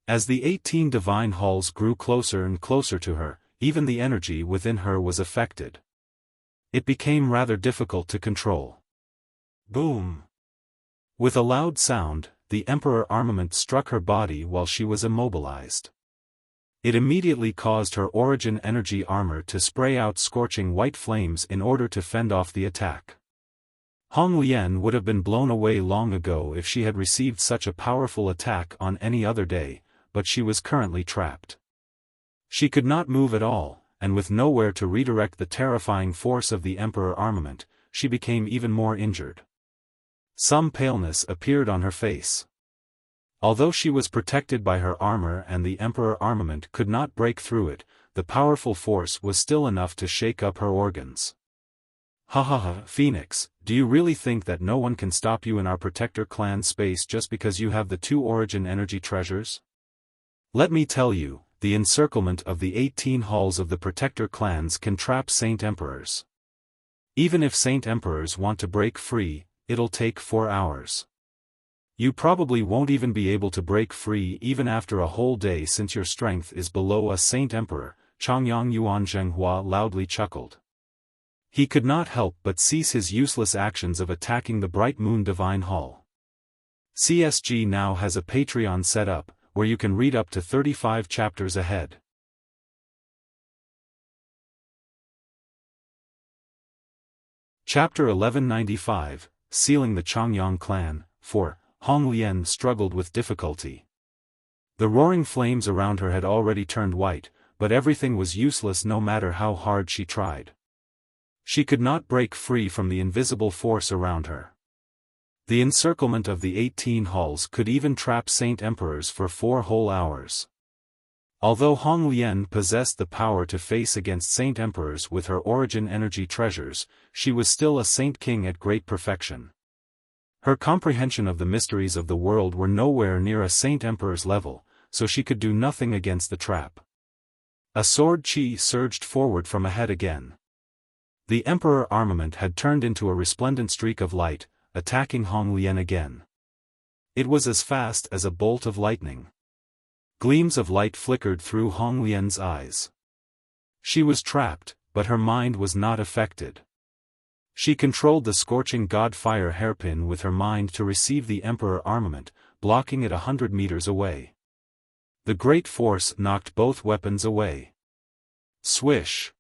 As the 18 divine halls grew closer and closer to her, even the energy within her was affected. It became rather difficult to control. Boom! With a loud sound, the emperor armament struck her body while she was immobilized. It immediately caused her origin energy armor to spray out scorching white flames in order to fend off the attack. Hong Lian would have been blown away long ago if she had received such a powerful attack on any other day, but she was currently trapped. She could not move at all, and with nowhere to redirect the terrifying force of the emperor armament, she became even more injured. Some paleness appeared on her face. Although she was protected by her armor and the emperor armament could not break through it, the powerful force was still enough to shake up her organs. Ha ha ha, Phoenix, do you really think that no one can stop you in our Protector clan space just because you have the 2 origin energy treasures? Let me tell you, the encirclement of the 18 halls of the Protector clans can trap Saint Emperors. Even if Saint Emperors want to break free, it'll take 4 hours. You probably won't even be able to break free even after a whole day since your strength is below a Saint Emperor, Changyang Yuan Zhenghua loudly chuckled. He could not help but cease his useless actions of attacking the Bright Moon Divine Hall. CSG now has a Patreon set up, where you can read up to 35 chapters ahead. Chapter 1195, Sealing the Changyang Clan, 4. Hong Lian struggled with difficulty. The roaring flames around her had already turned white, but everything was useless no matter how hard she tried. She could not break free from the invisible force around her. The encirclement of the 18 halls could even trap Saint Emperors for 4 whole hours. Although Hong Lian possessed the power to face against Saint Emperors with her origin energy treasures, she was still a Saint King at great perfection. Her comprehension of the mysteries of the world were nowhere near a Saint Emperor's level, so she could do nothing against the trap. A sword chi surged forward from ahead again. The Emperor armament had turned into a resplendent streak of light, attacking Hong Lian again. It was as fast as a bolt of lightning. Gleams of light flickered through Hong Lian's eyes. She was trapped, but her mind was not affected. She controlled the scorching god fire hairpin with her mind to receive the Emperor armament, blocking it 100 meters away. The great force knocked both weapons away. Swish!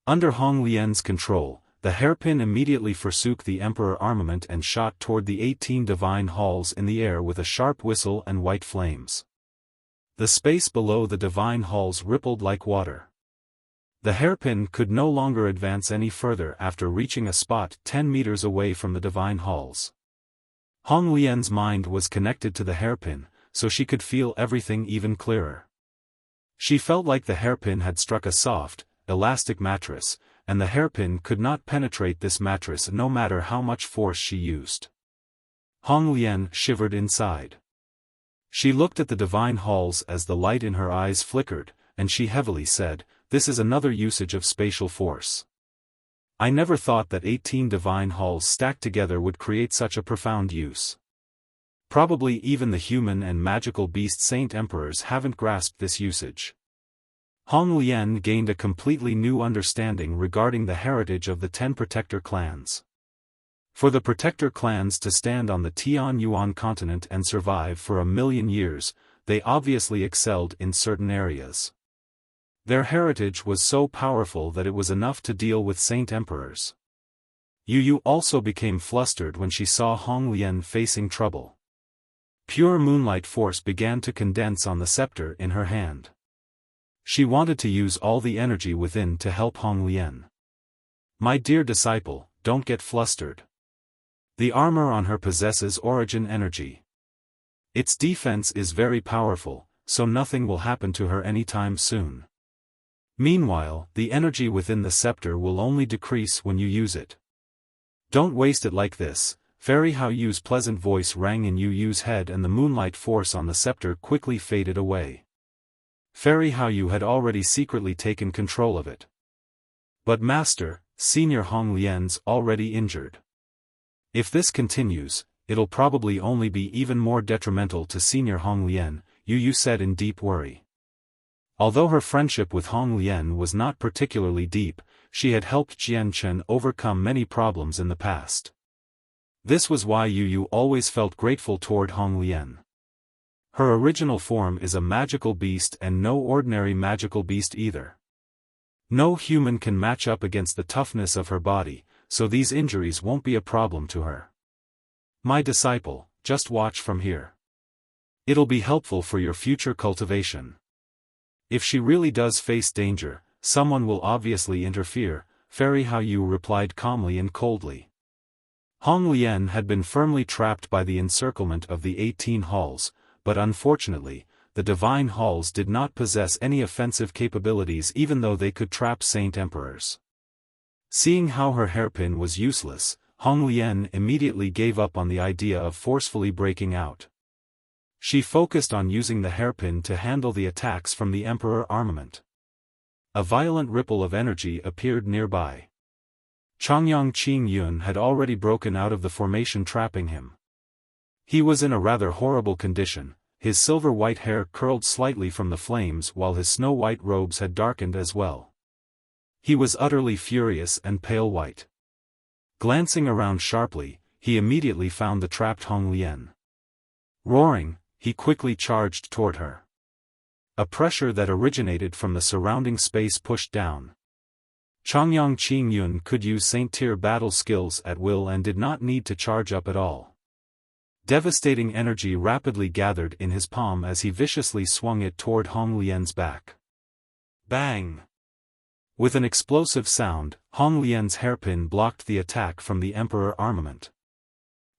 Under Hong Lian's control, the hairpin immediately forsook the Emperor armament and shot toward the 18 divine halls in the air with a sharp whistle and white flames. The space below the divine halls rippled like water. The hairpin could no longer advance any further after reaching a spot 10 meters away from the divine halls. Hong Lian's mind was connected to the hairpin, so she could feel everything even clearer. She felt like the hairpin had struck a soft, elastic mattress, and the hairpin could not penetrate this mattress no matter how much force she used. Hong Lian shivered inside. She looked at the divine halls as the light in her eyes flickered, and she heavily said, "This is another usage of spatial force. I never thought that 18 divine halls stacked together would create such a profound use. Probably even the human and magical beast saint emperors haven't grasped this usage. Hong Lian gained a completely new understanding regarding the heritage of the 10 protector clans. For the protector clans to stand on the Tian Yuan continent and survive for 1,000,000 years, they obviously excelled in certain areas. Their heritage was so powerful that it was enough to deal with saint emperors. Yu Yu also became flustered when she saw Hong Lian facing trouble. Pure moonlight force began to condense on the scepter in her hand. She wanted to use all the energy within to help Hong Lian. My dear disciple, don't get flustered. The armor on her possesses origin energy. Its defense is very powerful, so nothing will happen to her anytime soon. Meanwhile, the energy within the scepter will only decrease when you use it. Don't waste it like this. Fairy Hao Yu's pleasant voice rang in Yu Yu's head and the moonlight force on the scepter quickly faded away. Fairy Hao Yu had already secretly taken control of it. But Master, Senior Hong Lian's already injured. If this continues, it'll probably only be even more detrimental to Senior Hong Lian, Yu Yu said in deep worry. Although her friendship with Hong Lian was not particularly deep, she had helped Jian Chen overcome many problems in the past. This was why Yu Yu always felt grateful toward Hong Lian. Her original form is a magical beast and no ordinary magical beast either. No human can match up against the toughness of her body, so these injuries won't be a problem to her. My disciple, just watch from here. It'll be helpful for your future cultivation. If she really does face danger, someone will obviously interfere, Fairy Hao Yu replied calmly and coldly. Hong Lian had been firmly trapped by the encirclement of the 18 halls, but unfortunately, the divine halls did not possess any offensive capabilities even though they could trap saint emperors. Seeing how her hairpin was useless, Hong Lian immediately gave up on the idea of forcefully breaking out. She focused on using the hairpin to handle the attacks from the emperor armament. A violent ripple of energy appeared nearby. Changyang Qingyun had already broken out of the formation trapping him. He was in a rather horrible condition, his silver-white hair curled slightly from the flames while his snow-white robes had darkened as well. He was utterly furious and pale white. Glancing around sharply, he immediately found the trapped Hong Lian. Roaring, he quickly charged toward her. A pressure that originated from the surrounding space pushed down. Changyang Qingyun could use Saint-tier battle skills at will and did not need to charge up at all. Devastating energy rapidly gathered in his palm as he viciously swung it toward Hong Lian's back. Bang! With an explosive sound, Hong Lian's hairpin blocked the attack from the Emperor armament.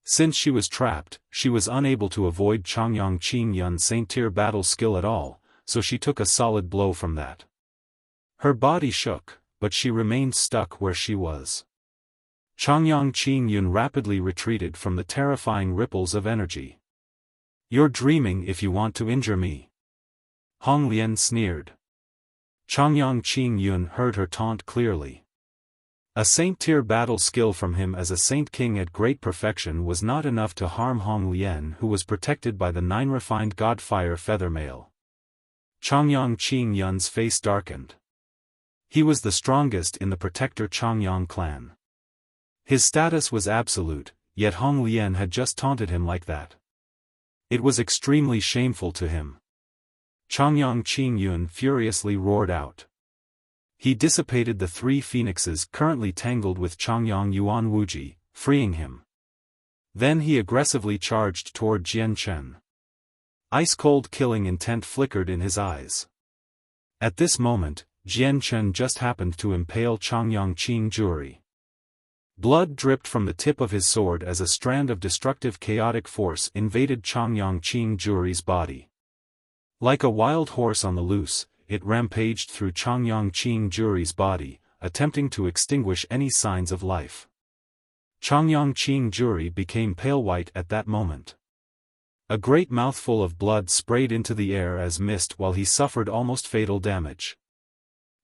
Since she was trapped, she was unable to avoid Changyang Qingyun's Saint-tier battle skill at all, so she took a solid blow from that. Her body shook, but she remained stuck where she was. Changyang Qingyun rapidly retreated from the terrifying ripples of energy. You're dreaming if you want to injure me. Hong Lian sneered. Changyang Qingyun heard her taunt clearly. A Saint-tier battle skill from him as a Saint King at great perfection was not enough to harm Hong Lian, who was protected by the 9 refined Godfire feather mail. Changyang Qingyun's face darkened. He was the strongest in the Protector Changyang clan. His status was absolute, yet Hong Lian had just taunted him like that. It was extremely shameful to him. Changyang Qingyun furiously roared out. He dissipated the 3 phoenixes currently tangled with Changyang Yuan Wuji, freeing him. Then he aggressively charged toward Jian Chen. Ice-cold killing intent flickered in his eyes. At this moment, Jian Chen just happened to impale Changyang Qingjuri. Blood dripped from the tip of his sword as a strand of destructive chaotic force invaded Changyang Qingjuri's body. Like a wild horse on the loose, it rampaged through Changyang Qingjuri's body, attempting to extinguish any signs of life. Changyang Qingjuri became pale white at that moment. A great mouthful of blood sprayed into the air as mist while he suffered almost fatal damage.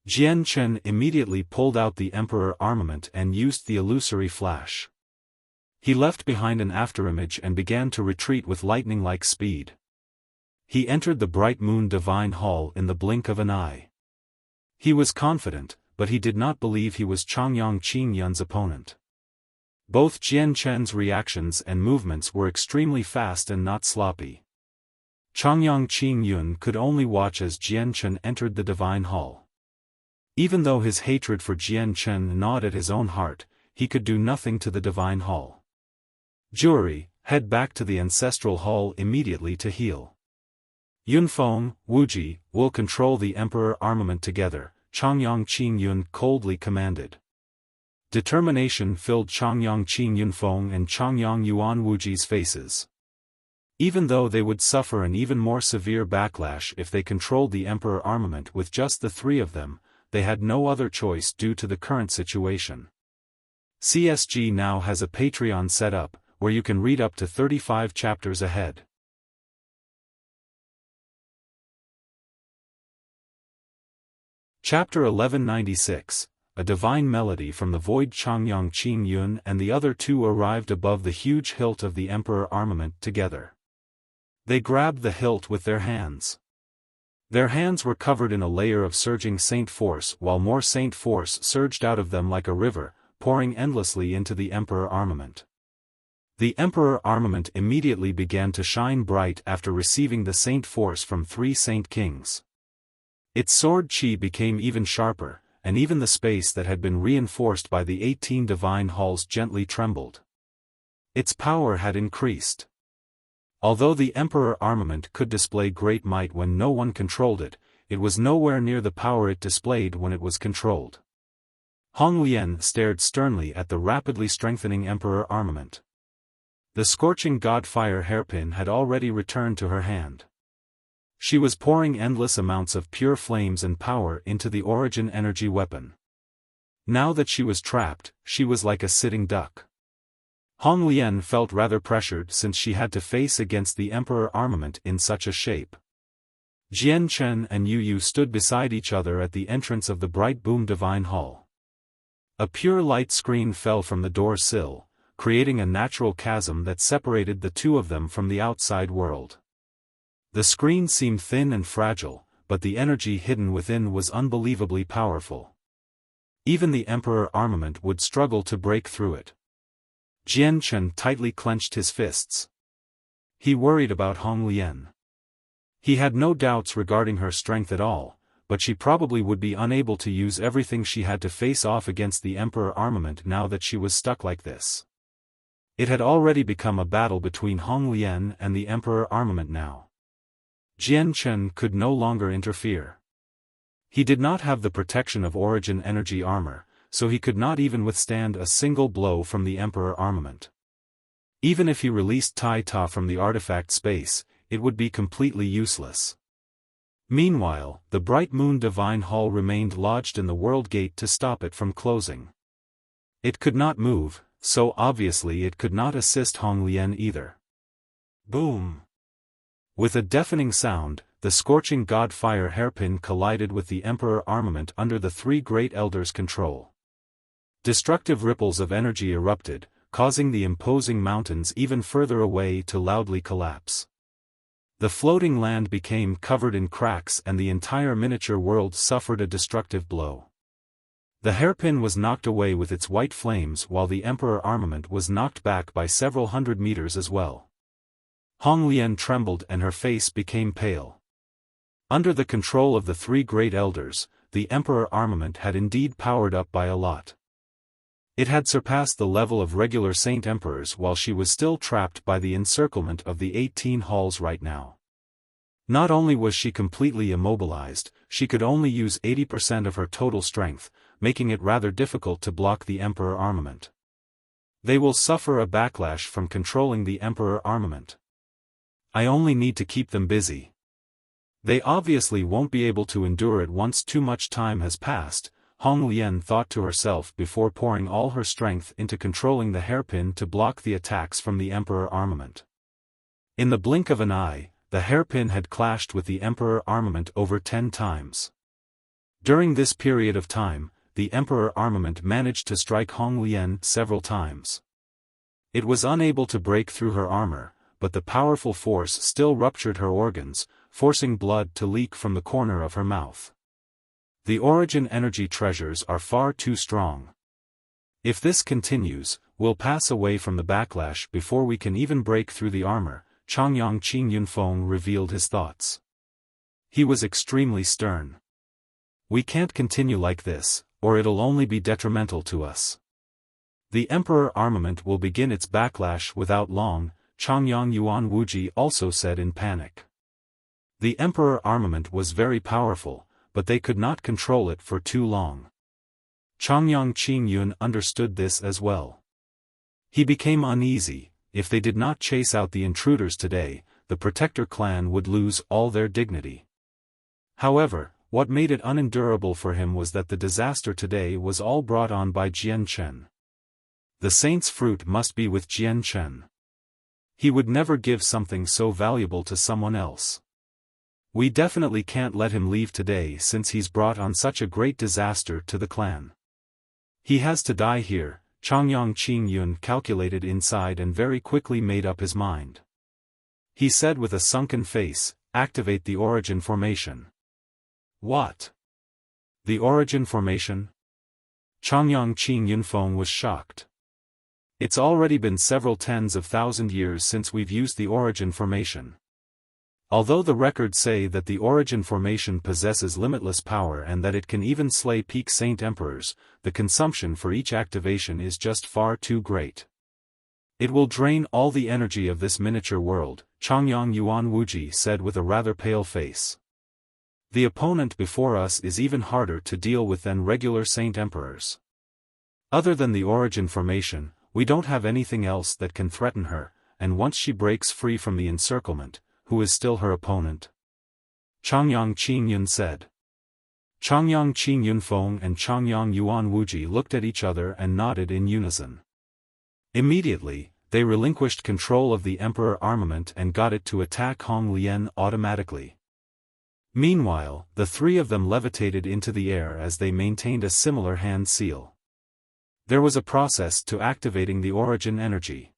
Jian Chen immediately pulled out the Emperor armament and used the illusory flash. He left behind an afterimage and began to retreat with lightning-like speed. He entered the Bright Moon Divine Hall in the blink of an eye. He was confident, but he did not believe he was Changyang Qingyun's opponent. Both Jian Chen's reactions and movements were extremely fast and not sloppy. Changyang Qingyun could only watch as Jian Chen entered the Divine Hall. Even though his hatred for Jian Chen gnawed at his own heart, he could do nothing to the Divine Hall. Jury, head back to the Ancestral Hall immediately to heal. Yunfeng, Wuji, will control the Emperor armament together, Changyang Qingyun coldly commanded. Determination filled Changyang Qingyunfeng and Changyang Yuan Wuji's faces. Even though they would suffer an even more severe backlash if they controlled the Emperor armament with just the three of them, they had no other choice due to the current situation. CSG now has a Patreon set up, where you can read up to 35 chapters ahead. Chapter 1196, A Divine Melody from the Void. Changyang Qingyun and the other two arrived above the huge hilt of the Emperor armament together. They grabbed the hilt with their hands. Their hands were covered in a layer of surging saint force while more saint force surged out of them like a river, pouring endlessly into the Emperor armament. The Emperor armament immediately began to shine bright after receiving the saint force from three saint kings. Its sword chi became even sharper, and even the space that had been reinforced by the 18 divine halls gently trembled. Its power had increased. Although the Emperor armament could display great might when no one controlled it, it was nowhere near the power it displayed when it was controlled. Hong Lian stared sternly at the rapidly strengthening Emperor armament. The scorching god fire hairpin had already returned to her hand. She was pouring endless amounts of pure flames and power into the origin energy weapon. Now that she was trapped, she was like a sitting duck. Hong Lian felt rather pressured since she had to face against the Emperor armament in such a shape. Jian Chen and Yu Yu stood beside each other at the entrance of the Bright Boom Divine Hall. A pure light screen fell from the door sill, creating a natural chasm that separated the two of them from the outside world. The screen seemed thin and fragile, but the energy hidden within was unbelievably powerful. Even the Emperor armament would struggle to break through it. Jian Chen tightly clenched his fists. He worried about Hong Lian. He had no doubts regarding her strength at all, but she probably would be unable to use everything she had to face off against the Emperor armament now that she was stuck like this. It had already become a battle between Hong Lian and the Emperor armament now. Jian Chen could no longer interfere. He did not have the protection of origin energy armor, so he could not even withstand a single blow from the Emperor armament. Even if he released Tai Ta from the artifact space, it would be completely useless. Meanwhile, the Bright Moon Divine Hall remained lodged in the World Gate to stop it from closing. It could not move, so obviously it could not assist Hong Lian either. Boom! With a deafening sound, the scorching god fire hairpin collided with the Emperor armament under the three great elders' control. Destructive ripples of energy erupted, causing the imposing mountains even further away to loudly collapse. The floating land became covered in cracks and the entire miniature world suffered a destructive blow. The hairpin was knocked away with its white flames while the Emperor armament was knocked back by several hundred meters as well. Hong Lian trembled and her face became pale. Under the control of the three great elders, the Emperor armament had indeed powered up by a lot. It had surpassed the level of regular Saint Emperors while she was still trapped by the encirclement of the 18 halls right now. Not only was she completely immobilized, she could only use 80% of her total strength, making it rather difficult to block the Emperor armament. They will suffer a backlash from controlling the Emperor armament. I only need to keep them busy. They obviously won't be able to endure it once too much time has passed, Hong Lian thought to herself before pouring all her strength into controlling the hairpin to block the attacks from the Emperor armament. In the blink of an eye, the hairpin had clashed with the Emperor armament over 10 times. During this period of time, the Emperor armament managed to strike Hong Lian several times. It was unable to break through her armor, but the powerful force still ruptured her organs, forcing blood to leak from the corner of her mouth. The origin energy treasures are far too strong. If this continues, we'll pass away from the backlash before we can even break through the armor. Changyang Qing Yunfeng revealed his thoughts. He was extremely stern. We can't continue like this, or it'll only be detrimental to us. The Emperor armament will begin its backlash without long, Changyang Yuan Wuji also said in panic. The Emperor armament was very powerful, but they could not control it for too long. Changyang Qing Yun understood this as well. He became uneasy. If they did not chase out the intruders today, the Protector clan would lose all their dignity. However, what made it unendurable for him was that the disaster today was all brought on by Jian Chen. The saint's fruit must be with Jian Chen. He would never give something so valuable to someone else. We definitely can't let him leave today since he's brought on such a great disaster to the clan. He has to die here. Changyang Qing Yun calculated inside and very quickly made up his mind. He said with a sunken face, "Activate the origin formation." What? The origin formation? Changyang Qing Yunfeng was shocked. It's already been several tens of thousand years since we've used the origin formation. Although the records say that the origin formation possesses limitless power and that it can even slay peak saint emperors, the consumption for each activation is just far too great. It will drain all the energy of this miniature world, Changyang Yuan Wuji said with a rather pale face. The opponent before us is even harder to deal with than regular saint emperors. Other than the origin formation, we don't have anything else that can threaten her, and once she breaks free from the encirclement, who is still her opponent? Changyang Qing Yun said. Changyang Qing Yunfeng and Changyang Yuan Wuji looked at each other and nodded in unison. Immediately, they relinquished control of the Emperor armament and got it to attack Hong Lian automatically. Meanwhile, the three of them levitated into the air as they maintained a similar hand seal. There was a process to activating the origin energy.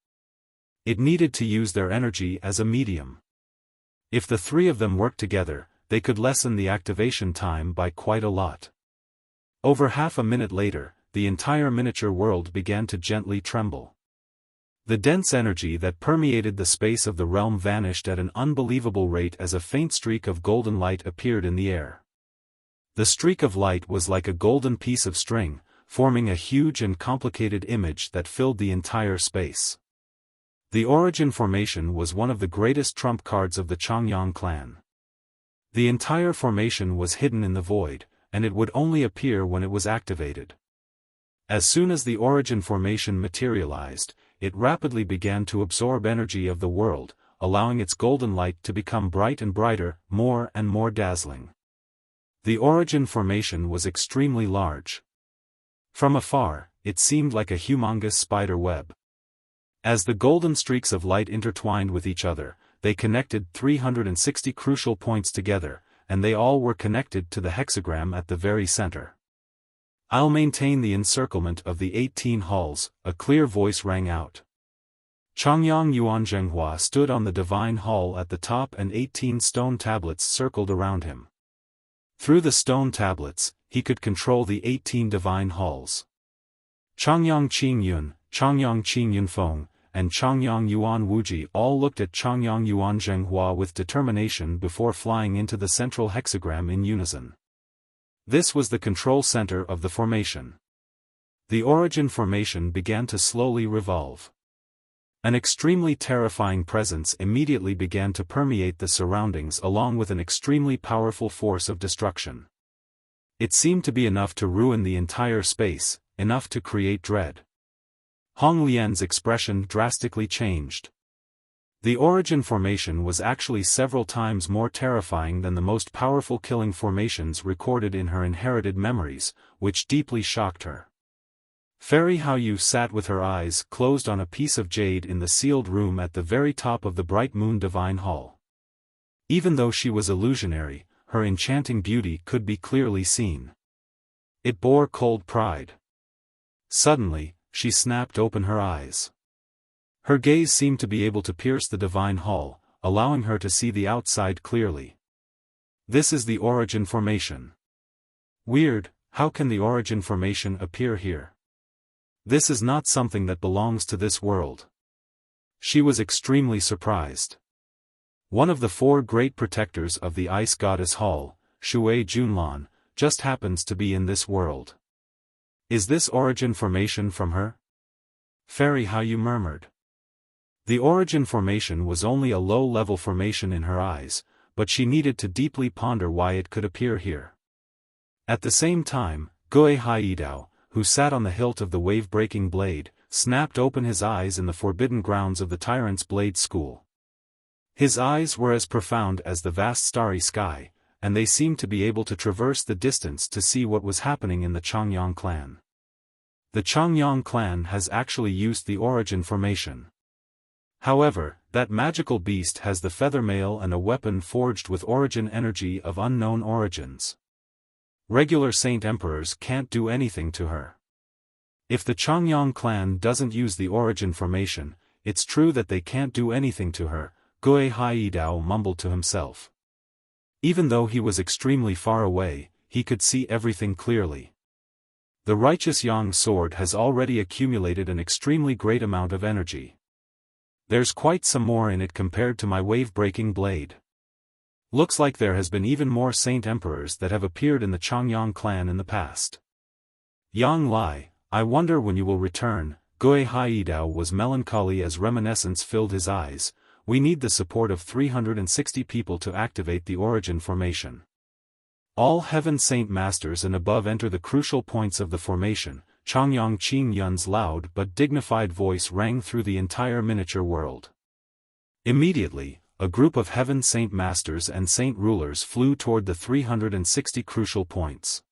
It needed to use their energy as a medium. If the three of them worked together, they could lessen the activation time by quite a lot. Over half a minute later, the entire miniature world began to gently tremble. The dense energy that permeated the space of the realm vanished at an unbelievable rate as a faint streak of golden light appeared in the air. The streak of light was like a golden piece of string, forming a huge and complicated image that filled the entire space. The origin formation was one of the greatest trump cards of the Changyang clan. The entire formation was hidden in the void, and it would only appear when it was activated. As soon as the origin formation materialized, it rapidly began to absorb energy of the world, allowing its golden light to become bright and brighter, more and more dazzling. The origin formation was extremely large. From afar, it seemed like a humongous spider web. As the golden streaks of light intertwined with each other, they connected 360 crucial points together, and they all were connected to the hexagram at the very center. "I'll maintain the encirclement of the 18 halls," a clear voice rang out. Changyang Yuan Zhenghua stood on the divine hall at the top and 18 stone tablets circled around him. Through the stone tablets, he could control the 18 divine halls. Changyang Qing Yun, Changyang Qing Yunfeng, and Changyang Yuan Wuji all looked at Changyang Yuan Zhenghua with determination before flying into the central hexagram in unison. This was the control center of the formation. The origin formation began to slowly revolve. An extremely terrifying presence immediately began to permeate the surroundings along with an extremely powerful force of destruction. It seemed to be enough to ruin the entire space, enough to create dread. Hong Lian's expression drastically changed. The origin formation was actually several times more terrifying than the most powerful killing formations recorded in her inherited memories, which deeply shocked her. Fairy Haoyu sat with her eyes closed on a piece of jade in the sealed room at the very top of the Bright Moon Divine Hall. Even though she was illusionary, her enchanting beauty could be clearly seen. It bore cold pride. Suddenly, she snapped open her eyes. Her gaze seemed to be able to pierce the divine hall, allowing her to see the outside clearly. This is the origin formation. Weird, how can the origin formation appear here? This is not something that belongs to this world. She was extremely surprised. One of the 4 great protectors of the ice goddess hall, Shui Junlan, just happens to be in this world. Is this origin formation from her? Fairy How You murmured. The origin formation was only a low-level formation in her eyes, but she needed to deeply ponder why it could appear here. At the same time, Gui Haidao, who sat on the hilt of the wave-breaking blade, snapped open his eyes in the forbidden grounds of the Tyrant's Blade School. His eyes were as profound as the vast starry sky, and they seemed to be able to traverse the distance to see what was happening in the Changyang clan. The Changyang clan has actually used the origin formation. However, that magical beast has the feather mail and a weapon forged with origin energy of unknown origins. Regular Saint Emperors can't do anything to her. If the Changyang clan doesn't use the origin formation, it's true that they can't do anything to her, Gui Haidao mumbled to himself. Even though he was extremely far away, he could see everything clearly. The righteous Yang sword has already accumulated an extremely great amount of energy. There's quite some more in it compared to my wave-breaking blade. Looks like there has been even more Saint Emperors that have appeared in the Changyang clan in the past. Yang Lai, I wonder when you will return. Gui Haidao was melancholy as reminiscence filled his eyes. We need the support of 360 people to activate the origin formation. All Heaven Saint Masters and above enter the crucial points of the formation. Changyang Qing Yun's loud but dignified voice rang through the entire miniature world. Immediately, a group of Heaven Saint Masters and Saint Rulers flew toward the 360 crucial points.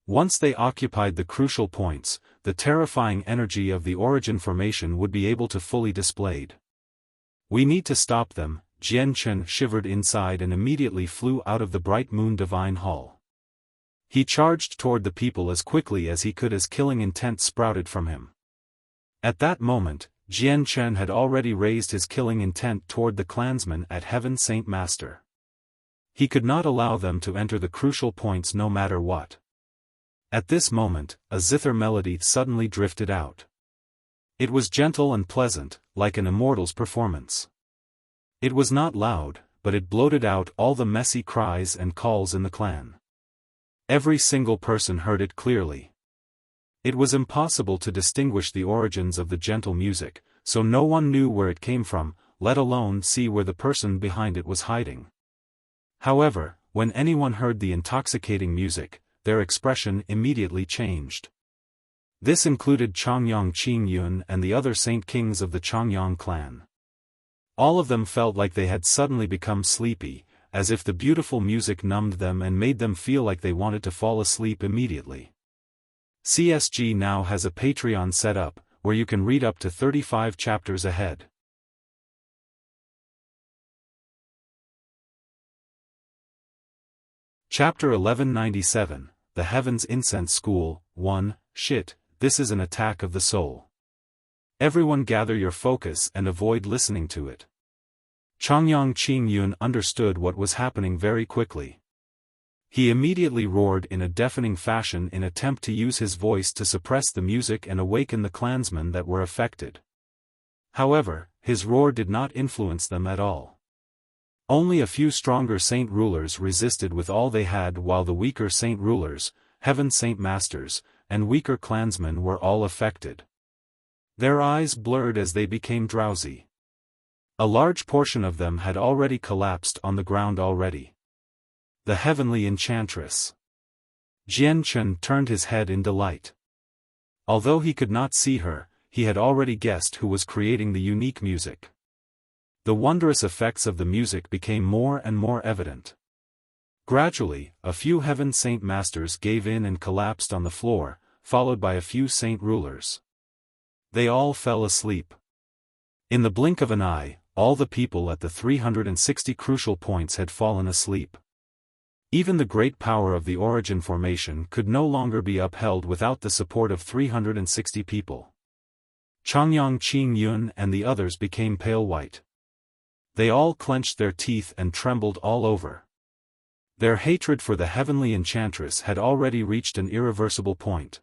Once they occupied the crucial points, the terrifying energy of the origin formation would be able to fully displayed. We need to stop them. Jian Chen shivered inside and immediately flew out of the Bright Moon Divine Hall. He charged toward the people as quickly as he could as killing intent sprouted from him. At that moment, Jian Chen had already raised his killing intent toward the clansmen at Heaven Saint Master. He could not allow them to enter the crucial points no matter what. At this moment, a zither melody suddenly drifted out. It was gentle and pleasant, like an immortal's performance. It was not loud, but it bloated out all the messy cries and calls in the clan. Every single person heard it clearly. It was impossible to distinguish the origins of the gentle music, so no one knew where it came from, let alone see where the person behind it was hiding. However, when anyone heard the intoxicating music, their expression immediately changed. This included Changyang Qing Yun and the other saint kings of the Changyang clan. All of them felt like they had suddenly become sleepy, as if the beautiful music numbed them and made them feel like they wanted to fall asleep immediately. CSG now has a Patreon set up, where you can read up to 35 chapters ahead. Chapter 1197, The Heavens Incense School, 1, Shit, this is an attack of the soul. Everyone gather your focus and avoid listening to it. Changyang Qing Yun understood what was happening very quickly. He immediately roared in a deafening fashion in attempt to use his voice to suppress the music and awaken the clansmen that were affected. However, his roar did not influence them at all. Only a few stronger saint rulers resisted with all they had, while the weaker saint rulers, Heaven Saint Masters, and weaker clansmen were all affected. Their eyes blurred as they became drowsy. A large portion of them had already collapsed on the ground already. The heavenly enchantress. Jian Chen turned his head in delight. Although he could not see her, he had already guessed who was creating the unique music. The wondrous effects of the music became more and more evident. Gradually, a few Heaven Saint Masters gave in and collapsed on the floor, followed by a few saint rulers. They all fell asleep. In the blink of an eye, all the people at the 360 crucial points had fallen asleep. Even the great power of the Origin formation could no longer be upheld without the support of 360 people. Changyang Qingyun and the others became pale white. They all clenched their teeth and trembled all over. Their hatred for the heavenly enchantress had already reached an irreversible point.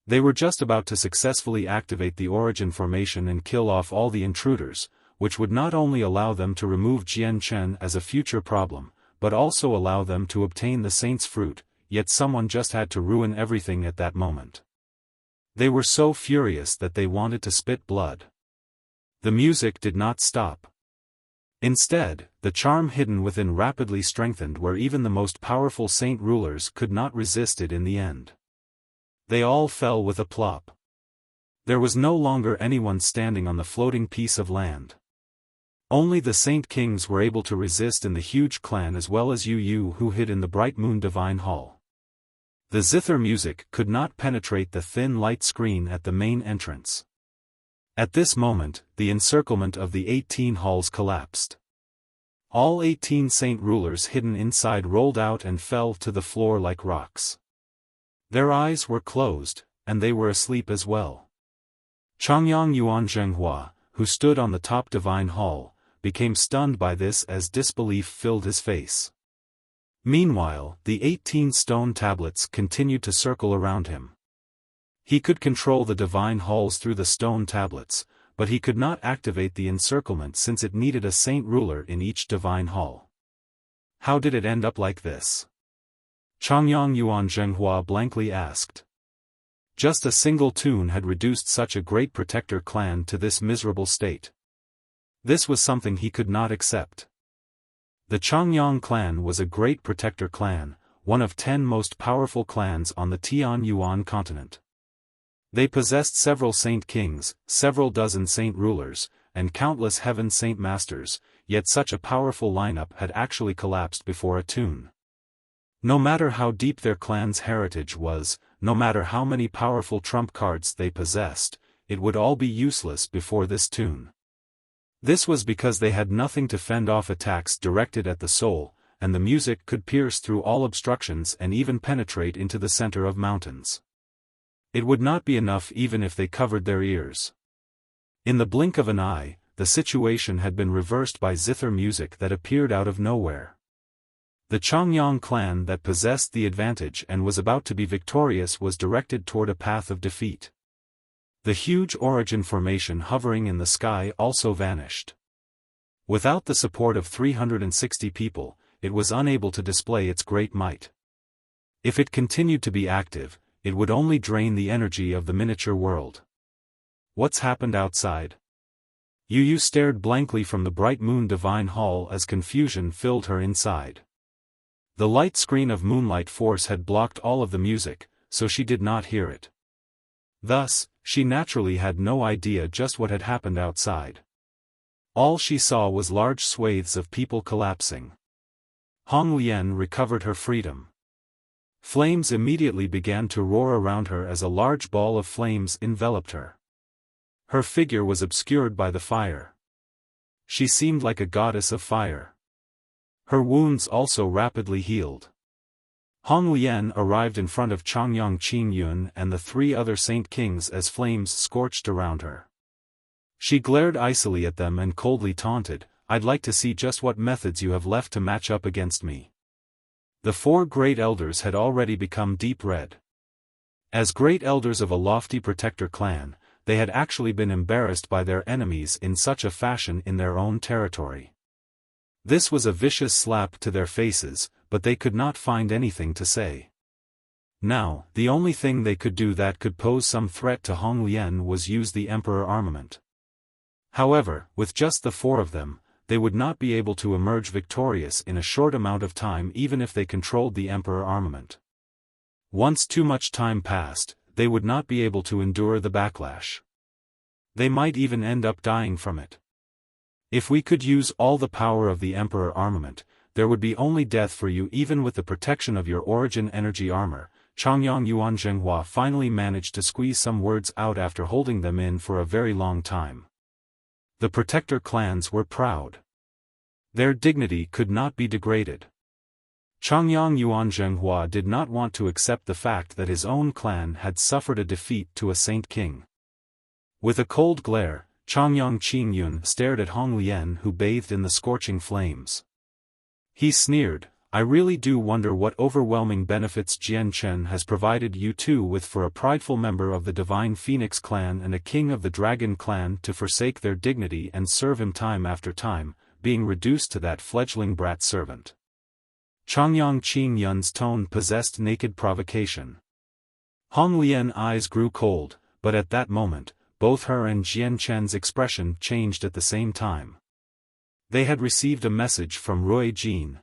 They were just about to successfully activate the Origin formation and kill off all the intruders, which would not only allow them to remove Jian Chen as a future problem, but also allow them to obtain the Saint's Fruit, yet someone just had to ruin everything at that moment. They were so furious that they wanted to spit blood. The music did not stop. Instead, the charm hidden within rapidly strengthened where even the most powerful saint rulers could not resist it in the end. They all fell with a plop. There was no longer anyone standing on the floating piece of land. Only the Saint Kings were able to resist in the huge clan as well as Yu who hid in the Bright Moon Divine Hall. The zither music could not penetrate the thin light screen at the main entrance. At this moment, the encirclement of the 18 halls collapsed. All 18 saint rulers hidden inside rolled out and fell to the floor like rocks. Their eyes were closed, and they were asleep as well. Changyang Yuan Zhenghua, who stood on the top divine hall, became stunned by this as disbelief filled his face. Meanwhile, the 18 stone tablets continued to circle around him. He could control the divine halls through the stone tablets, but he could not activate the encirclement since it needed a saint ruler in each divine hall. How did it end up like this? Changyang Yuan Zhenghua blankly asked. Just a single tune had reduced such a great protector clan to this miserable state. This was something he could not accept. The Changyang clan was a great protector clan, one of 10 most powerful clans on the Tian Yuan continent. They possessed several saint kings, several dozen saint rulers, and countless heaven saint masters, yet such a powerful lineup had actually collapsed before a tune. No matter how deep their clan's heritage was, no matter how many powerful trump cards they possessed, it would all be useless before this tune. This was because they had nothing to fend off attacks directed at the soul, and the music could pierce through all obstructions and even penetrate into the center of mountains. It would not be enough even if they covered their ears. In the blink of an eye, the situation had been reversed by zither music that appeared out of nowhere. The Changyang clan that possessed the advantage and was about to be victorious was directed toward a path of defeat. The huge Origin formation hovering in the sky also vanished. Without the support of 360 people, it was unable to display its great might. If it continued to be active, it would only drain the energy of the miniature world. What's happened outside? Yu stared blankly from the Bright Moon Divine Hall as confusion filled her inside. The light screen of moonlight force had blocked all of the music, so she did not hear it. Thus, she naturally had no idea just what had happened outside. All she saw was large swathes of people collapsing. Hong Lian recovered her freedom. Flames immediately began to roar around her as a large ball of flames enveloped her. Her figure was obscured by the fire. She seemed like a goddess of fire. Her wounds also rapidly healed. Hong Lian arrived in front of Changyang Qingyun and the 3 other saint kings as flames scorched around her. She glared icily at them and coldly taunted, "I'd like to see just what methods you have left to match up against me." The 4 great elders had already become deep red. As great elders of a lofty protector clan, they had actually been embarrassed by their enemies in such a fashion in their own territory. This was a vicious slap to their faces, but they could not find anything to say. Now, the only thing they could do that could pose some threat to Hong Lian was use the Emperor armament. However, with just the 4 of them, they would not be able to emerge victorious in a short amount of time even if they controlled the Emperor armament. Once too much time passed, they would not be able to endure the backlash. They might even end up dying from it. If we could use all the power of the Emperor armament, there would be only death for you even with the protection of your Origin energy armor. Changyang Yuan Zhenghua finally managed to squeeze some words out after holding them in for a very long time. The protector clans were proud. Their dignity could not be degraded. Changyang Yuanzhenghua did not want to accept the fact that his own clan had suffered a defeat to a saint king. With a cold glare, Changyang Qingyun stared at Hong Lian, who bathed in the scorching flames. He sneered, "I really do wonder what overwhelming benefits Jian Chen has provided you two with for a prideful member of the Divine Phoenix clan and a king of the Dragon clan to forsake their dignity and serve him time after time, being reduced to that fledgling brat servant." Changyang Qingyun's tone possessed naked provocation. Hong Lian's eyes grew cold, but at that moment, both her and Jian Chen's expression changed at the same time. They had received a message from Rui Jin.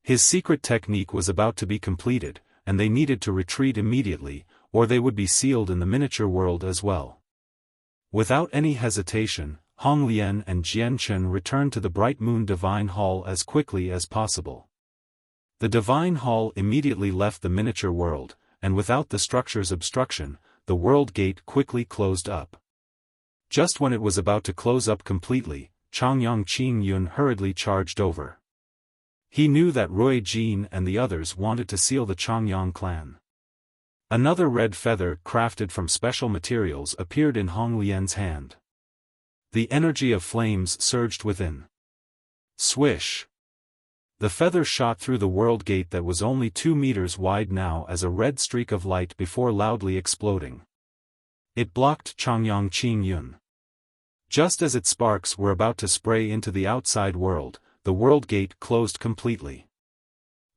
His secret technique was about to be completed, and they needed to retreat immediately, or they would be sealed in the miniature world as well. Without any hesitation, Hong Lian and Jian Chen returned to the Bright Moon Divine Hall as quickly as possible. The Divine Hall immediately left the miniature world, and without the structure's obstruction, the world gate quickly closed up. Just when it was about to close up completely, Changyang Qingyun hurriedly charged over. He knew that Rui Jin and the others wanted to seal the Changyang clan. Another red feather crafted from special materials appeared in Hong Lian's hand. The energy of flames surged within. Swish! The feather shot through the world gate that was only 2 meters wide now as a red streak of light before loudly exploding. It blocked Changyang Qingyun. Just as its sparks were about to spray into the outside world, the world gate closed completely.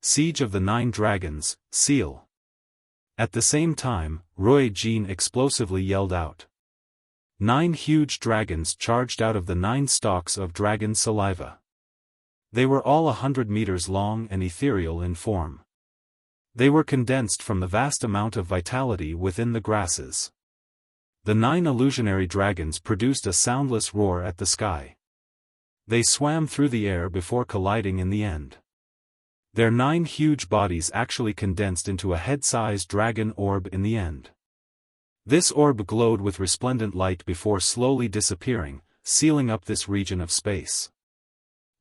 Siege of the 9 Dragons, seal. At the same time, Rui Jin explosively yelled out. 9 huge dragons charged out of the 9 stalks of dragon saliva. They were all 100 meters long and ethereal in form. They were condensed from the vast amount of vitality within the grasses. The 9 illusionary dragons produced a soundless roar at the sky. They swam through the air before colliding in the end. Their 9 huge bodies actually condensed into a head-sized dragon orb in the end. This orb glowed with resplendent light before slowly disappearing, sealing up this region of space.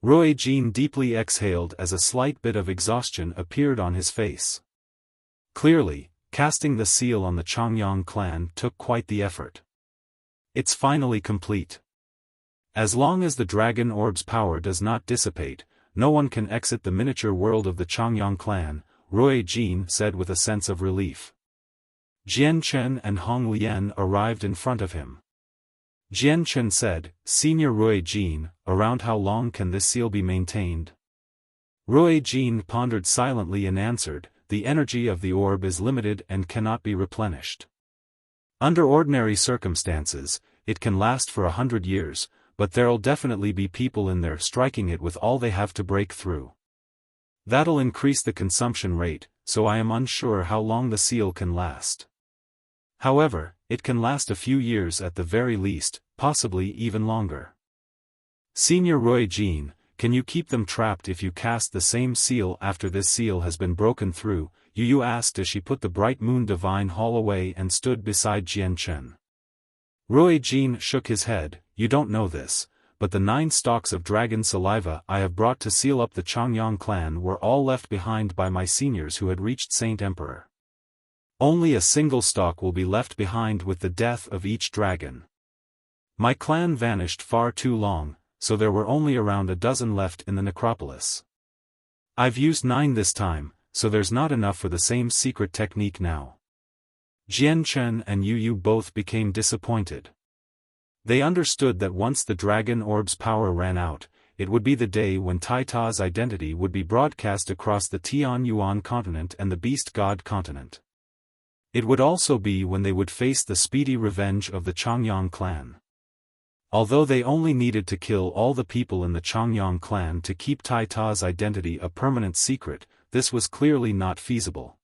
Rui Jin deeply exhaled as a slight bit of exhaustion appeared on his face. Clearly, casting the seal on the Changyang clan took quite the effort. It's finally complete. As long as the dragon orb's power does not dissipate, no one can exit the miniature world of the Changyang clan, Rui Jin said with a sense of relief. Jian Chen and Hong Lian arrived in front of him. Jian Chen said, "Senior Rui Jin, around how long can this seal be maintained?" Rui Jin pondered silently and answered, "The energy of the orb is limited and cannot be replenished. Under ordinary circumstances, it can last for 100 years, but there'll definitely be people in there striking it with all they have to break through. That'll increase the consumption rate, so I am unsure how long the seal can last. However, it can last a few years at the very least, possibly even longer. Senior Rui Jin, can you keep them trapped if you cast the same seal after this seal has been broken through?" Yu asked as she put the Bright Moon Divine Hall away and stood beside Jian Chen. Rui Jin shook his head, "You don't know this, but the 9 stalks of dragon saliva I have brought to seal up the Changyang clan were all left behind by my seniors who had reached Saint Emperor. Only a single stalk will be left behind with the death of each dragon. My clan vanished far too long, so there were only around a dozen left in the necropolis. I've used 9 this time, so there's not enough for the same secret technique now." Jian Chen and Yu both became disappointed. They understood that once the dragon orb's power ran out, it would be the day when Taita's identity would be broadcast across the Tianyuan continent and the Beast God continent. It would also be when they would face the speedy revenge of the Changyang clan. Although they only needed to kill all the people in the Changyang clan to keep Taita's identity a permanent secret, this was clearly not feasible.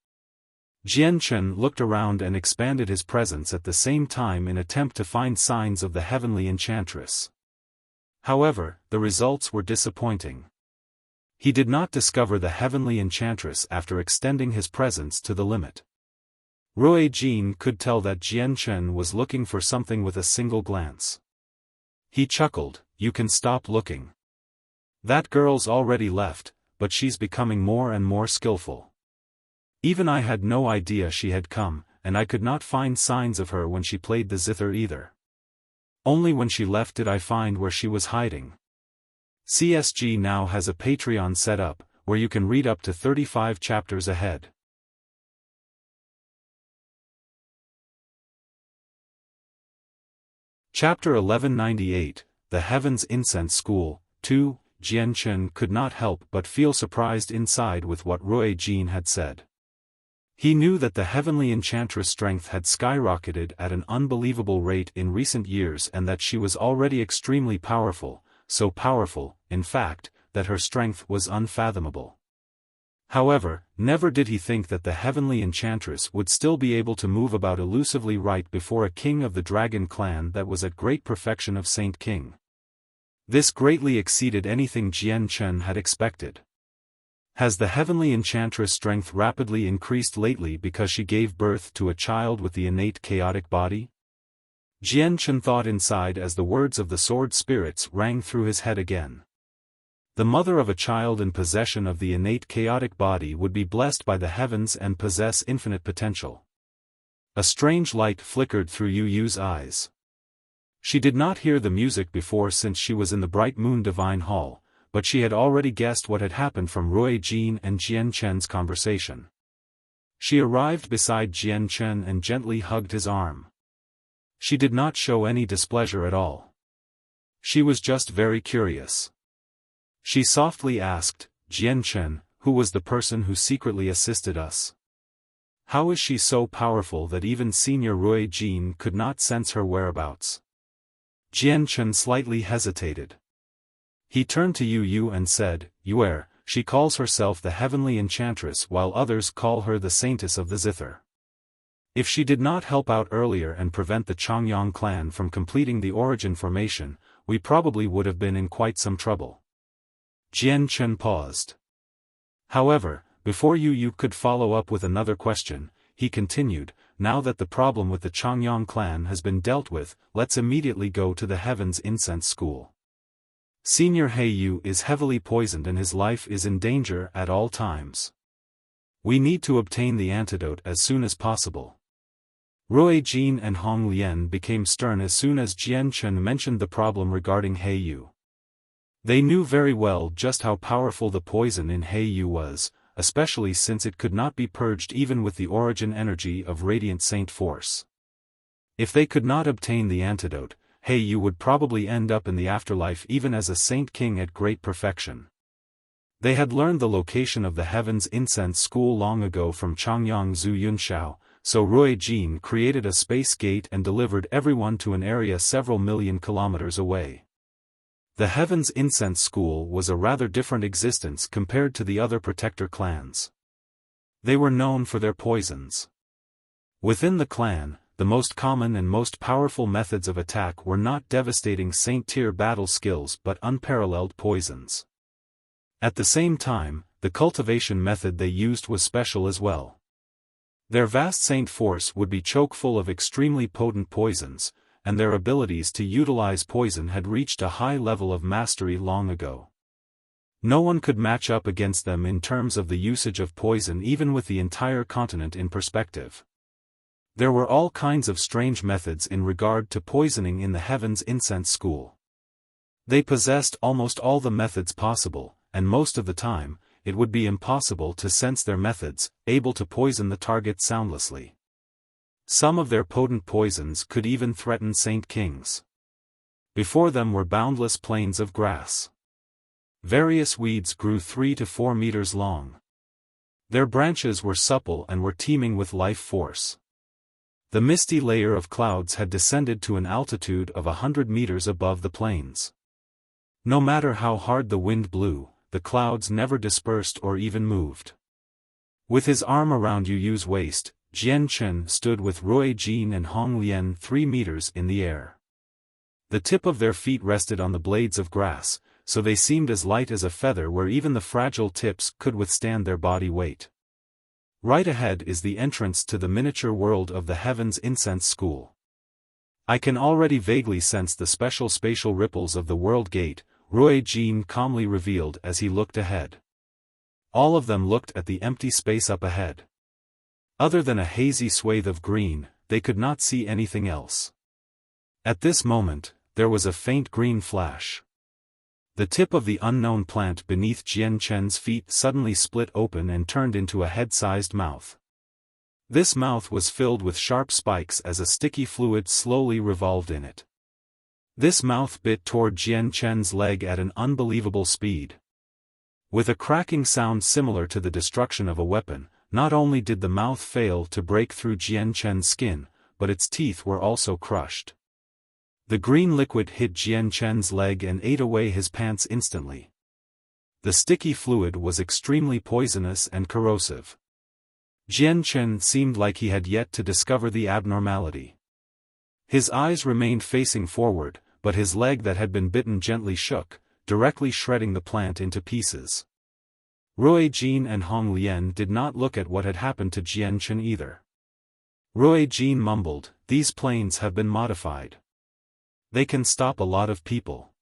Jian Chen looked around and expanded his presence at the same time in attempt to find signs of the heavenly enchantress. However, the results were disappointing. He did not discover the heavenly enchantress after extending his presence to the limit. Rui Jin could tell that Jian Chen was looking for something with a single glance. He chuckled, "You can stop looking. That girl's already left, but she's becoming more and more skillful. Even I had no idea she had come, and I could not find signs of her when she played the zither either. Only when she left did I find where she was hiding. CSG now has a Patreon set up, where you can read up to 35 chapters ahead. Chapter 1198, The Heavens Incense School, 2. Jian Chen could not help but feel surprised inside with what Rui Jin had said. He knew that the heavenly enchantress' strength had skyrocketed at an unbelievable rate in recent years and that she was already extremely powerful, so powerful, in fact, that her strength was unfathomable. However, never did he think that the heavenly enchantress would still be able to move about elusively right before a king of the dragon clan that was at great perfection of Saint King. This greatly exceeded anything Jian Chen had expected. Has the heavenly enchantress' strength rapidly increased lately because she gave birth to a child with the innate chaotic body? Jian Chen thought inside as the words of the sword spirits rang through his head again. The mother of a child in possession of the innate chaotic body would be blessed by the heavens and possess infinite potential. A strange light flickered through Yu Yu's eyes. She did not hear the music before since she was in the Bright Moon Divine Hall, but she had already guessed what had happened from Rui Jin and Jian Chen's conversation. She arrived beside Jian Chen and gently hugged his arm. She did not show any displeasure at all. She was just very curious. She softly asked, "Jian Chen, who was the person who secretly assisted us? How is she so powerful that even Senior Rui Jin could not sense her whereabouts?" Jian Chen slightly hesitated. He turned to Yu Yu and said, "Yuer, she calls herself the Heavenly Enchantress while others call her the Saintess of the Zither. If she did not help out earlier and prevent the Changyang clan from completing the origin formation, we probably would have been in quite some trouble." Jian Chen paused. However, before Yu Yu could follow up with another question, he continued, "Now that the problem with the Changyang clan has been dealt with, let's immediately go to the Heavens Incense School. Senior He Yu is heavily poisoned and his life is in danger at all times. We need to obtain the antidote as soon as possible." Rui Jin and Hong Lian became stern as soon as Jian Chen mentioned the problem regarding He Yu. They knew very well just how powerful the poison in He Yu was, especially since it could not be purged even with the origin energy of Radiant Saint Force. If they could not obtain the antidote, He Yu would probably end up in the afterlife even as a Saint King at great perfection. They had learned the location of the Heavens Incense School long ago from Changyang Zhu Yunxiao, so Rui Jin created a space gate and delivered everyone to an area several million kilometers away. The Heavens Incense School was a rather different existence compared to the other protector clans. They were known for their poisons. Within the clan, the most common and most powerful methods of attack were not devastating Saint-tier battle skills but unparalleled poisons. At the same time, the cultivation method they used was special as well. Their vast Saint force would be choke-full of extremely potent poisons, and their abilities to utilize poison had reached a high level of mastery long ago. No one could match up against them in terms of the usage of poison even with the entire continent in perspective. There were all kinds of strange methods in regard to poisoning in the Heavens Incense School. They possessed almost all the methods possible, and most of the time, it would be impossible to sense their methods, able to poison the target soundlessly. Some of their potent poisons could even threaten Saint Kings. Before them were boundless plains of grass. Various weeds grew 3 to 4 meters long. Their branches were supple and were teeming with life force. The misty layer of clouds had descended to an altitude of 100 meters above the plains. No matter how hard the wind blew, the clouds never dispersed or even moved. With his arm around Yu Yu's waist, Jian Chen stood with Rui Jin and Hong Lian 3 meters in the air. The tip of their feet rested on the blades of grass, so they seemed as light as a feather where even the fragile tips could withstand their body weight. Right ahead is the entrance to the miniature world of the Heavens Incense School. I can already vaguely sense the special spatial ripples of the world gate, Rui Jin calmly revealed as he looked ahead. All of them looked at the empty space up ahead. Other than a hazy swathe of green, they could not see anything else. At this moment, there was a faint green flash. The tip of the unknown plant beneath Jian Chen's feet suddenly split open and turned into a head-sized mouth. This mouth was filled with sharp spikes as a sticky fluid slowly revolved in it. This mouth bit toward Jian Chen's leg at an unbelievable speed. With a cracking sound similar to the destruction of a weapon, not only did the mouth fail to break through Jian Chen's skin, but its teeth were also crushed. The green liquid hit Jian Chen's leg and ate away his pants instantly. The sticky fluid was extremely poisonous and corrosive. Jian Chen seemed like he had yet to discover the abnormality. His eyes remained facing forward, but his leg that had been bitten gently shook, directly shredding the plant into pieces. Rui Jin and Hong Lian did not look at what had happened to Jian Chen either. Rui Jin mumbled, "These planes have been modified. They can stop a lot of people.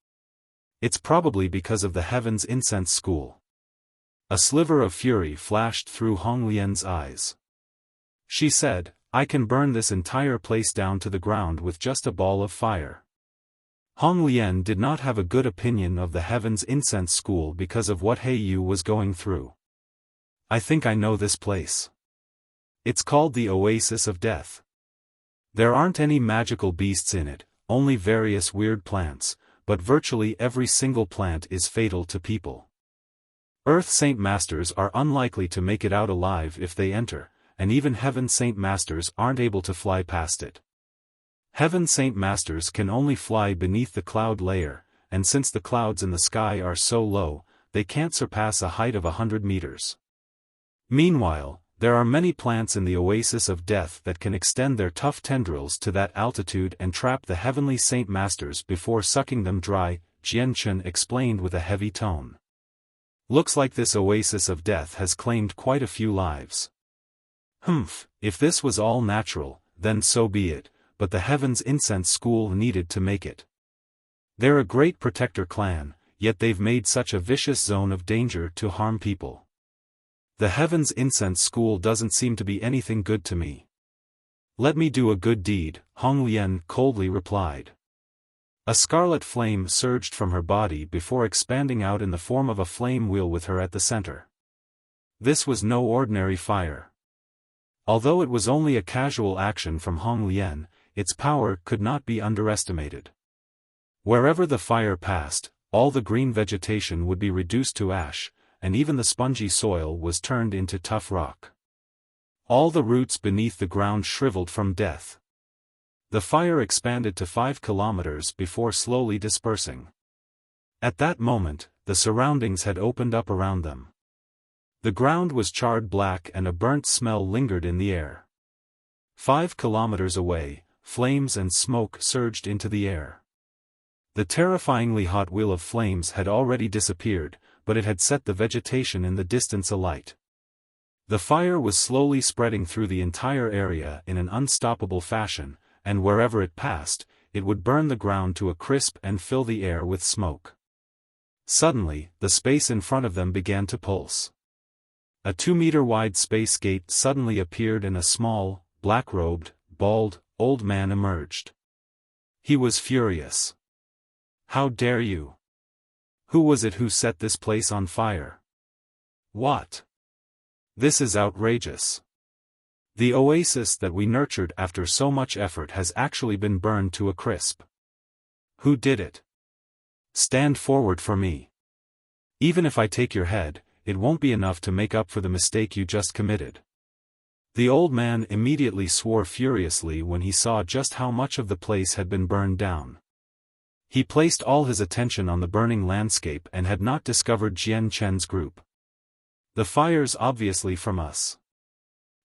It's probably because of the Heaven's Incense School." A sliver of fury flashed through Hong Lian's eyes. She said, "I can burn this entire place down to the ground with just a ball of fire." Hong Lian did not have a good opinion of the Heaven's Incense School because of what He Yu was going through. "I think I know this place. It's called the Oasis of Death. There aren't any magical beasts in it, only various weird plants, but virtually every single plant is fatal to people. Earth Saint Masters are unlikely to make it out alive if they enter, and even Heaven Saint Masters aren't able to fly past it. Heaven Saint Masters can only fly beneath the cloud layer, and since the clouds in the sky are so low, they can't surpass a height of 100 meters. Meanwhile, there are many plants in the Oasis of Death that can extend their tough tendrils to that altitude and trap the Heavenly Saint Masters before sucking them dry," Jian Chen explained with a heavy tone. "Looks like this Oasis of Death has claimed quite a few lives. If this was all natural, then so be it, but the Heaven's Incense School needed to make it. They're a great protector clan, yet they've made such a vicious zone of danger to harm people. The Heaven's Incense School doesn't seem to be anything good to me. Let me do a good deed," Hong Lian coldly replied. A scarlet flame surged from her body before expanding out in the form of a flame wheel with her at the center. This was no ordinary fire. Although it was only a casual action from Hong Lian, its power could not be underestimated. Wherever the fire passed, all the green vegetation would be reduced to ash, and even the spongy soil was turned into tough rock. All the roots beneath the ground shriveled from death. The fire expanded to 5 kilometers before slowly dispersing. At that moment, the surroundings had opened up around them. The ground was charred black and a burnt smell lingered in the air. 5 kilometers away, flames and smoke surged into the air. The terrifyingly hot wheel of flames had already disappeared, but it had set the vegetation in the distance alight. The fire was slowly spreading through the entire area in an unstoppable fashion, and wherever it passed, it would burn the ground to a crisp and fill the air with smoke. Suddenly, the space in front of them began to pulse. A 2-meter-wide space gate suddenly appeared and a small, black-robed, bald, old man emerged. He was furious. "How dare you? Who was it who set this place on fire? What? This is outrageous. The oasis that we nurtured after so much effort has actually been burned to a crisp. Who did it? Stand forward for me. Even if I take your head, it won't be enough to make up for the mistake you just committed." The old man immediately swore furiously when he saw just how much of the place had been burned down. He placed all his attention on the burning landscape and had not discovered Jian Chen's group. "The fire's obviously from us.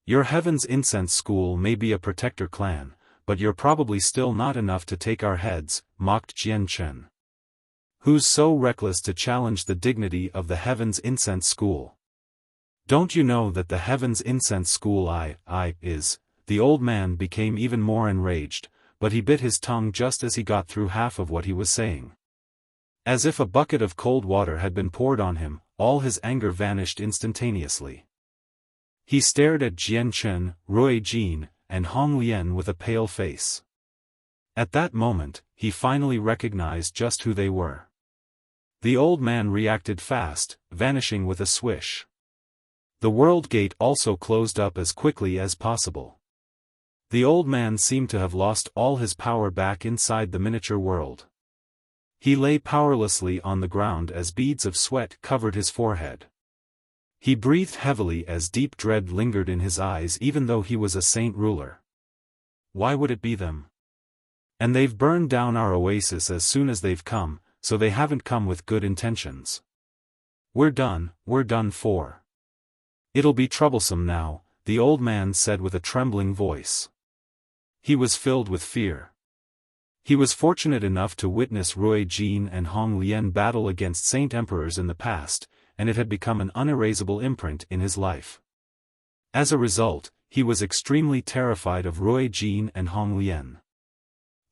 Your Heaven's Incense School may be a protector clan, but you're probably still not enough to take our heads," mocked Jian Chen. "Who's so reckless to challenge the dignity of the Heaven's Incense School? Don't you know that the Heaven's Incense School is?" The old man became even more enraged, but he bit his tongue just as he got through half of what he was saying. As if a bucket of cold water had been poured on him, all his anger vanished instantaneously. He stared at Jian Chen, Rui Jin, and Hong Lian with a pale face. At that moment, he finally recognized just who they were. The old man reacted fast, vanishing with a swish. The world gate also closed up as quickly as possible. The old man seemed to have lost all his power back inside the miniature world. He lay powerlessly on the ground as beads of sweat covered his forehead. He breathed heavily as deep dread lingered in his eyes even though he was a saint ruler. Why would it be them? And they've burned down our oasis as soon as they've come, so they haven't come with good intentions. We're done for. It'll be troublesome now, the old man said with a trembling voice. He was filled with fear. He was fortunate enough to witness Rui Jin and Hong Lian battle against saint emperors in the past, and it had become an unerasable imprint in his life. As a result, he was extremely terrified of Rui Jin and Hong Lian.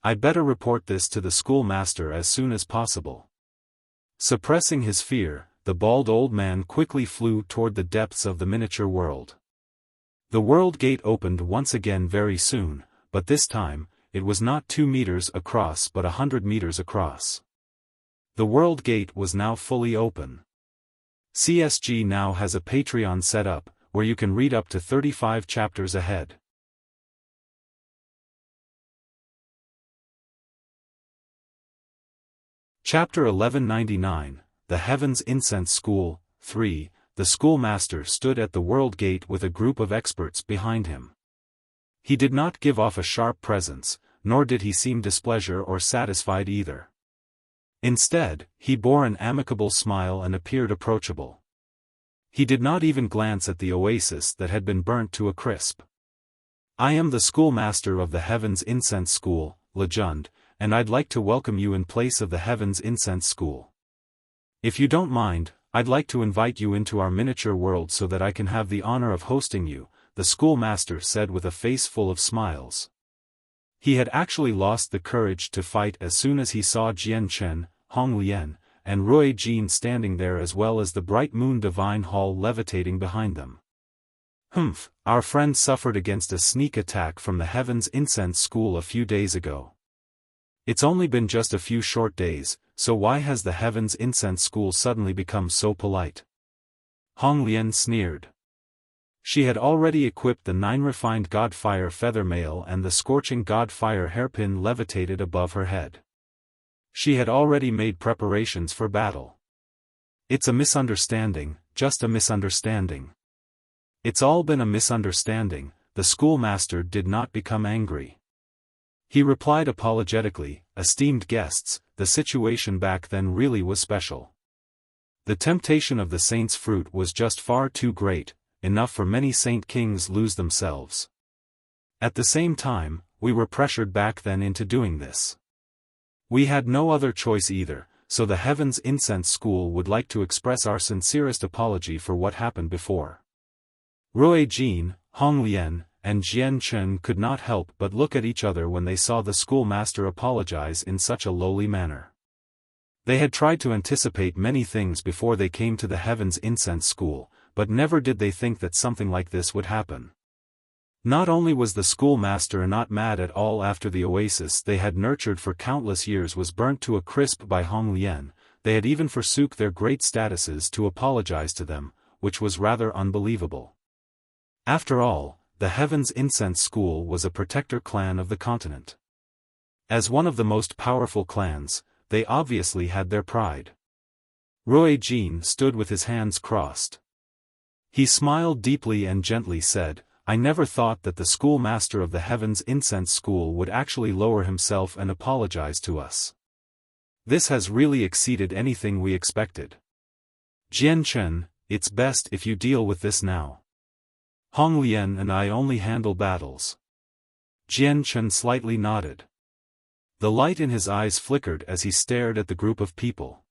"I'd better report this to the schoolmaster as soon as possible." Suppressing his fear, the bald old man quickly flew toward the depths of the miniature world. The world gate opened once again very soon, but this time, it was not 2 meters across but 100 meters across. The world gate was now fully open. CSG now has a Patreon set up, where you can read up to 35 chapters ahead. Chapter 1199, The Heavens Incense School, 3. The schoolmaster stood at the world gate with a group of experts behind him. He did not give off a sharp presence, nor did he seem displeasure or satisfied either. Instead, he bore an amicable smile and appeared approachable. He did not even glance at the oasis that had been burnt to a crisp. "I am the schoolmaster of the Heavens Incense School, Legend, and I'd like to welcome you in place of the Heavens Incense School. If you don't mind, I'd like to invite you into our miniature world so that I can have the honor of hosting you," the schoolmaster said with a face full of smiles. He had actually lost the courage to fight as soon as he saw Jian Chen, Hong Lian, and Rui Jin standing there as well as the bright moon divine hall levitating behind them. "Humph, our friend suffered against a sneak attack from the Heavens Incense School a few days ago. It's only been just a few short days, so why has the Heavens Incense School suddenly become so polite?" Hong Lian sneered. She had already equipped the 9 refined Godfire feather mail and the scorching Godfire hairpin levitated above her head. She had already made preparations for battle. "It's a misunderstanding, just a misunderstanding." "It's all been a misunderstanding," the schoolmaster did not become angry. He replied apologetically, "Esteemed guests, the situation back then really was special. The temptation of the saint's fruit was just far too great, enough for many saint kings lose themselves. At the same time, we were pressured back then into doing this. We had no other choice either, so the Heavens Incense School would like to express our sincerest apology for what happened before." Rui Jin, Hong Lian, and Jian Chen could not help but look at each other when they saw the schoolmaster apologize in such a lowly manner. They had tried to anticipate many things before they came to the Heavens Incense School, but never did they think that something like this would happen. Not only was the schoolmaster not mad at all after the oasis they had nurtured for countless years was burnt to a crisp by Hong Lian, they had even forsook their great statuses to apologize to them, which was rather unbelievable. After all, the Heavens Incense School was a protector clan of the continent. As one of the most powerful clans, they obviously had their pride. Rui Jin stood with his hands crossed. He smiled deeply and gently said, "I never thought that the schoolmaster of the Heavens Incense School would actually lower himself and apologize to us. This has really exceeded anything we expected. Jian Chen, it's best if you deal with this now. Hong Lian and I only handle battles." Jian Chen slightly nodded. The light in his eyes flickered as he stared at the group of people.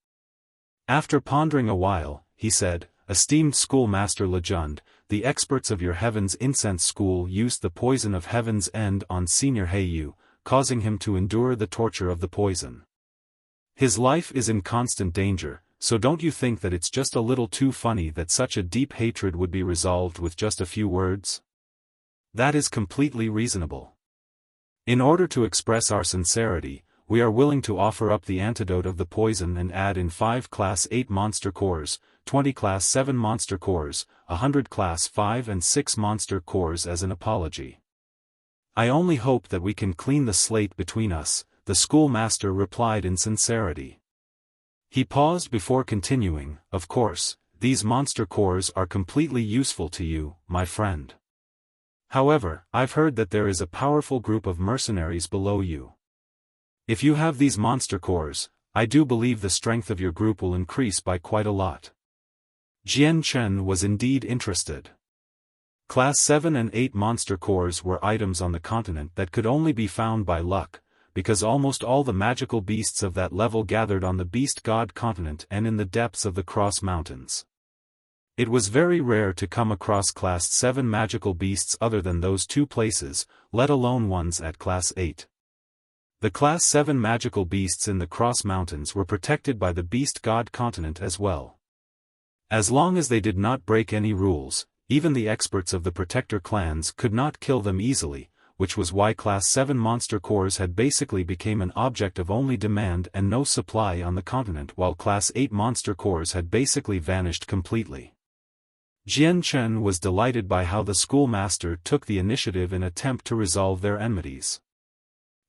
After pondering a while, he said, "Esteemed schoolmaster Legend, the experts of your Heavens Incense School used the poison of Heaven's End on Senior Heiyu, causing him to endure the torture of the poison. His life is in constant danger, so don't you think that it's just a little too funny that such a deep hatred would be resolved with just a few words? That is completely reasonable. In order to express our sincerity, we are willing to offer up the antidote of the poison and add in 5 Class 8 monster cores, 20 Class 7 monster cores, 100 Class 5 and 6 monster cores as an apology. I only hope that we can clean the slate between us, the schoolmaster replied in sincerity. He paused before continuing, of course, these monster cores are completely useful to you, my friend. However, I've heard that there is a powerful group of mercenaries below you. If you have these monster cores, I do believe the strength of your group will increase by quite a lot. Jian Chen was indeed interested. Class 7 and 8 monster cores were items on the continent that could only be found by luck, because almost all the magical beasts of that level gathered on the Beast God continent and in the depths of the Cross Mountains. It was very rare to come across Class 7 magical beasts other than those 2 places, let alone ones at Class 8. The Class 7 magical beasts in the Cross Mountains were protected by the Beast God continent as well. As long as they did not break any rules, even the experts of the Protector clans could not kill them easily, which was why Class 7 monster cores had basically become an object of only demand and no supply on the continent, while Class 8 monster cores had basically vanished completely. Jian Chen was delighted by how the schoolmaster took the initiative in attempt to resolve their enmities.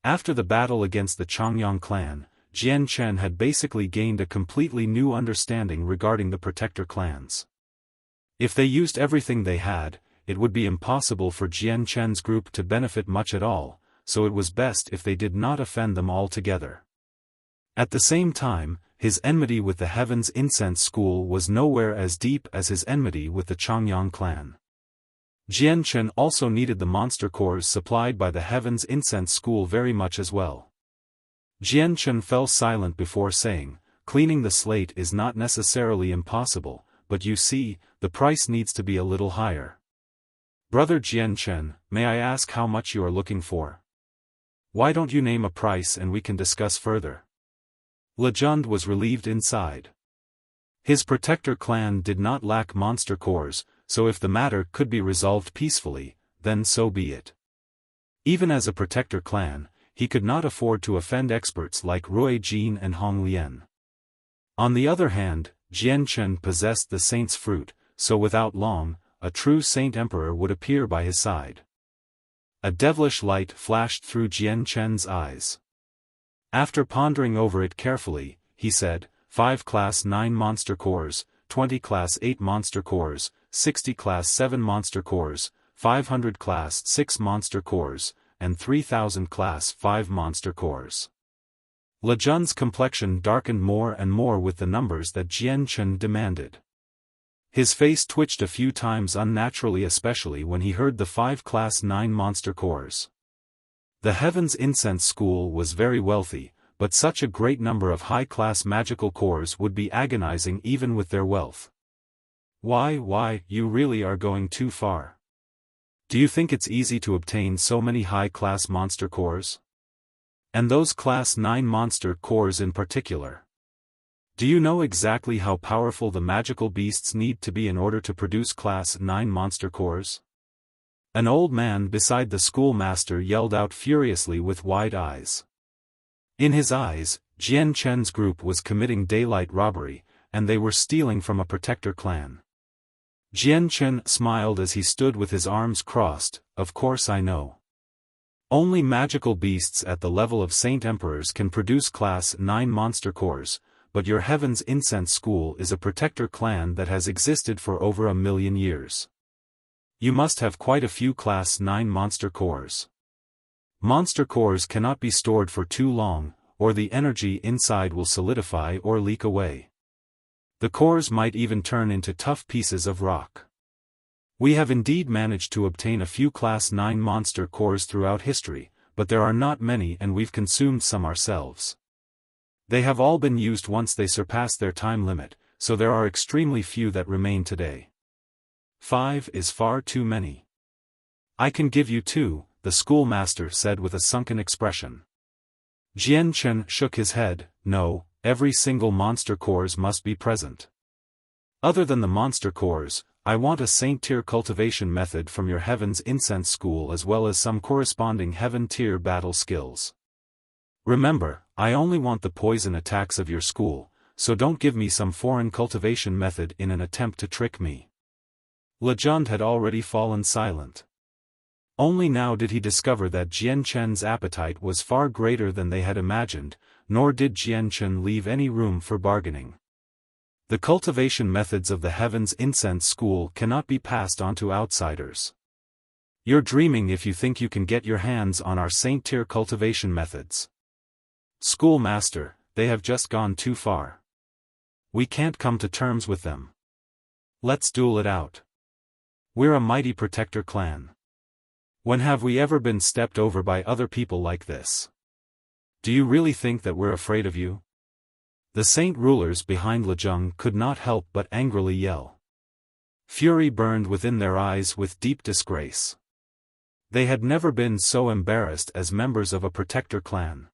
After the battle against the Changyang clan, Jian Chen had basically gained a completely new understanding regarding the Protector clans. If they used everything they had, it would be impossible for Jian Chen's group to benefit much at all, so it was best if they did not offend them altogether. At the same time, his enmity with the Heaven's Incense School was nowhere as deep as his enmity with the Changyang clan. Jian Chen also needed the monster cores supplied by the Heaven's Incense School very much as well. Jian Chen fell silent before saying, cleaning the slate is not necessarily impossible, but you see, the price needs to be a little higher. Brother Jian Chen, may I ask how much you are looking for? Why don't you name a price and we can discuss further? Lejund was relieved inside. His Protector clan did not lack monster cores, so if the matter could be resolved peacefully, then so be it. Even as a Protector clan, he could not afford to offend experts like Rui Jin and Hong Lian. On the other hand, Jian Chen possessed the saint's fruit, so without long, a true saint emperor would appear by his side. A devilish light flashed through Jian Chen's eyes. After pondering over it carefully, he said, 5 Class 9 monster cores, 20 Class 8 monster cores, 60 Class 7 monster cores, 500 Class 6 monster cores, and 3,000 Class 5 monster cores. Lejun's complexion darkened more and more with the numbers that Jian Chen demanded. His face twitched a few times unnaturally, especially when he heard the 5 Class 9 monster cores. The Heaven's Incense School was very wealthy, but such a great number of high-class magical cores would be agonizing even with their wealth. Why, you really are going too far. Do you think it's easy to obtain so many high-class monster cores? And those Class 9 monster cores in particular? Do you know exactly how powerful the magical beasts need to be in order to produce Class 9 monster cores? An old man beside the schoolmaster yelled out furiously with wide eyes. In his eyes, Jian Chen's group was committing daylight robbery, and they were stealing from a Protector clan. Jian Chen smiled as he stood with his arms crossed, of course I know. Only magical beasts at the level of Saint Emperors can produce Class 9 monster cores, but your Heaven's Incense School is a Protector clan that has existed for over 1,000,000 years. You must have quite a few Class 9 monster cores. Monster cores cannot be stored for too long, or the energy inside will solidify or leak away. The cores might even turn into tough pieces of rock. We have indeed managed to obtain a few Class 9 monster cores throughout history, but there are not many and we've consumed some ourselves. They have all been used once they surpassed their time limit, so there are extremely few that remain today. 5 is far too many. I can give you 2, the schoolmaster said with a sunken expression. Jian Chen shook his head, no, every single monster cores must be present. Other than the monster cores, I want a saint tier cultivation method from your Heaven's Incense School as well as some corresponding Heaven tier battle skills. Remember, I only want the poison attacks of your school, so don't give me some foreign cultivation method in an attempt to trick me. Lejund had already fallen silent. Only now did he discover that Jian Chen's appetite was far greater than they had imagined, nor did Jian Chen leave any room for bargaining. The cultivation methods of the Heaven's Incense School cannot be passed on to outsiders. You're dreaming if you think you can get your hands on our saint-tier cultivation methods. Schoolmaster, they have just gone too far. We can't come to terms with them. Let's duel it out. We're a mighty protector clan. When have we ever been stepped over by other people like this? Do you really think that we're afraid of you? The saint rulers behind Lejung could not help but angrily yell. Fury burned within their eyes with deep disgrace. They had never been so embarrassed as members of a protector clan.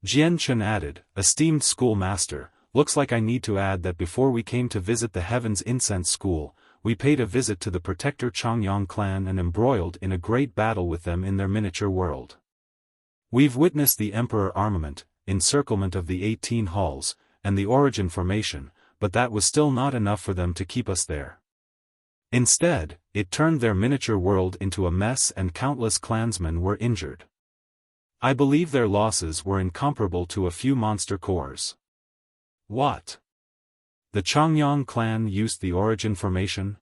Jian Chen added, "Esteemed schoolmaster, looks like I need to add that before we came to visit the Heaven's Incense School, we paid a visit to the protector Changyang clan and embroiled in a great battle with them in their miniature world. We've witnessed the Emperor armament, encirclement of the 18 halls, and the origin formation, but that was still not enough for them to keep us there. Instead, it turned their miniature world into a mess and countless clansmen were injured. I believe their losses were incomparable to a few monster cores." What? The Changyang clan used the origin formation?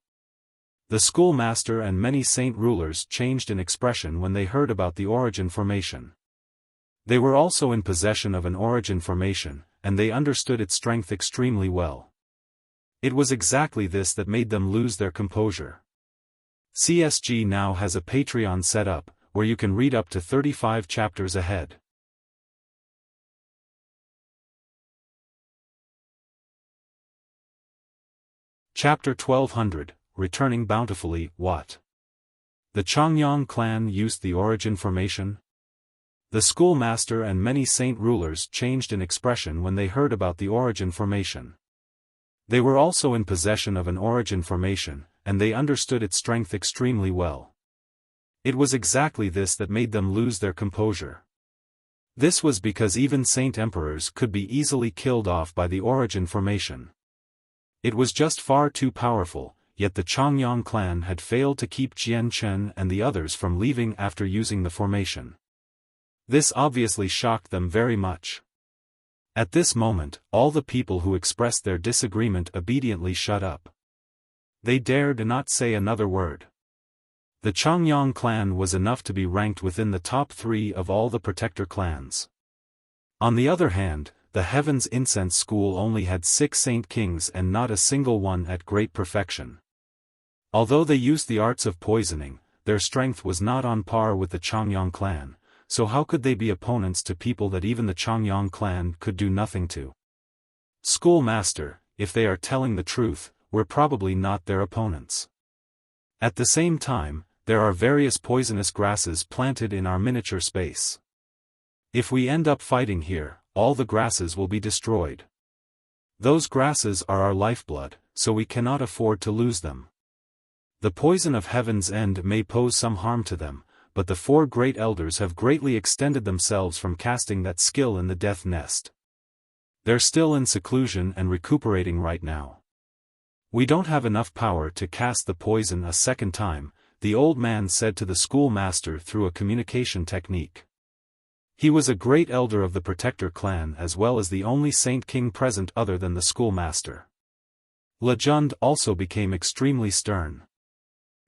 The schoolmaster and many saint rulers changed in expression when they heard about the origin formation. They were also in possession of an origin formation, and they understood its strength extremely well. It was exactly this that made them lose their composure. CSG now has a Patreon set up, where you can read up to 35 chapters ahead. Chapter 1200, Returning Bountifully. What? The Changyang clan used the origin formation? The schoolmaster and many saint rulers changed in expression when they heard about the origin formation. They were also in possession of an origin formation, and they understood its strength extremely well. It was exactly this that made them lose their composure. This was because even saint emperors could be easily killed off by the origin formation. It was just far too powerful, yet the Changyang clan had failed to keep Jian Chen and the others from leaving after using the formation. This obviously shocked them very much. At this moment, all the people who expressed their disagreement obediently shut up. They dared not say another word. The Changyang clan was enough to be ranked within the top 3 of all the protector clans. On the other hand, the Heaven's Incense School only had 6 saint kings and not a single one at great perfection. Although they used the arts of poisoning, their strength was not on par with the Changyang clan, so how could they be opponents to people that even the Changyang clan could do nothing to? Schoolmaster, if they are telling the truth, we're probably not their opponents. At the same time, there are various poisonous grasses planted in our miniature space. If we end up fighting here, all the grasses will be destroyed. Those grasses are our lifeblood, so we cannot afford to lose them. The poison of Heaven's End may pose some harm to them, but the 4 great elders have greatly extended themselves from casting that skill in the death nest. They're still in seclusion and recuperating right now. We don't have enough power to cast the poison a second time, the old man said to the schoolmaster through a communication technique. He was a great elder of the protector clan as well as the only saint king present other than the schoolmaster. Lejund also became extremely stern.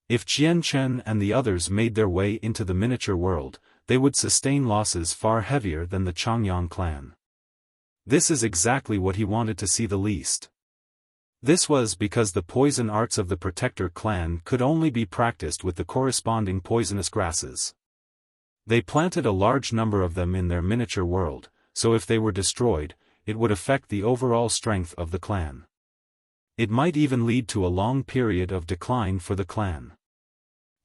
If Jian Chen and the others made their way into the miniature world, they would sustain losses far heavier than the Changyang clan. This is exactly what he wanted to see the least. This was because the poison arts of the protector clan could only be practiced with the corresponding poisonous grasses. They planted a large number of them in their miniature world, so if they were destroyed, it would affect the overall strength of the clan. It might even lead to a long period of decline for the clan.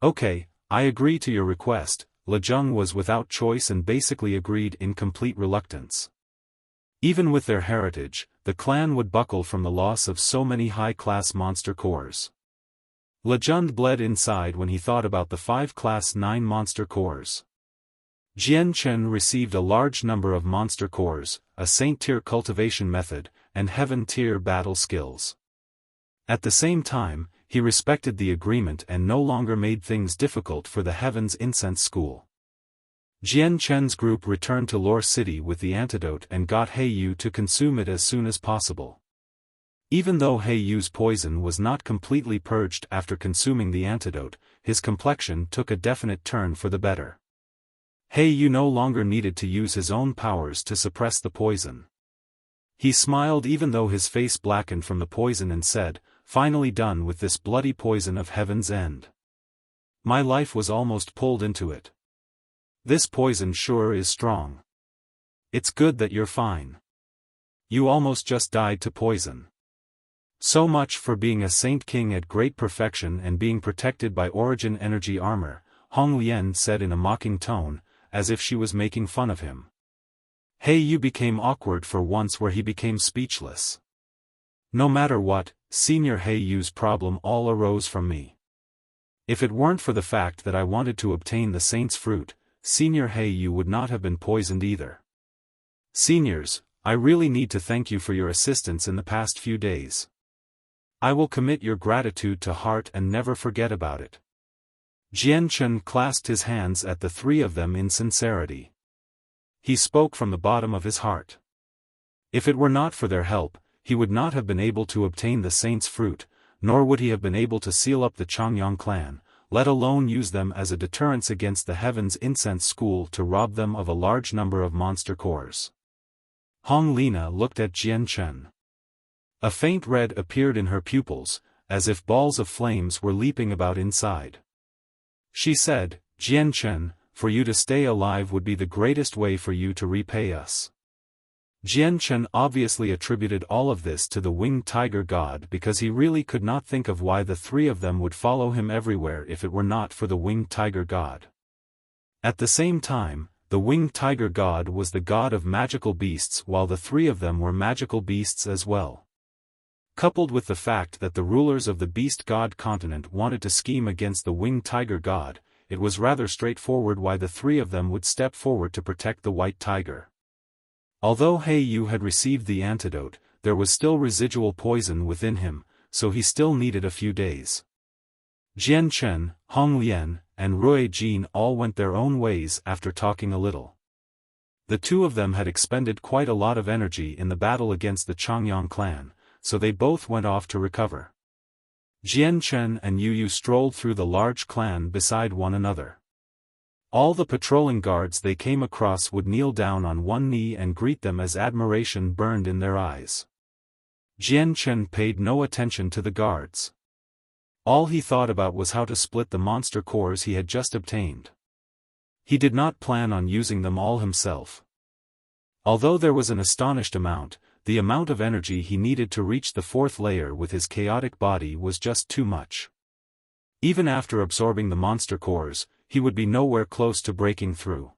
Okay, I agree to your request. Lejung was without choice and basically agreed in complete reluctance. Even with their heritage, the clan would buckle from the loss of so many high-class monster cores. Lejund bled inside when he thought about the 5 Class 9 monster cores. Jian Chen received a large number of monster cores, a saint-tier cultivation method, and heaven-tier battle skills. At the same time, he respected the agreement and no longer made things difficult for the Heaven's Incense School. Jian Chen's group returned to Lore City with the antidote and got He Yu to consume it as soon as possible. Even though He Yu's poison was not completely purged after consuming the antidote, his complexion took a definite turn for the better. He Yu no longer needed to use his own powers to suppress the poison. He smiled even though his face blackened from the poison and said, "Finally done with this bloody poison of Heaven's End. My life was almost pulled into it. This poison sure is strong. It's good that you're fine. You almost just died to poison. So much for being a Saint King at great perfection and being protected by Origin Energy Armor," Hong Lian said in a mocking tone, as if she was making fun of him. He Yu became awkward for once where he became speechless. No matter what, Senior He Yu's problem all arose from me. If it weren't for the fact that I wanted to obtain the Saint's Fruit, Senior He Yu would not have been poisoned either. Seniors, I really need to thank you for your assistance in the past few days. I will commit your gratitude to heart and never forget about it. Jian Chen clasped his hands at the 3 of them in sincerity. He spoke from the bottom of his heart. If it were not for their help, he would not have been able to obtain the Saint's Fruit, nor would he have been able to seal up the Changyang clan, let alone use them as a deterrence against the Heaven's Incense School to rob them of a large number of monster cores. Hong Lina looked at Jian Chen. A faint red appeared in her pupils, as if balls of flames were leaping about inside. She said, "Jian Chen, for you to stay alive would be the greatest way for you to repay us." Jian Chen obviously attributed all of this to the winged tiger god because he really could not think of why the 3 of them would follow him everywhere if it were not for the winged tiger god. At the same time, the winged tiger god was the god of magical beasts while the 3 of them were magical beasts as well. Coupled with the fact that the rulers of the beast god continent wanted to scheme against the winged tiger god, it was rather straightforward why the 3 of them would step forward to protect the white tiger. Although He Yu had received the antidote, there was still residual poison within him, so he still needed a few days. Jian Chen, Hong Lian, and Rui Jin all went their own ways after talking a little. The 2 of them had expended quite a lot of energy in the battle against the Changyang clan, so they both went off to recover. Jian Chen and Yu Yu strolled through the large clan beside one another. All the patrolling guards they came across would kneel down on one knee and greet them as admiration burned in their eyes. Jian Chen paid no attention to the guards. All he thought about was how to split the monster cores he had just obtained. He did not plan on using them all himself. Although there was an astonished amount, the amount of energy he needed to reach the 4th layer with his chaotic body was just too much. Even after absorbing the monster cores, he would be nowhere close to breaking through.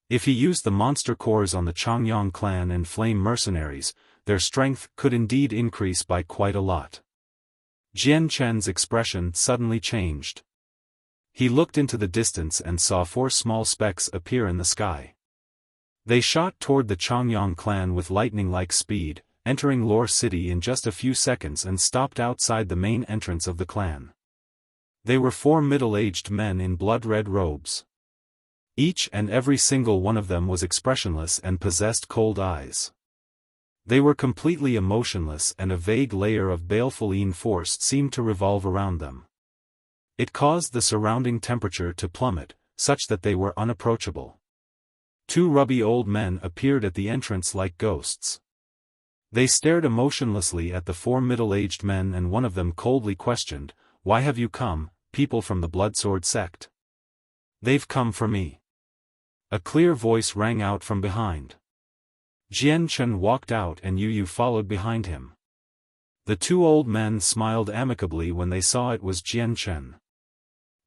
If he used the monster cores on the Changyang clan and flame mercenaries, their strength could indeed increase by quite a lot. Jian Chen's expression suddenly changed. He looked into the distance and saw 4 small specks appear in the sky. They shot toward the Changyang clan with lightning-like speed, entering Lore City in just a few seconds and stopped outside the main entrance of the clan. They were 4 middle-aged men in blood-red robes. Each and every single one of them was expressionless and possessed cold eyes. They were completely emotionless and a vague layer of baleful force seemed to revolve around them. It caused the surrounding temperature to plummet, such that they were unapproachable. 2 rubby old men appeared at the entrance like ghosts. They stared emotionlessly at the 4 middle-aged men and one of them coldly questioned, "Why have you come, people from the Bloodsword sect?" "They've come for me." A clear voice rang out from behind. Jian Chen walked out and Yu Yu followed behind him. The 2 old men smiled amicably when they saw it was Jian Chen.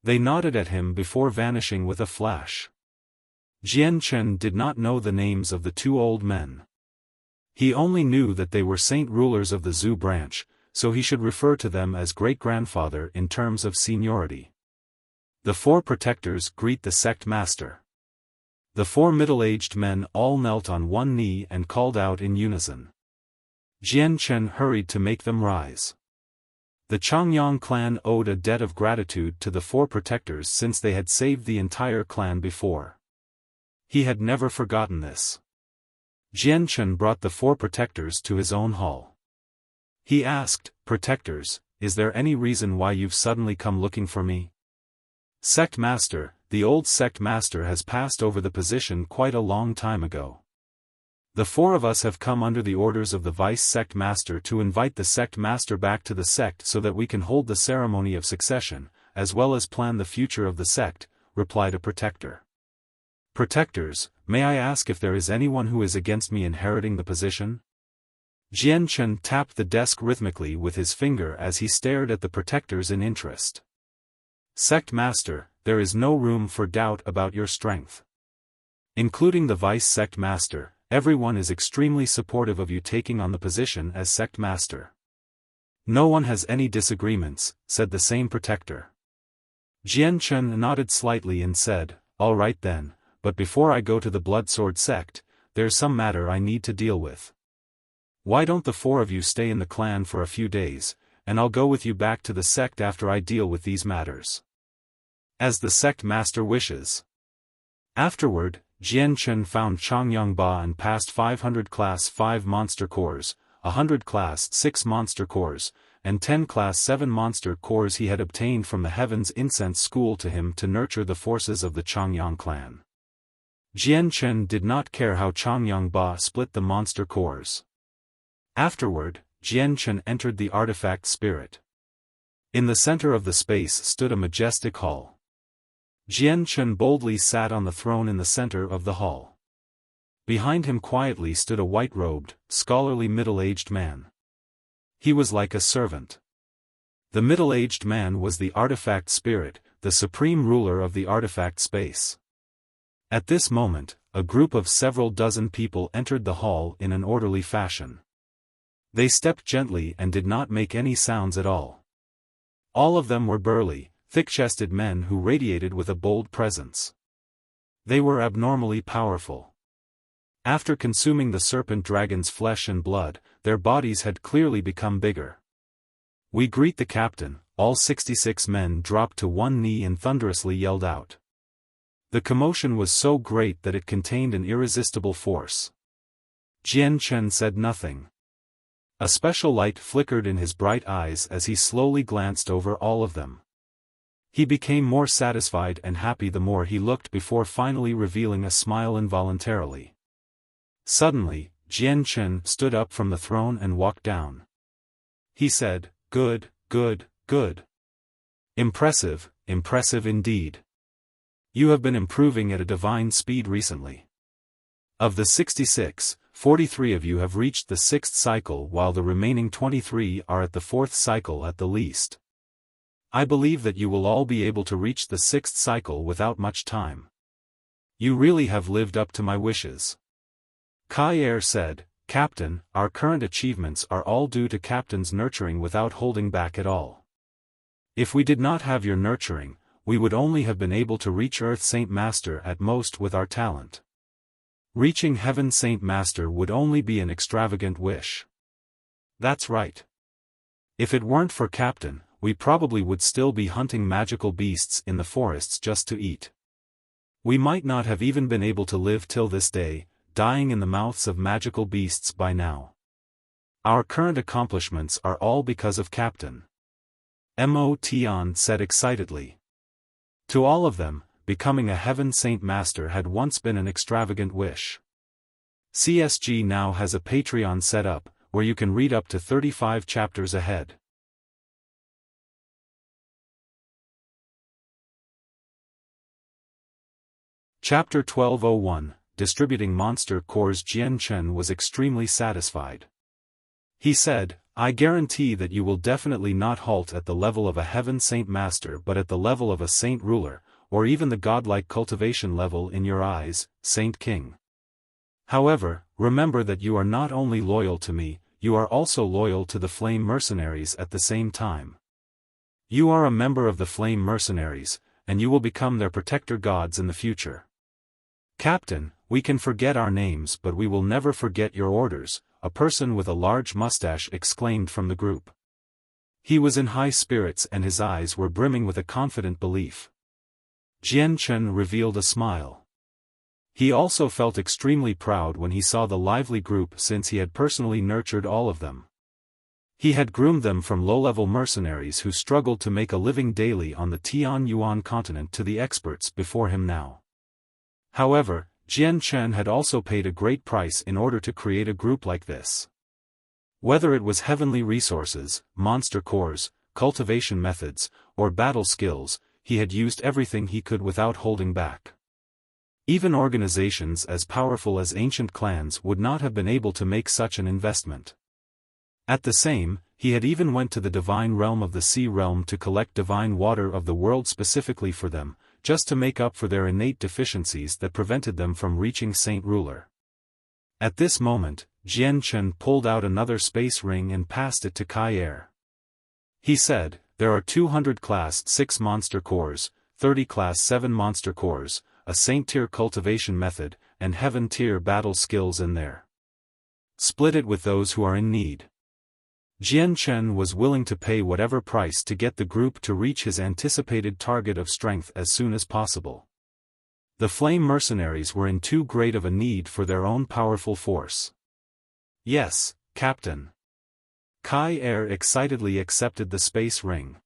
They nodded at him before vanishing with a flash. Jian Chen did not know the names of the 2 old men. He only knew that they were saint rulers of the Zhu branch, so he should refer to them as great-grandfather in terms of seniority. The 4 protectors greet the sect master. The 4 middle-aged men all knelt on one knee and called out in unison. Jian Chen hurried to make them rise. The Changyang clan owed a debt of gratitude to the 4 protectors since they had saved the entire clan before. He had never forgotten this. Jian Chen brought the 4 protectors to his own hall. He asked, "Protectors, is there any reason why you've suddenly come looking for me?" "Sect master, the old sect master has passed over the position quite a long time ago. The 4 of us have come under the orders of the vice sect master to invite the sect master back to the sect so that we can hold the ceremony of succession, as well as plan the future of the sect," replied a protector. "Protectors, may I ask if there is anyone who is against me inheriting the position?" Jian Chen tapped the desk rhythmically with his finger as he stared at the protectors in interest. "Sect master, there is no room for doubt about your strength. Including the vice sect master, everyone is extremely supportive of you taking on the position as sect master. No one has any disagreements," said the same protector. Jian Chen nodded slightly and said, "All right then. But before I go to the Bloodsword sect, there's some matter I need to deal with. Why don't the 4 of you stay in the clan for a few days, and I'll go with you back to the sect after I deal with these matters." "As the sect master wishes." Afterward, Jian Chen found Changyang Ba and passed 500 class 5 monster cores, 100 class 6 monster cores, and 10 class 7 monster cores he had obtained from the Heaven's Incense School to him to nurture the forces of the Changyang clan. Jian Chen did not care how Changyang Ba split the monster cores. Afterward, Jian Chen entered the artifact spirit. In the center of the space stood a majestic hall. Jian Chen boldly sat on the throne in the center of the hall. Behind him quietly stood a white-robed, scholarly middle-aged man. He was like a servant. The middle-aged man was the artifact spirit, the supreme ruler of the artifact space. At this moment, a group of several dozen people entered the hall in an orderly fashion. They stepped gently and did not make any sounds at all. All of them were burly, thick-chested men who radiated with a bold presence. They were abnormally powerful. After consuming the serpent dragon's flesh and blood, their bodies had clearly become bigger. "We greet the captain," all 66 men dropped to one knee and thunderously yelled out. The commotion was so great that it contained an irresistible force. Jian Chen said nothing. A special light flickered in his bright eyes as he slowly glanced over all of them. He became more satisfied and happy the more he looked before finally revealing a smile involuntarily. Suddenly, Jian Chen stood up from the throne and walked down. He said, "Good, good, good. Impressive, impressive indeed. You have been improving at a divine speed recently. Of the 66, 43 of you have reached the 6th cycle while the remaining 23 are at the 4th cycle at the least. I believe that you will all be able to reach the 6th cycle without much time. You really have lived up to my wishes." Kai Er said, "Captain, our current achievements are all due to Captain's nurturing without holding back at all. If we did not have your nurturing, we would only have been able to reach Earth Saint Master at most with our talent. Reaching Heaven Saint Master would only be an extravagant wish." "That's right. If it weren't for Captain, we probably would still be hunting magical beasts in the forests just to eat. We might not have even been able to live till this day, dying in the mouths of magical beasts by now. Our current accomplishments are all because of Captain," Mo Tian said excitedly. To all of them, becoming a Heaven Saint Master had once been an extravagant wish. CSG now has a Patreon set up, where you can read up to 35 chapters ahead. Chapter 1201, Distributing Monster Cores. Jian Chen was extremely satisfied. He said, "I guarantee that you will definitely not halt at the level of a Heaven Saint Master but at the level of a Saint Ruler, or even the godlike cultivation level in your eyes, Saint King. However, remember that you are not only loyal to me, you are also loyal to the Flame Mercenaries at the same time. You are a member of the Flame Mercenaries, and you will become their protector gods in the future. Captain, we can forget our names but we will never forget your orders, a person with a large mustache exclaimed from the group. He was in high spirits and his eyes were brimming with a confident belief. Jian Chen revealed a smile. He also felt extremely proud when he saw the lively group since he had personally nurtured all of them. He had groomed them from low-level mercenaries who struggled to make a living daily on the Tian Yuan continent to the experts before him now. However, Jian Chen had also paid a great price in order to create a group like this. Whether it was heavenly resources, monster cores, cultivation methods, or battle skills, he had used everything he could without holding back. Even organizations as powerful as ancient clans would not have been able to make such an investment. At the same, he had even went to the divine realm of the sea realm to collect divine water of the world specifically for them, just to make up for their innate deficiencies that prevented them from reaching Saint Ruler. At this moment, Jian Chen pulled out another space ring and passed it to Kai Er. He said, there are 200 Class 6 monster cores, 30 Class 7 monster cores, a Saint-tier cultivation method, and Heaven-tier battle skills in there. Split it with those who are in need. Jian Chen was willing to pay whatever price to get the group to reach his anticipated target of strength as soon as possible. The Flame Mercenaries were in too great of a need for their own powerful force. Yes, Captain. Kai Er excitedly accepted the space ring.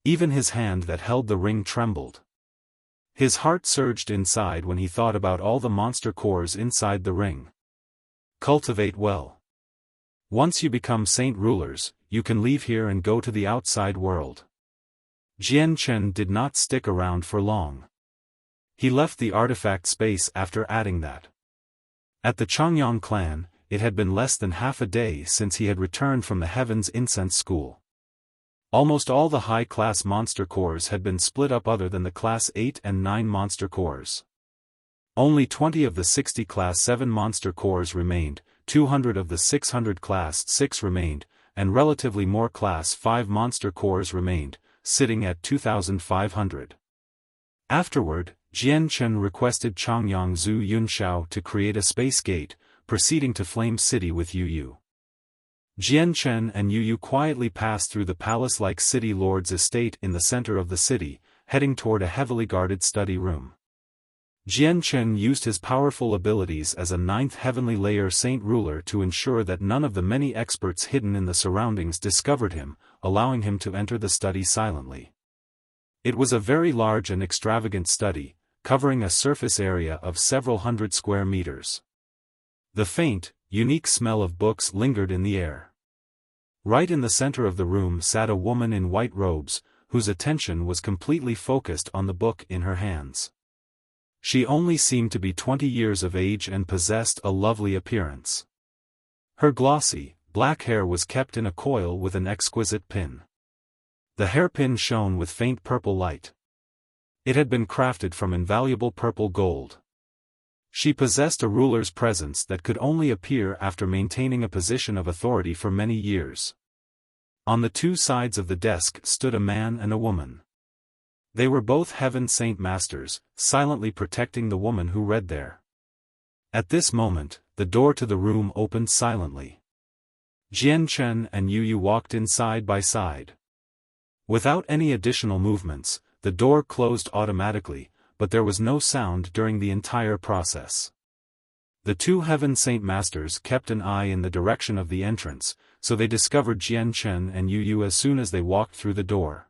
Even his hand that held the ring trembled. His heart surged inside when he thought about all the monster cores inside the ring. Cultivate well. Once you become Saint Rulers, you can leave here and go to the outside world. Jian Chen did not stick around for long. He left the artifact space after adding that. At the Changyang clan, it had been less than half a day since he had returned from the Heaven's Incense School. Almost all the high-class monster cores had been split up other than the Class 8 and 9 monster cores. Only 20 of the 60 Class 7 monster cores remained, 200 of the 600 Class 6 remained, and relatively more Class 5 monster cores remained, sitting at 2,500. Afterward, Jian Chen requested Changyang Zhu Yunxiao to create a space gate, proceeding to Flame City with Yu Yu. Jian Chen and Yu Yu quietly passed through the palace-like city lord's estate in the center of the city, heading toward a heavily guarded study room. Jian Chen used his powerful abilities as a 9th heavenly layer Saint Ruler to ensure that none of the many experts hidden in the surroundings discovered him, allowing him to enter the study silently. It was a very large and extravagant study, covering a surface area of several hundred square meters. The faint, unique smell of books lingered in the air. Right in the center of the room sat a woman in white robes, whose attention was completely focused on the book in her hands. She only seemed to be 20 years of age and possessed a lovely appearance. Her glossy, black hair was kept in a coil with an exquisite pin. The hairpin shone with faint purple light. It had been crafted from invaluable purple gold. She possessed a ruler's presence that could only appear after maintaining a position of authority for many years. On the two sides of the desk stood a man and a woman. They were both Heaven Saint Masters, silently protecting the woman who read there. At this moment, the door to the room opened silently. Jian Chen and Yu Yu walked in side by side. Without any additional movements, the door closed automatically, but there was no sound during the entire process. The two Heaven Saint Masters kept an eye in the direction of the entrance, so they discovered Jian Chen and Yu Yu as soon as they walked through the door.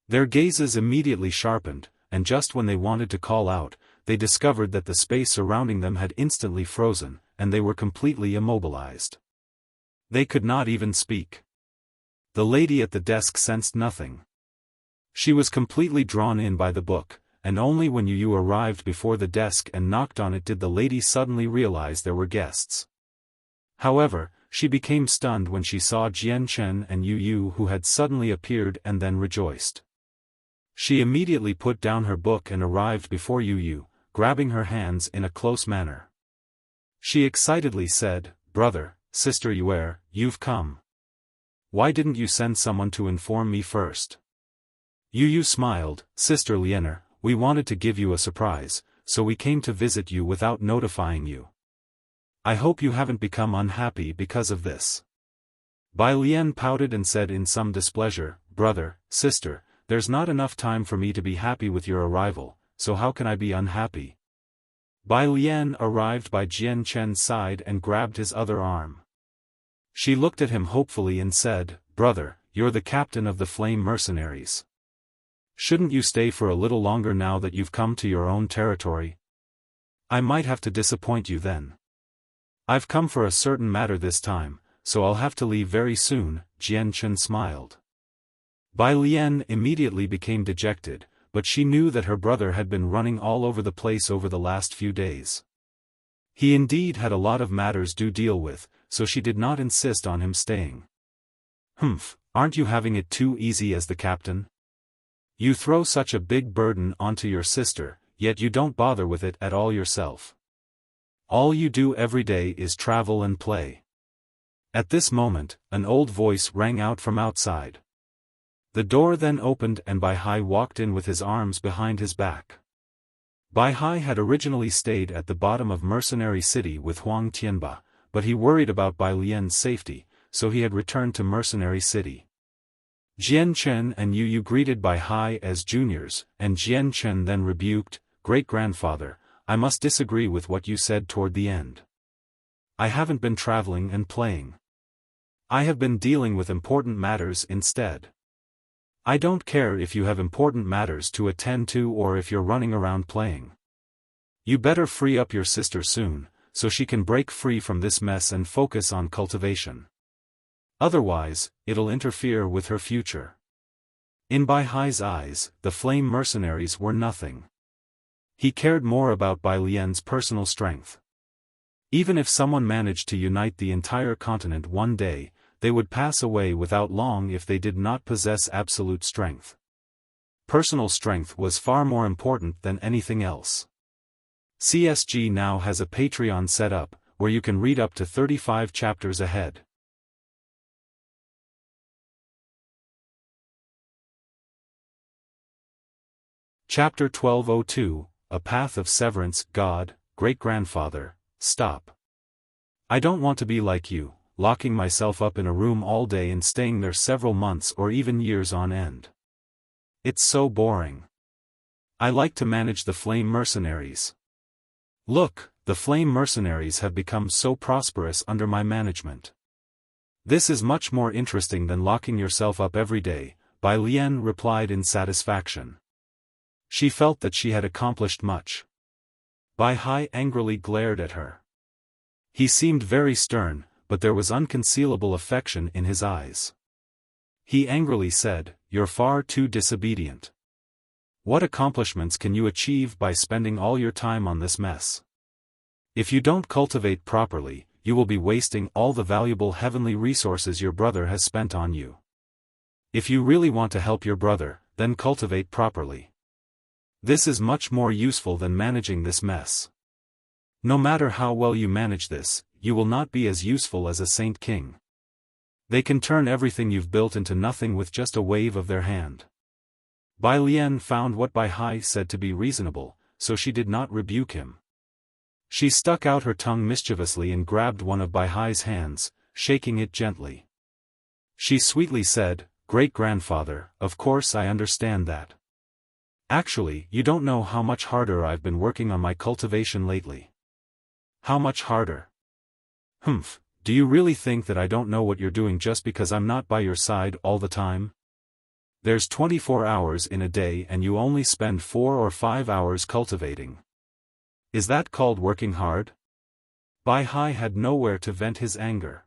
Their gazes immediately sharpened, and just when they wanted to call out, they discovered that the space surrounding them had instantly frozen, and they were completely immobilized. They could not even speak. The lady at the desk sensed nothing. She was completely drawn in by the book, and only when Yu Yu arrived before the desk and knocked on it did the lady suddenly realize there were guests. However, she became stunned when she saw Jian Chen and Yu Yu who had suddenly appeared and then rejoiced. She immediately put down her book and arrived before Yu Yu, grabbing her hands in a close manner. She excitedly said, "Brother, sister Yue, you've come. Why didn't you send someone to inform me first?" Yu smiled, "Sister Lianer, we wanted to give you a surprise, so we came to visit you without notifying you. I hope you haven't become unhappy because of this." Bai Lian pouted and said in some displeasure, "Brother, sister, there's not enough time for me to be happy with your arrival, so how can I be unhappy?" Bai Lian arrived by Jian Chen's side and grabbed his other arm. She looked at him hopefully and said, "Brother, you're the captain of the Flame Mercenaries. Shouldn't you stay for a little longer now that you've come to your own territory? I might have to disappoint you then. I've come for a certain matter this time, so I'll have to leave very soon." Jian Chen smiled. Bai Lian immediately became dejected, but she knew that her brother had been running all over the place over the last few days. He indeed had a lot of matters to deal with, so she did not insist on him staying. "Humph, aren't you having it too easy as the captain? You throw such a big burden onto your sister, yet you don't bother with it at all yourself. All you do every day is travel and play." At this moment, an old voice rang out from outside. The door then opened and Bai Hai walked in with his arms behind his back. Bai Hai had originally stayed at the bottom of Mercenary City with Huang Tianba, but he worried about Bai Lian's safety, so he had returned to Mercenary City. Jian Chen and Yu greeted Bai Hai as juniors, and Jian Chen then rebuked, "Great-grandfather, I must disagree with what you said toward the end. I haven't been traveling and playing. I have been dealing with important matters instead. I don't care if you have important matters to attend to or if you're running around playing. You better free up your sister soon, so she can break free from this mess and focus on cultivation. Otherwise, it'll interfere with her future." In Bai Hai's eyes, the Flame Mercenaries were nothing. He cared more about Bai Lian's personal strength. Even if someone managed to unite the entire continent one day, they would pass away without long if they did not possess absolute strength. Personal strength was far more important than anything else. CSG now has a Patreon set up, where you can read up to 35 chapters ahead. Chapter 1202, A Path of Severance. God, great-grandfather, stop. I don't want to be like you, locking myself up in a room all day and staying there several months or even years on end. It's so boring. I like to manage the Flame Mercenaries. Look, the Flame Mercenaries have become so prosperous under my management. This is much more interesting than locking yourself up every day, Bai Lian replied in satisfaction. She felt that she had accomplished much. Bai Hai angrily glared at her. He seemed very stern, but there was unconcealable affection in his eyes. He angrily said, "You're far too disobedient. What accomplishments can you achieve by spending all your time on this mess? If you don't cultivate properly, you will be wasting all the valuable heavenly resources your brother has spent on you. If you really want to help your brother, then cultivate properly. This is much more useful than managing this mess. No matter how well you manage this, you will not be as useful as a Saint King. They can turn everything you've built into nothing with just a wave of their hand." Bai Lian found what Bai Hai said to be reasonable, so she did not rebuke him. She stuck out her tongue mischievously and grabbed one of Bai Hai's hands, shaking it gently. She sweetly said, "Great-grandfather, of course I understand that. Actually, you don't know how much harder I've been working on my cultivation lately." "How much harder?" "Humph, do you really think that I don't know what you're doing just because I'm not by your side all the time? There's 24 hours in a day and you only spend 4 or 5 hours cultivating. Is that called working hard?" Bai Hai had nowhere to vent his anger.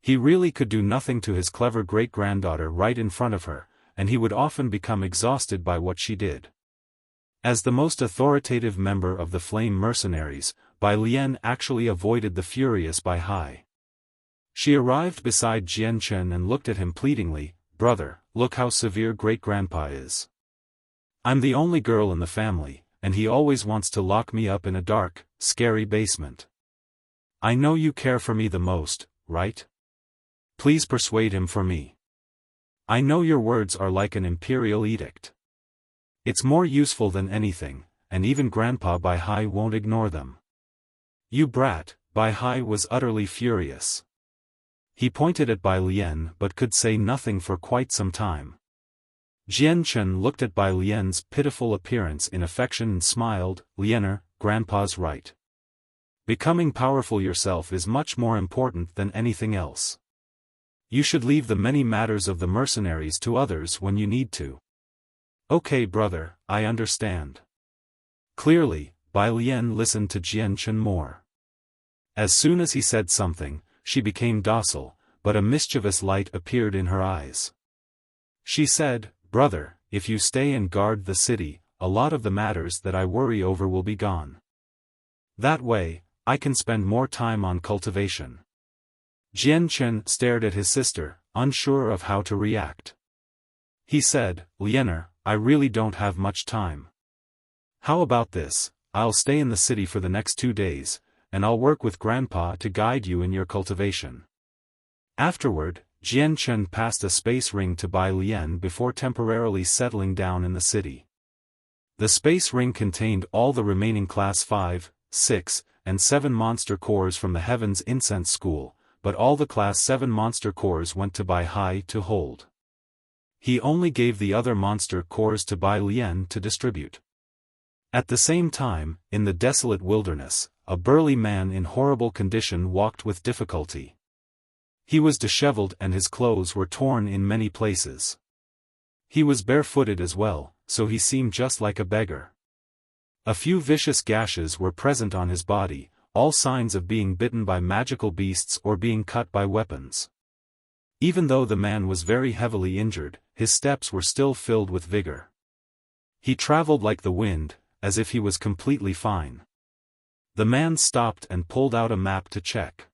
He really could do nothing to his clever great-granddaughter right in front of her, and he would often become exhausted by what she did. As the most authoritative member of the Flame Mercenaries, Bai Lian actually avoided the furious Bai Hai. She arrived beside Jian Chen and looked at him pleadingly, "Brother, look how severe great-grandpa is. I'm the only girl in the family, and he always wants to lock me up in a dark, scary basement. I know you care for me the most, right? Please persuade him for me. I know your words are like an imperial edict. It's more useful than anything, and even Grandpa Bai Hai won't ignore them. You brat, Bai Hai was utterly furious. He pointed at Bai Lian but could say nothing for quite some time. Jian Chen looked at Bai Lian's pitiful appearance in affection and smiled. Liener, Grandpa's right. Becoming powerful yourself is much more important than anything else. You should leave the many matters of the mercenaries to others when you need to. Okay brother, I understand. Clearly, Bai Lian listened to Jian Chen more. As soon as he said something, she became docile, but a mischievous light appeared in her eyes. She said, Brother, if you stay and guard the city, a lot of the matters that I worry over will be gone. That way, I can spend more time on cultivation. Jian Chen stared at his sister, unsure of how to react. He said, Liener, I really don't have much time. How about this, I'll stay in the city for the next 2 days, and I'll work with Grandpa to guide you in your cultivation. Afterward, Jian Chen passed a space ring to Bai Lian before temporarily settling down in the city. The space ring contained all the remaining Class 5, 6, and 7 monster cores from the Heaven's Incense School, but all the Class 7 monster cores went to Bai Hai to hold. He only gave the other monster cores to Bai Lian to distribute. At the same time, in the desolate wilderness, a burly man in horrible condition walked with difficulty. He was disheveled and his clothes were torn in many places. He was barefooted as well, so he seemed just like a beggar. A few vicious gashes were present on his body, all signs of being bitten by magical beasts or being cut by weapons. Even though the man was very heavily injured, his steps were still filled with vigor. He traveled like the wind, as if he was completely fine. The man stopped and pulled out a map to check.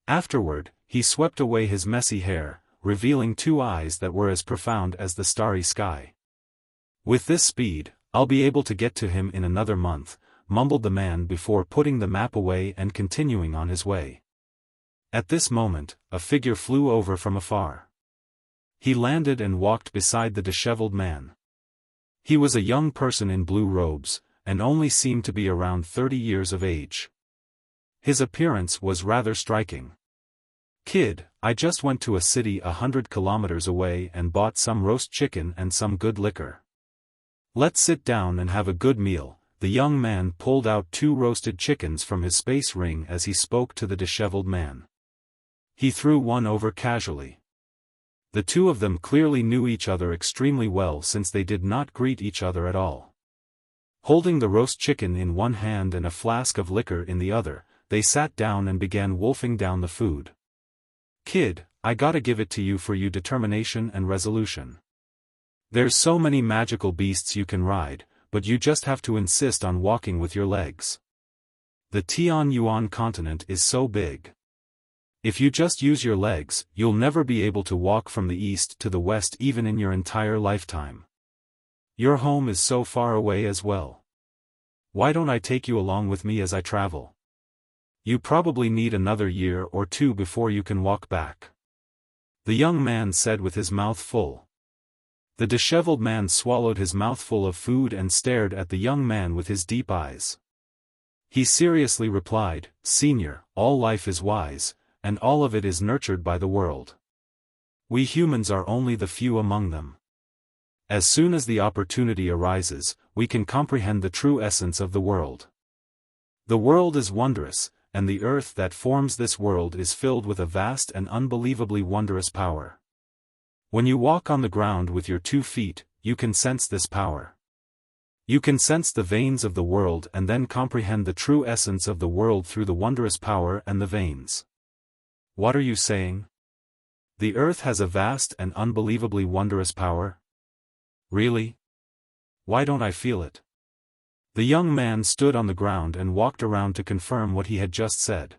Afterward, he swept away his messy hair, revealing 2 eyes that were as profound as the starry sky. With this speed, I'll be able to get to him in another month, mumbled the man before putting the map away and continuing on his way. At this moment, a figure flew over from afar. He landed and walked beside the disheveled man. He was a young person in blue robes, and only seemed to be around 30 years of age. His appearance was rather striking. Kid, I just went to a city 100 kilometers away and bought some roast chicken and some good liquor. Let's sit down and have a good meal. The young man pulled out 2 roasted chickens from his space ring as he spoke to the disheveled man. He threw one over casually. The 2 of them clearly knew each other extremely well since they did not greet each other at all. Holding the roast chicken in one hand and a flask of liquor in the other, they sat down and began wolfing down the food. Kid, I gotta give it to you for your determination and resolution. There's so many magical beasts you can ride, but you just have to insist on walking with your legs. The Tian Yuan continent is so big. If you just use your legs, you'll never be able to walk from the east to the west even in your entire lifetime. Your home is so far away as well. Why don't I take you along with me as I travel? You probably need another year or 2 before you can walk back. The young man said with his mouth full. The disheveled man swallowed his mouthful of food and stared at the young man with his deep eyes. He seriously replied, Senior, all life is wise, and all of it is nurtured by the world. We humans are only the few among them. As soon as the opportunity arises, we can comprehend the true essence of the world. The world is wondrous, and the earth that forms this world is filled with a vast and unbelievably wondrous power. When you walk on the ground with your 2 feet, you can sense this power. You can sense the veins of the world and then comprehend the true essence of the world through the wondrous power and the veins. What are you saying? The earth has a vast and unbelievably wondrous power? Really? Why don't I feel it? The young man stood on the ground and walked around to confirm what he had just said.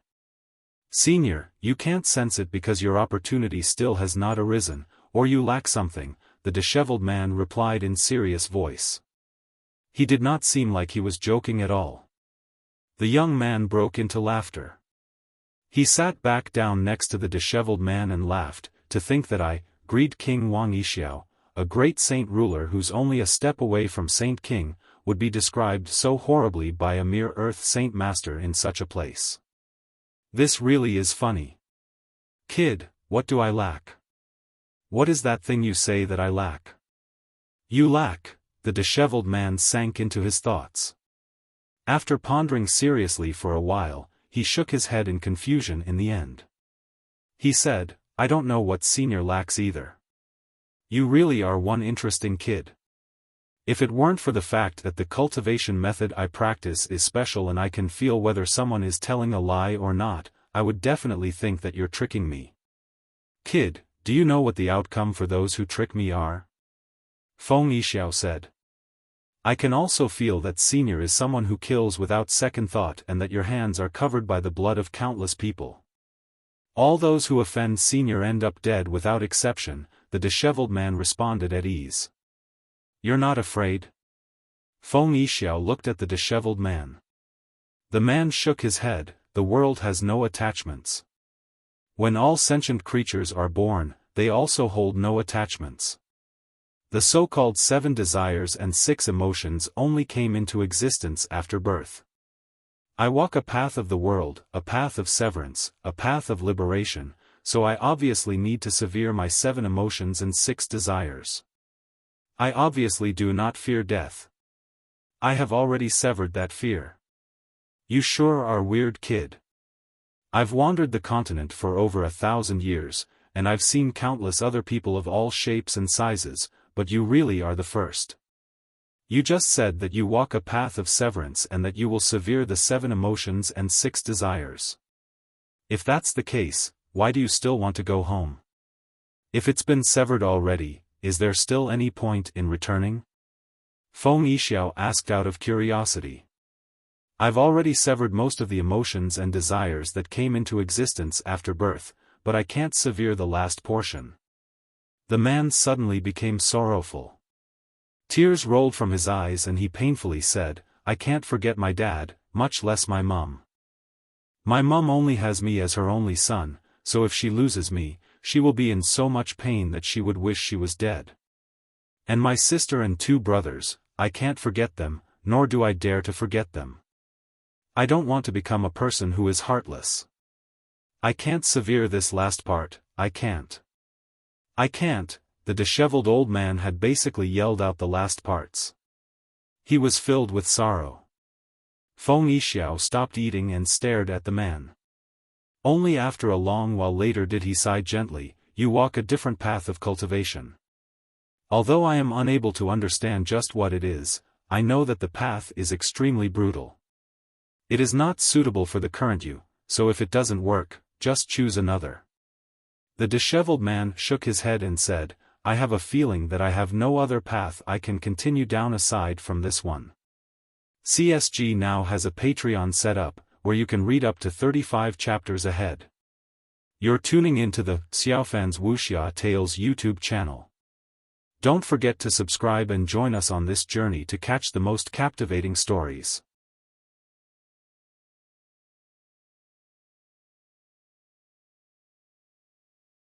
Senior, you can't sense it because your opportunity still has not arisen, or you lack something, the disheveled man replied in serious voice. He did not seem like he was joking at all. The young man broke into laughter. He sat back down next to the disheveled man and laughed, to think that I, Greed King Wang Yixiao, a great saint ruler who's only a step away from Saint King, would be described so horribly by a mere earth saint master in such a place. This really is funny. Kid, what do I lack? What is that thing you say that I lack? You lack, the disheveled man sank into his thoughts. After pondering seriously for a while, he shook his head in confusion in the end. He said, I don't know what Senior lacks either. You really are one interesting kid. If it weren't for the fact that the cultivation method I practice is special and I can feel whether someone is telling a lie or not, I would definitely think that you're tricking me. Kid, do you know what the outcome for those who trick me are? Feng Yixiao said. I can also feel that Senior is someone who kills without second thought and that your hands are covered by the blood of countless people. All those who offend Senior end up dead without exception, the disheveled man responded at ease. You're not afraid? Feng Yixiao looked at the disheveled man. The man shook his head, the world has no attachments. When all sentient creatures are born, they also hold no attachments. The so-called 7 desires and 6 emotions only came into existence after birth. I walk a path of the world, a path of severance, a path of liberation, so I obviously need to sever my 7 emotions and 6 desires. I obviously do not fear death. I have already severed that fear. You sure are weird, kid. I've wandered the continent for over 1,000 years, and I've seen countless other people of all shapes and sizes, but you really are the first. You just said that you walk a path of severance and that you will sever the 7 emotions and 6 desires. If that's the case, why do you still want to go home? If it's been severed already, is there still any point in returning? Feng Yixiao asked out of curiosity. I've already severed most of the emotions and desires that came into existence after birth, but I can't sever the last portion. The man suddenly became sorrowful. Tears rolled from his eyes and he painfully said, I can't forget my dad, much less my mum. My mum only has me as her only son, so if she loses me, she will be in so much pain that she would wish she was dead. And my sister and 2 brothers, I can't forget them, nor do I dare to forget them. I don't want to become a person who is heartless. I can't sever this last part, I can't. I can't, the disheveled old man had basically yelled out the last parts. He was filled with sorrow. Feng Yixiao stopped eating and stared at the man. Only after a long while later did he sigh gently, you walk a different path of cultivation. Although I am unable to understand just what it is, I know that the path is extremely brutal. It is not suitable for the current you, so if it doesn't work, just choose another. The disheveled man shook his head and said, I have a feeling that I have no other path I can continue down aside from this one. CSG now has a Patreon set up, where you can read up to 35 chapters ahead. You're tuning into the Xiaofan's Wuxia Tales YouTube channel. Don't forget to subscribe and join us on this journey to catch the most captivating stories.